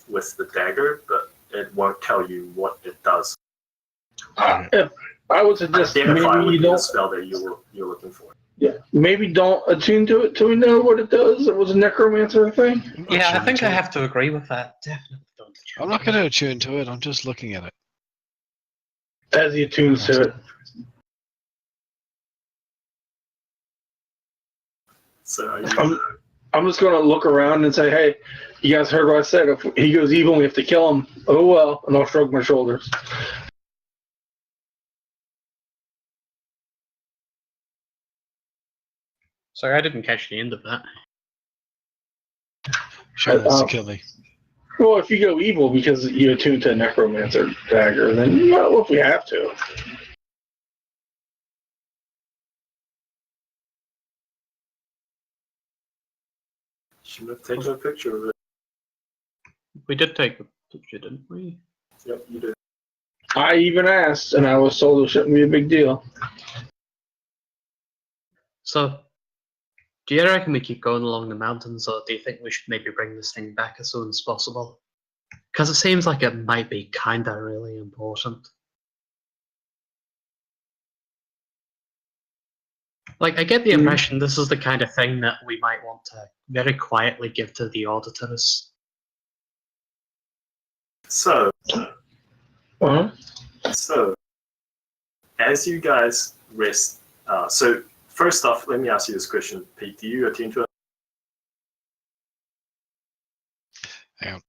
with the dagger, but it won't tell you what it does. If I would suggest Identify maybe would you be the don't. spell that you're looking for. Yeah, maybe don't attune to it till we know what it does. It was a necromancer thing. I'm not Yeah, I attuned think to I it. have to agree with that. Definitely don't. I'm not going to attune to it. I'm just looking at it. As he attunes to it. So I'm just going to look around and say, hey, you guys heard what I said. If he goes evil, we have to kill him. Oh, well. And I'll shrug my shoulders. Sorry, I didn't catch the end of that. Sean wants to um, kill me. Well, if you go evil because you attune to a necromancer dagger, then well, if we have to. should have taken a picture of it. We did take a picture, didn't we? Yep, you did. I even asked, and I was told it shouldn't be a big deal. So, do you reckon we keep going along the mountains, or do you think we should maybe bring this thing back as soon as possible? Because it seems like it might be kinda really important. Like, I get the impression this is the kind of thing that we might want to very quietly give to the auditors. So, Uh-huh. so as you guys rest, so first off, let me ask you this question, Pete. Do you attune to it? Hang on.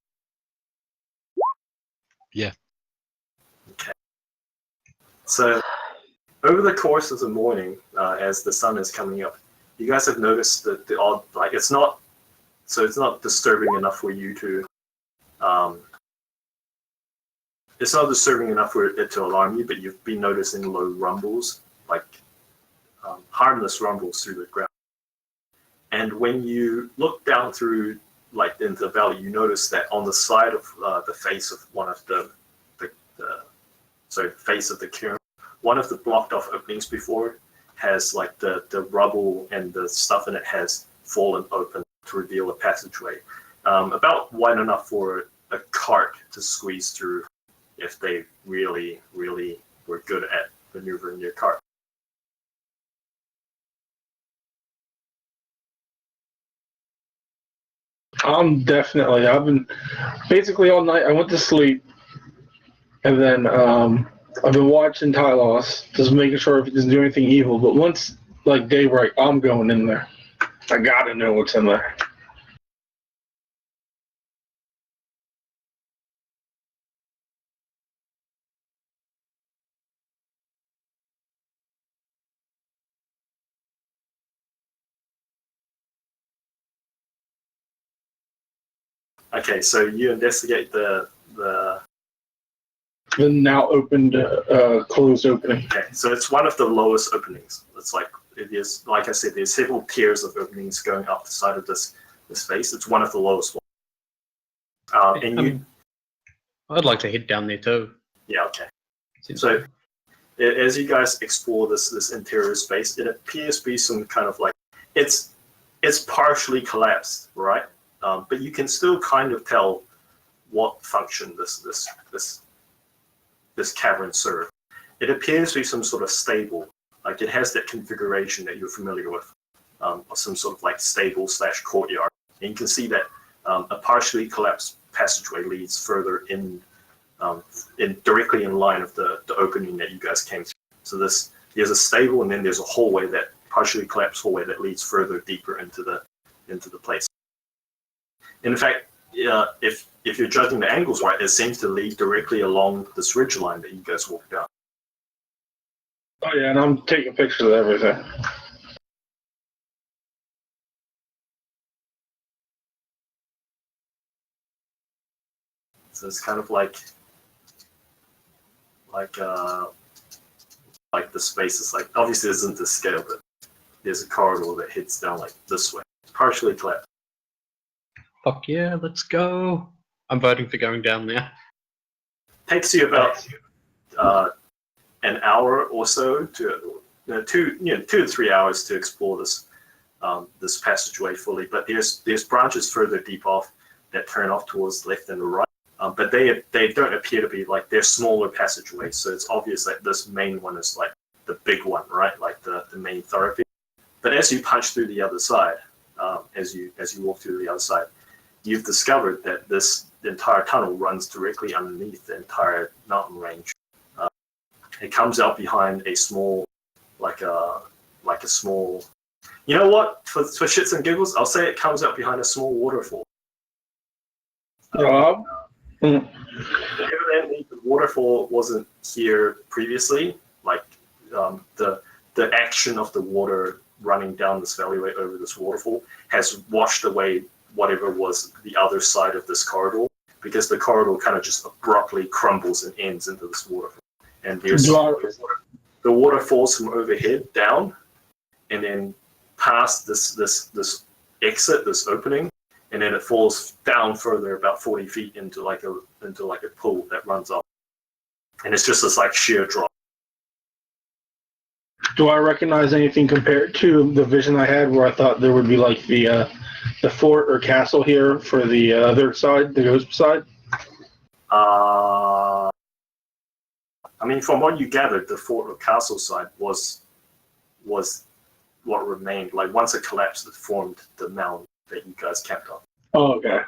Yeah. Okay. So, over the course of the morning, as the sun is coming up, you guys have noticed that the odd, like it's not disturbing enough for you to, it's not disturbing enough for it to alarm you, but you've been noticing low rumbles, like harmless rumbles through the ground. And when you look down through, like into the valley, you notice that on the side of the face of one of the face of the cairn, one of the blocked off openings before has like the rubble and the stuff in it has fallen open to reveal a passageway, about wide enough for a cart to squeeze through if they really, really were good at maneuvering their cart. I've been basically all night. I went to sleep, and then I've been watching Tylos, just making sure if he doesn't do anything evil. But once like daybreak, I'm going in there. I gotta know what's in there. Okay, so you investigate the The now opened, closed opening. okay, so it's one of the lowest openings. It's like it is, like I said, there's several tiers of openings going up the side of this face. It's one of the lowest ones. And you, I'd like to head down there too. yeah, okay. Seems So as you guys explore this interior space, it appears to be some kind of like it's partially collapsed, right? But you can still kind of tell what function this cavern served. It appears to be some sort of stable, like it has that configuration that you're familiar with, of some sort of like stable / courtyard. And you can see that a partially collapsed passageway leads further in directly in line of the opening that you guys came through. So there's a stable, and then there's a hallway, that partially collapsed hallway that leads further deeper into the place. In fact, if you're judging the angles right, it seems to lead directly along this ridge line that you guys walked down. Oh yeah, and I'm taking pictures of everything. So it's kind of like the space is like, obviously this isn't the scale, but there's a corridor that heads down like this way. It's partially collapsed. Fuck yeah, let's go. I'm voting for going down there. Takes you about an hour or so to 2 to 3 hours to explore this this passageway fully. But there's branches further deep off that turn off towards the left and the right. But they don't appear to be like, they're smaller passageways, so it's obvious that this main one is like the big one, right? Like the main thoroughfare. But as you punch through the other side, as you walk through the other side, you've discovered that the entire tunnel runs directly underneath the entire mountain range. It comes out behind a small, like a small. You know what? For shits and giggles, I'll say it comes out behind a small waterfall. Rob? Evidently, the waterfall wasn't here previously. Like the action of the water running down this alleyway over this waterfall has washed away whatever was the other side of this corridor, because the corridor kind of just abruptly crumbles and ends into this waterfall. And there's the water falls from overhead down, and then past this exit, this opening, and then it falls down further about 40 feet into like a pool that runs off, and it's just this like sheer drop. Do I recognize anything compared to the vision I had, where I thought there would be like the fort or castle here for the other side, the ghost side? I mean, from what you gathered, the fort or castle side was what remained. Like once it collapsed, it formed the mound that you guys camped on. Oh, okay.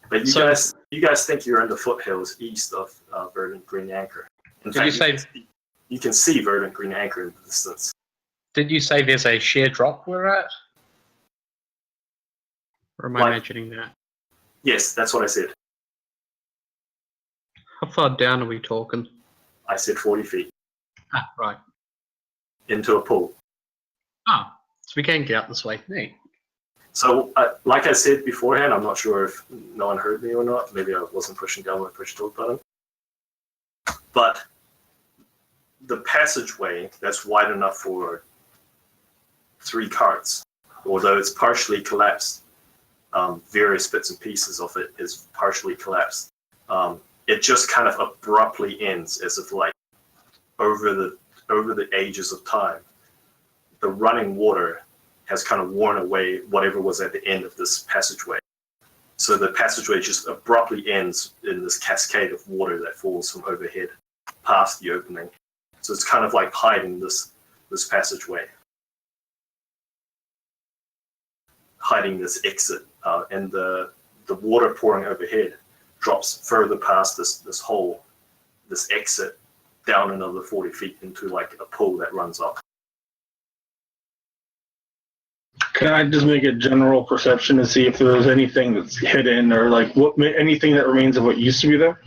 But you guys think you're in the foothills east of Verdant Green Anchor. In Did you say? You can see Verdant Green Anchor in the distance. Did you say there's a sheer drop we're at? Or am I imagining that? Yes, that's what I said. How far down are we talking? I said 40 feet Ah, right. into a pool. Ah, so we can get out this way. Hey. So, like I said beforehand, I'm not sure if no one heard me or not. Maybe I wasn't pushing down my push talk button. But the passageway that's wide enough for 3 carts, although it's partially collapsed, various bits and pieces of it is partially collapsed. It just kind of abruptly ends, as if like over the ages of time, the running water has kind of worn away whatever was at the end of this passageway. So the passageway just abruptly ends in this cascade of water that falls from overhead past the opening. So it's kind of like hiding this passageway, hiding this exit, and the water pouring overhead drops further past this hole, this exit, down another 40 feet into like a pool that runs off. Can I just make a general perception to see if there's anything that's hidden, or like anything that remains of what used to be there?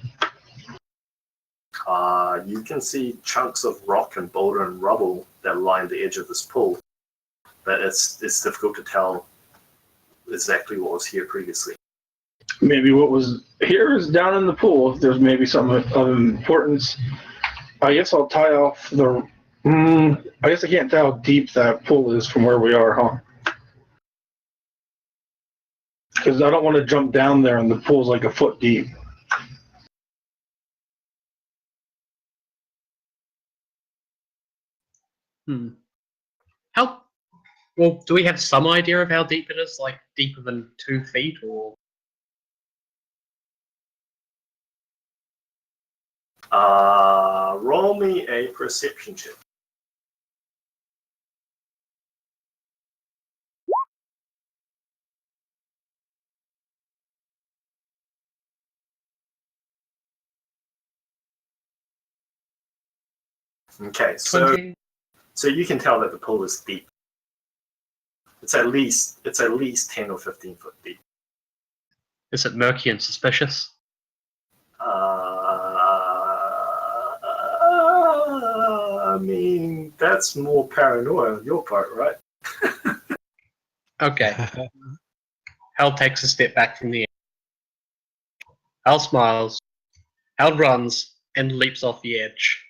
You can see chunks of rock and boulder and rubble that line the edge of this pool, but it's difficult to tell exactly what was here previously. Maybe what was here is down in the pool. If there's maybe something of importance, I guess I'll tie off the. I guess I can't tell how deep that pool is from where we are, huh? Because I don't want to jump down there and the pool's like a foot deep. How? Well, do we have some idea of how deep it is? Like deeper than 2 feet, or? Roll me a perception check. Okay, 20? so you can tell that the pool is deep. It's at least 10 or 15 foot deep. Is it murky and suspicious? I mean, that's more paranoia on your part, right? Okay. Hal takes a step back from the edge. Hal smiles. Hal runs and leaps off the edge.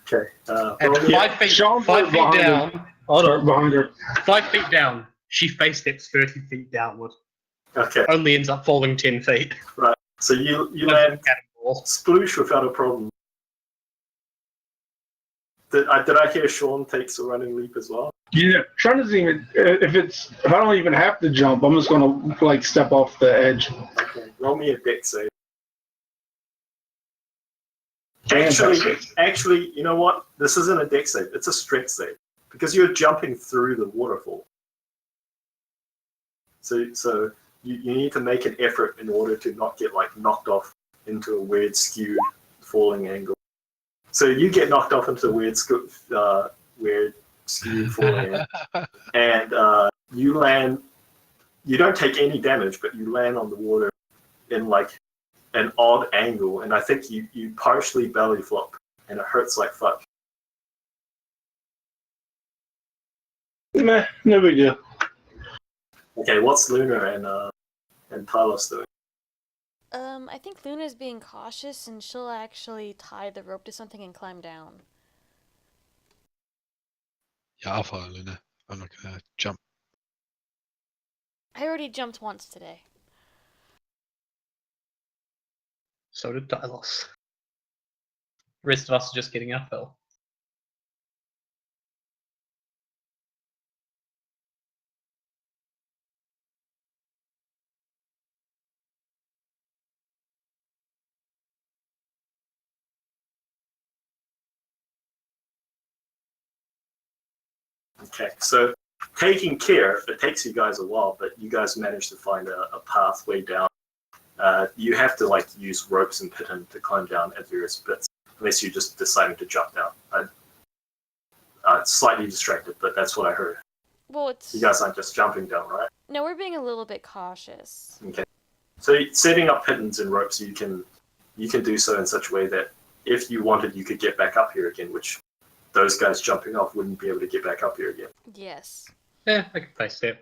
Okay. At roll me 5 feet, Sean's 5 feet behind her. down. Hold Start on. behind her. 5 feet down. She face steps 30 feet downward. okay. Only ends up falling 10 feet. So you land Cannonball. sploosh without a problem. Did I hear Sean takes a running leap as well? Yeah, Sean doesn't even. If I don't even have to jump, I'm just gonna like step off the edge. Okay. Roll me a deck save. Fantastic. Actually, you know what? This isn't a deck save. It's a strength save because you're jumping through the waterfall. So you need to make an effort in order to not get like knocked off into a weird skewed falling angle. So you get knocked off into a weird skewed falling angle, and you land. You don't take any damage, but you land on the water in like an odd angle, and I think you partially belly flop, and it hurts like fuck. Meh, no big deal. Okay, what's Luna and Talos doing? I think Luna's being cautious and she'll actually tie the rope to something and climb down. Yeah, I'll follow Luna. I'm not gonna jump. I already jumped once today. So did Dylos. The rest of us are just getting uphill. Okay, so taking care, it takes you guys a while, but you guys manage to find a pathway down. You have to like use ropes and piton to climb down at various bits, unless you're just deciding to jump down. Slightly distracted, but that's what I heard. Well, it's... You guys aren't just jumping down, right? No, we're being a little bit cautious. Okay. So setting up pitons and ropes, you can do so in such a way that if you wanted, you could get back up here again, which those guys jumping off wouldn't be able to get back up here again. Yes. Yeah, I can face step.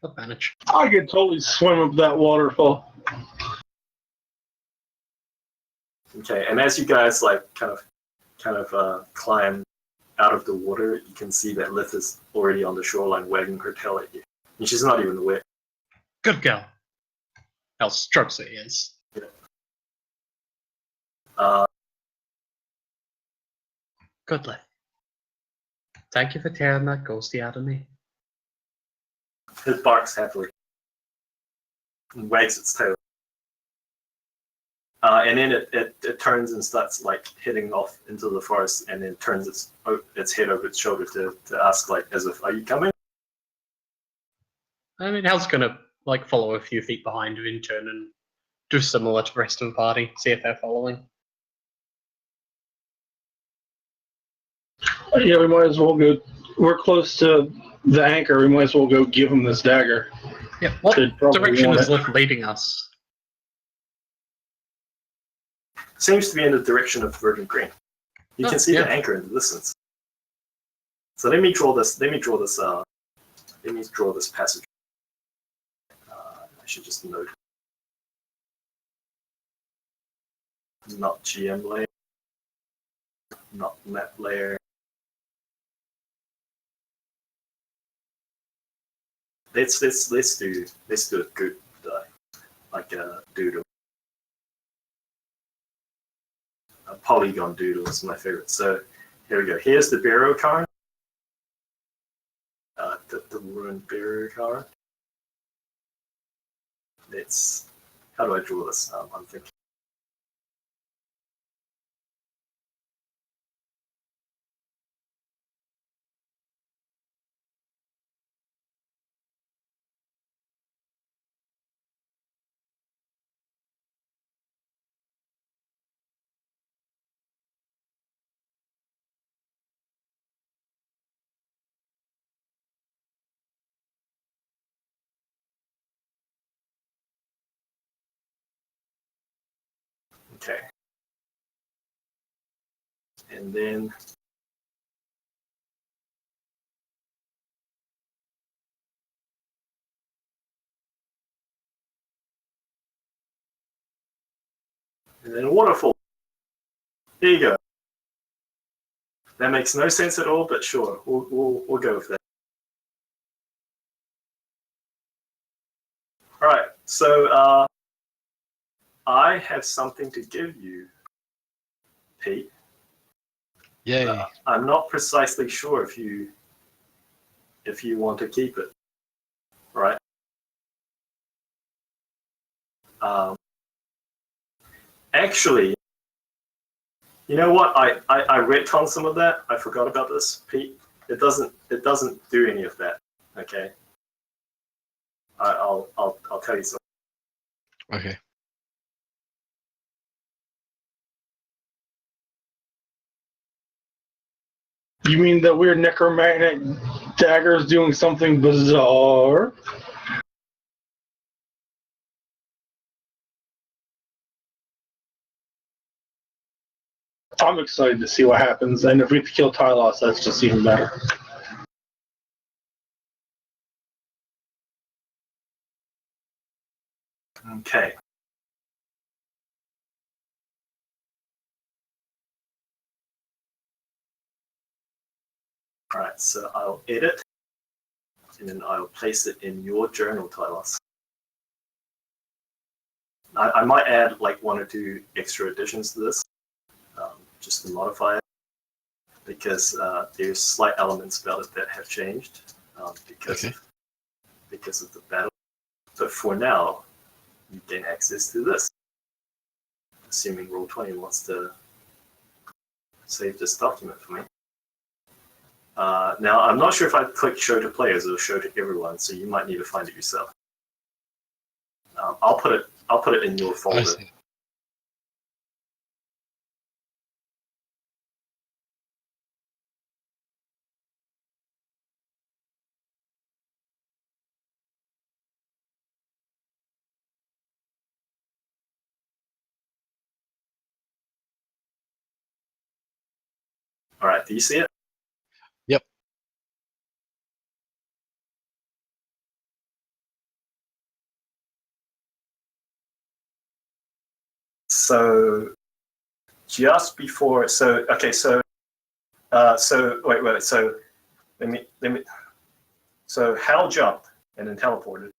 I'll manage. I could totally swim up that waterfall. Okay, and as you guys like kind of climb out of the water, you can see that Lith is already on the shoreline wagging her tail at you. And she's not even wet. Good girl. Hal strokes her ears. Uh, Good lad. Thank you for tearing that ghosty out of me. it barks happily and wags its tail. And then it turns and starts like heading off into the forest, and then turns its head over its shoulder to ask, like, as if, are you coming? I mean, Hal's gonna like follow a few feet behind her in turn and do similar to the rest of the party, see if they're following. Yeah, we might as well go. We're close to the anchor. We might as well go give him this dagger. Yeah, what They'd probably direction want is it. Lith leading us? Seems to be in the direction of Virgin Green. You can see yeah. the anchor in the distance. So let me draw this. Let me draw this passage. I should just note. Not GM layer. Not map layer. Let's do a good like a doodle. A polygon doodle is my favorite. So here we go. Here's the burial card. The ruined burial card. Let's. How do I draw this? I'm thinking. Okay. And then and then a waterfall. There you go. That makes no sense at all, but sure, we'll go with that. All right, so I have something to give you, Pete. Yay. I'm not precisely sure if you want to keep it, right? Actually, you know what? I retconned some of that. I forgot about this, Pete. It doesn't do any of that. Okay. I'll tell you something. Okay. You mean that weird necromantic dagger's doing something bizarre? I'm excited to see what happens, and if we have to kill Tylos, that's just even better. Okay. All right, so I'll edit, and then I'll place it in your journal, Tylos. I might add like 1 or 2 extra additions to this, just to modify it, because there's slight elements about it that have changed because of the battle. But for now, you gain access to this, assuming Roll20 wants to save this document for me. Now, I'm not sure if I click show to players or show to everyone, so you might need to find it yourself. I'll put it in your I folder. see. All right, do you see it? Yep. So just before, so okay, so wait, so let me. So Hal jumped and then teleported,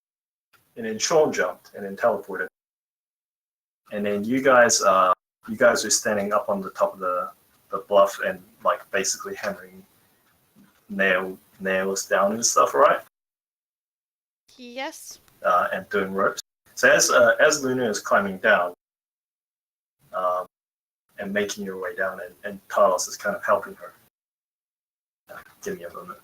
and then Sean jumped and then teleported, and then you guys are standing up on the top of the bluff and like basically hammering nails down and stuff, right? Yes. And doing ropes. So as Luna is climbing down, and making your way down, and Talos is kind of helping her. Give me a moment.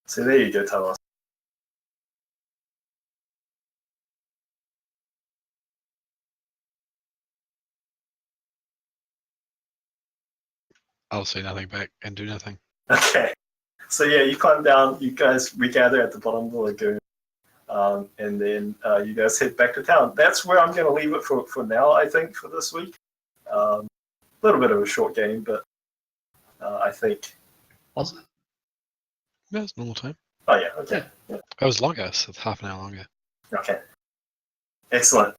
So there you go, Talos. I'll say nothing back and do nothing. Okay. So yeah, you climb down, you guys regather at the bottom of the lagoon, and then you guys head back to town. That's where I'm going to leave it for now, I think, for this week. A little bit of a short game, but I think... Was it? Yeah, it's normal time. Oh yeah, okay. It was longer, so it's half an hour longer. Okay. Excellent.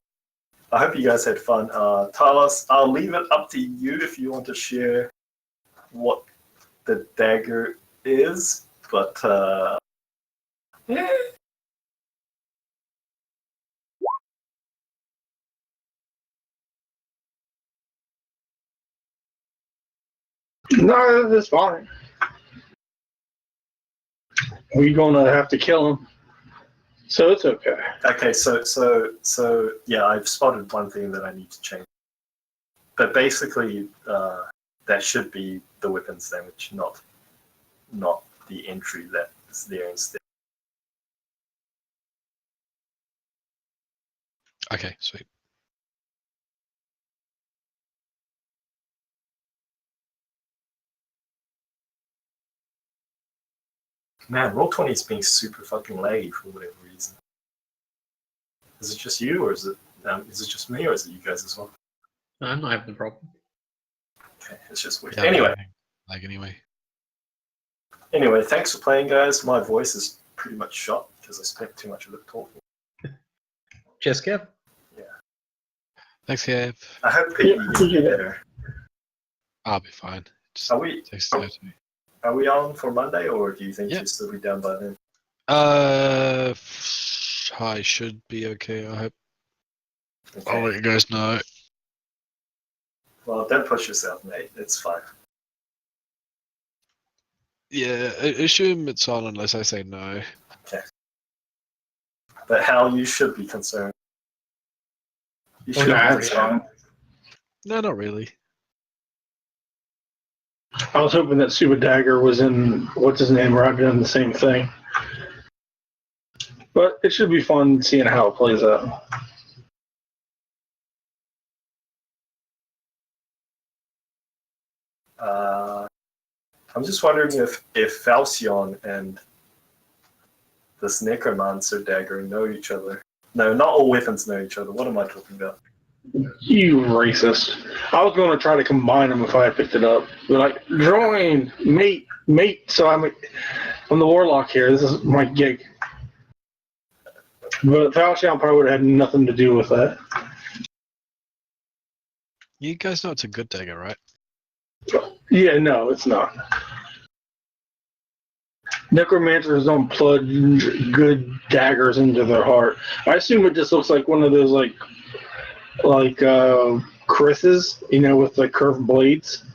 I hope you guys had fun. Talos, I'll leave it up to you if you want to share what the dagger is, but yeah. No, that's fine. We're gonna have to kill him, so it's okay. Okay, so yeah, I've spotted one thing that I need to change. But basically, that should be the weapons damage, not the entry that is there instead. Okay, sweet. Man, Roll20 is being super fucking laggy for whatever reason. Is it just you, or is it just me, or is it you guys as well? I'm not having a problem. Okay, it's just weird. Yeah, Anyway, anyway. thanks for playing, guys. My voice is pretty much shot because I spent too much of it talking. Cheers, Kev. Thanks, Kev. I hope Piggy gets appreciate it. better. I'll be fine. Just Are we takes it. are we on for Monday, or do you think Yeah. you'll still be done by then? I should be okay. I hope. Okay. I'll let you guys know. Well, don't push yourself, mate. It's fine. Yeah, assume it's on unless I say no. But Hal, you should be concerned. You should Nah, be it's concerned. fine. No, not really. I was hoping that Super Dagger was in what's his name, right, doing the same thing. But it should be fun seeing how it plays out. I'm just wondering if Falcion and this Necromancer dagger know each other. No, not all weapons know each other. What am I talking about? You racist. I was going to try to combine them if I had picked it up. They're like, join, mate. So I'm the warlock here. This is my gig. But Falchion probably would have had nothing to do with that. You guys know it's a good dagger, right? Yeah, no, it's not. Necromancers don't plunge good daggers into their heart. I assume it just looks like one of those like Chris's, with like curved blades.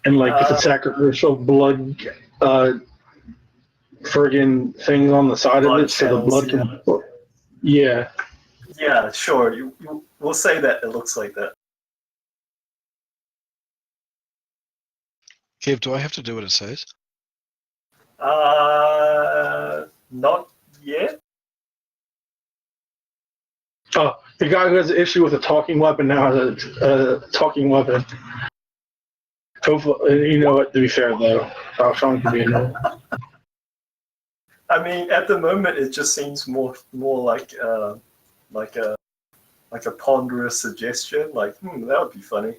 And like with the sacrificial blood friggin' things on the side of it, so the blood can. Yeah. Yeah, sure. We'll say that it looks like that. Kev, do I have to do what it says? Not yet. Oh, the guy who has an issue with a talking weapon now has a talking weapon. Hopefully, you know what? To be fair though, Falchion can be annoying. I mean, at the moment, it just seems more like a ponderous suggestion. Like, that would be funny.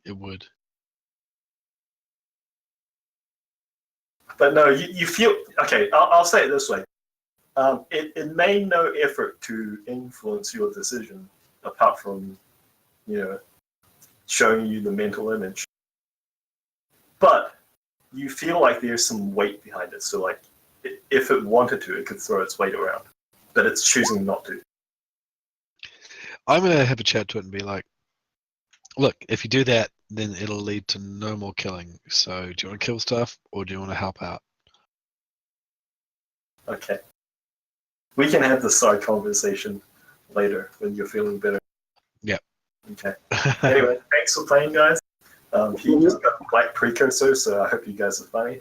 It would. But no, you feel okay. I'll say it this way: it made no effort to influence your decision, apart from showing you the mental image. But you feel like there's some weight behind it. So like, if it wanted to, it could throw its weight around, but it's choosing not to. I'm gonna have a chat to it and be like, look, if you do that, then it'll lead to no more killing. So do you want to kill stuff or do you want to help out? Okay. We can have the side conversation later when you're feeling better. Yep. Okay. Anyway, thanks for playing, guys. He just got a black precursor, so I hope you guys are funny.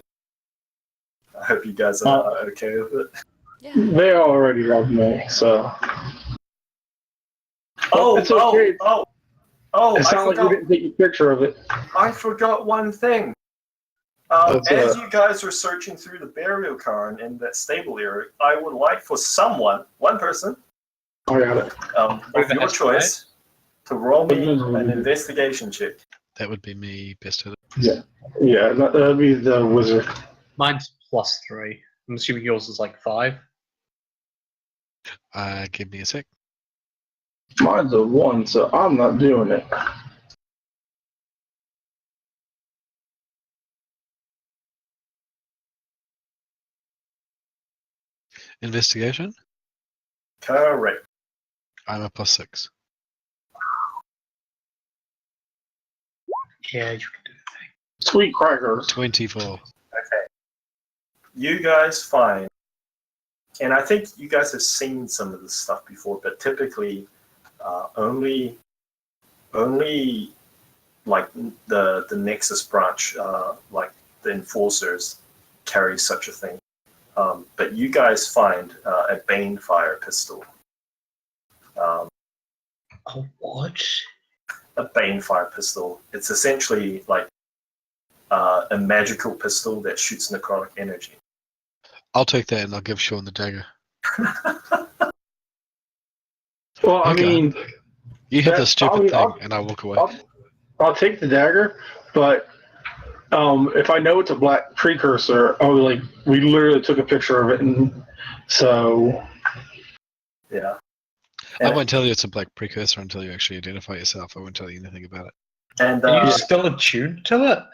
I hope you guys are okay with it. Yeah. They already love me, so. It's okay. It's not like we didn't take a picture of it. I forgot one thing. As you guys are searching through the burial cairn in that stable area, I would like for one person, I got it. of your choice, to roll me an investigation check. That would be me, best at it. Yeah, that'd be the wizard. Mine's +3. I'm assuming yours is like 5. Give me a sec. Mine's a 1, so I'm not doing it. Investigation? Correct. I'm a +6. Yeah, you can do it. Sweet crackers. 24. Okay. You guys find, and I think you guys have seen some of this stuff before, but typically only like the Nexus branch, like the enforcers, carry such a thing. But you guys find a Banefire pistol. Oh, what? A Banefire pistol. It's essentially like a magical pistol that shoots necrotic energy. I'll take that and I'll give Sean the dagger. Well, I Okay. mean, You have That- this stupid I'll- thing, I'll- and I walk away. I'll take the dagger, but if I know it's a black precursor, I'll be like, we literally took a picture of it, and so Yeah. I won't tell you it's a black precursor until you actually identify yourself. I won't tell you anything about it. And Are you still attuned to it?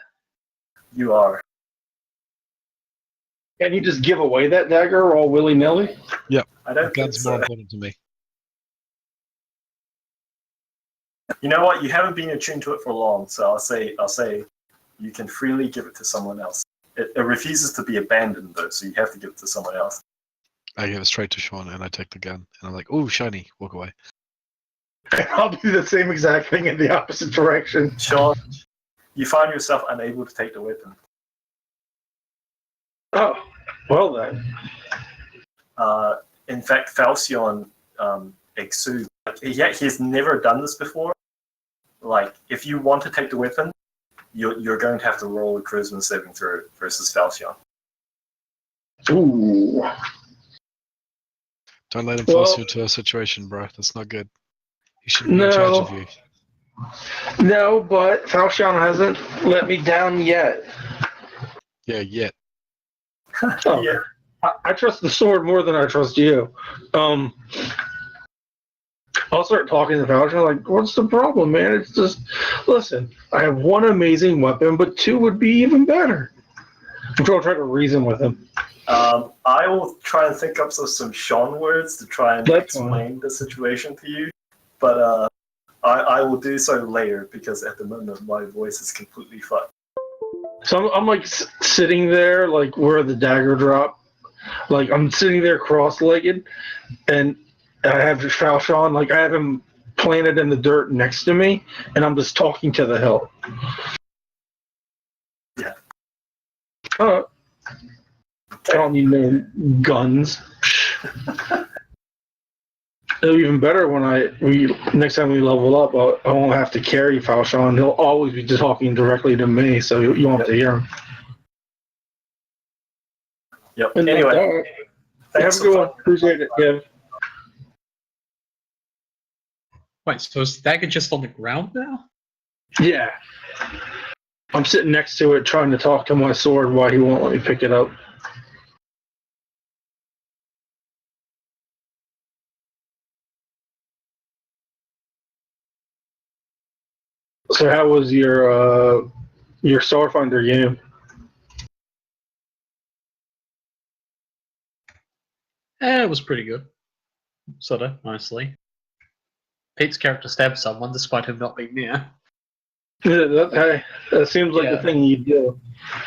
you are. can you just give away that dagger all willy nilly? I don't think Gun's more so. important to me. You know what? You haven't been attuned to it for long, so I'll say you can freely give it to someone else. It refuses to be abandoned though, so you have to give it to someone else. I give it straight to Sean, and I take the gun, and I'm like, "Ooh, shiny!" Walk away. I'll do the same exact thing in the opposite direction. Sean, you find yourself unable to take the weapon. Oh, well then. In fact, Falcion exudes. He's never done this before. Like, if you want to take the weapon, you're going to have to roll a charisma saving throw versus Falcion. Ooh. Don't let him force Well- you into a situation, bro. That's not good. He shouldn't be in charge No. of you. No, but Falchion hasn't let me down yet. Yeah, yet. Oh, Yeah. I trust the sword more than I trust you. I'll start talking to Falchion like, what's the problem, man? It's just, listen, I have one amazing weapon, but two would be even better. I'm going to try to reason with him. I will try and think up some Sean words to try and That's explain the situation to you, but I will do so later because at the moment my voice is completely fucked. So I'm like sitting there, like where the dagger dropped. Like I'm sitting there cross-legged, and I have Falchion, like I have him planted in the dirt next to me, and I'm just talking to the hill. Yeah. I don't need no guns. It'll be even better when next time we level up, I won't have to carry Falchion. He'll always be just talking directly to me, so you won't have to hear him. Yep. And Anyway, all right. Have thanks a good for one. Appreciate it, Kev. Wait, so is the dagger just on the ground now? Yeah. I'm sitting next to it trying to talk to my sword while he won't let me pick it up. So how was your Starfinder game? It was pretty good. Sort of, mostly. Pete's character stabbed someone despite him not being there. That seems like Yeah. the thing you do.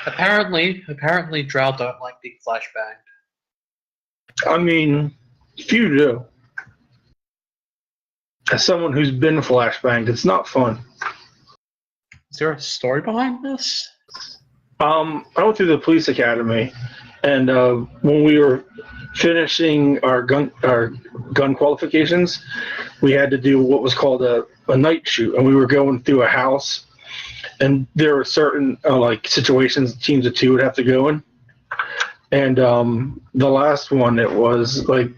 Apparently Drow don't like being flashbanged. I mean, few do. As someone who's been flashbanged, it's not fun. Is there a story behind this? I went through the police academy, and when we were finishing our gun qualifications, we had to do what was called a night shoot, and we were going through a house, and there were certain like situations teams of two would have to go in, and the last one it was like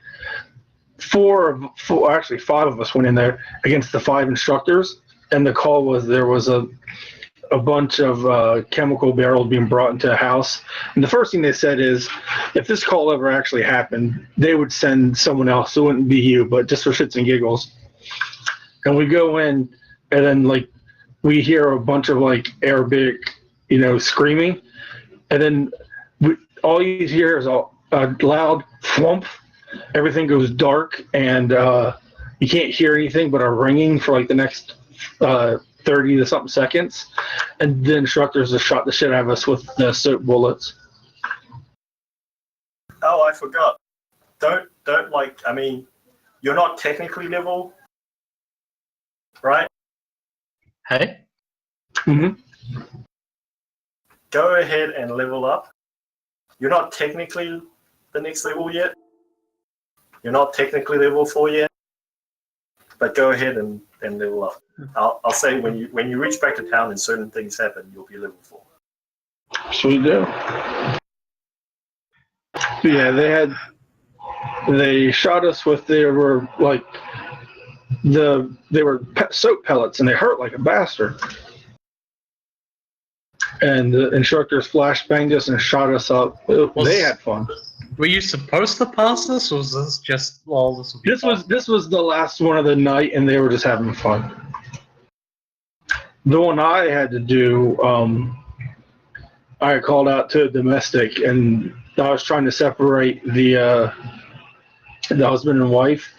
actually five of us went in there against the 5 instructors, and the call was there was a bunch of chemical barrels being brought into a house. And the first thing they said is, if this call ever actually happened, they would send someone else. It wouldn't be you, but just for shits and giggles. And we go in, and then like we hear a bunch of like Arabic, screaming, and then all you hear is a loud thwomp. Everything goes dark, and you can't hear anything but a ringing for like the next 30 to something seconds, and the instructors just shot the shit out of us with the soap bullets. Oh, I forgot. Don't I mean, you're not technically level, right? Hey? Mm-hmm. Go ahead and level up. You're not technically the next level yet. You're not technically level 4 yet. But go ahead and level up. I'll say when you reach back to town and certain things happen, you'll be level 4. Sweet do. Yeah, they had they shot us with they were soap pellets, and they hurt like a bastard. And the instructors flashbanged us and shot us up. They had fun. Were you supposed to pass this, or was this just this? Would be fun? This was the last one of the night, and they were just having fun. The one I had to do, I called out to a domestic, and I was trying to separate the husband and wife,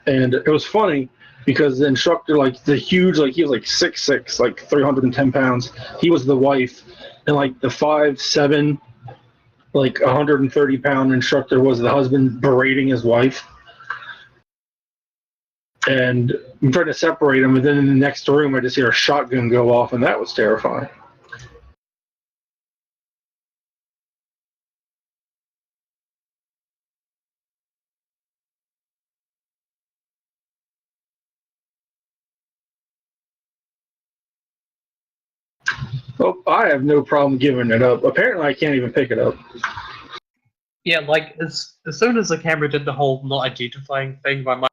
and it was funny because the instructor, the huge, he was 6'6", 310 pounds. He was the wife, and the 5'7", 130-pound instructor was the husband berating his wife. And I'm trying to separate them, and then in the next room, I just hear a shotgun go off, and that was terrifying. Oh, I have no problem giving it up. Apparently, I can't even pick it up. Yeah, as soon as the camera did the whole not identifying thing, my mind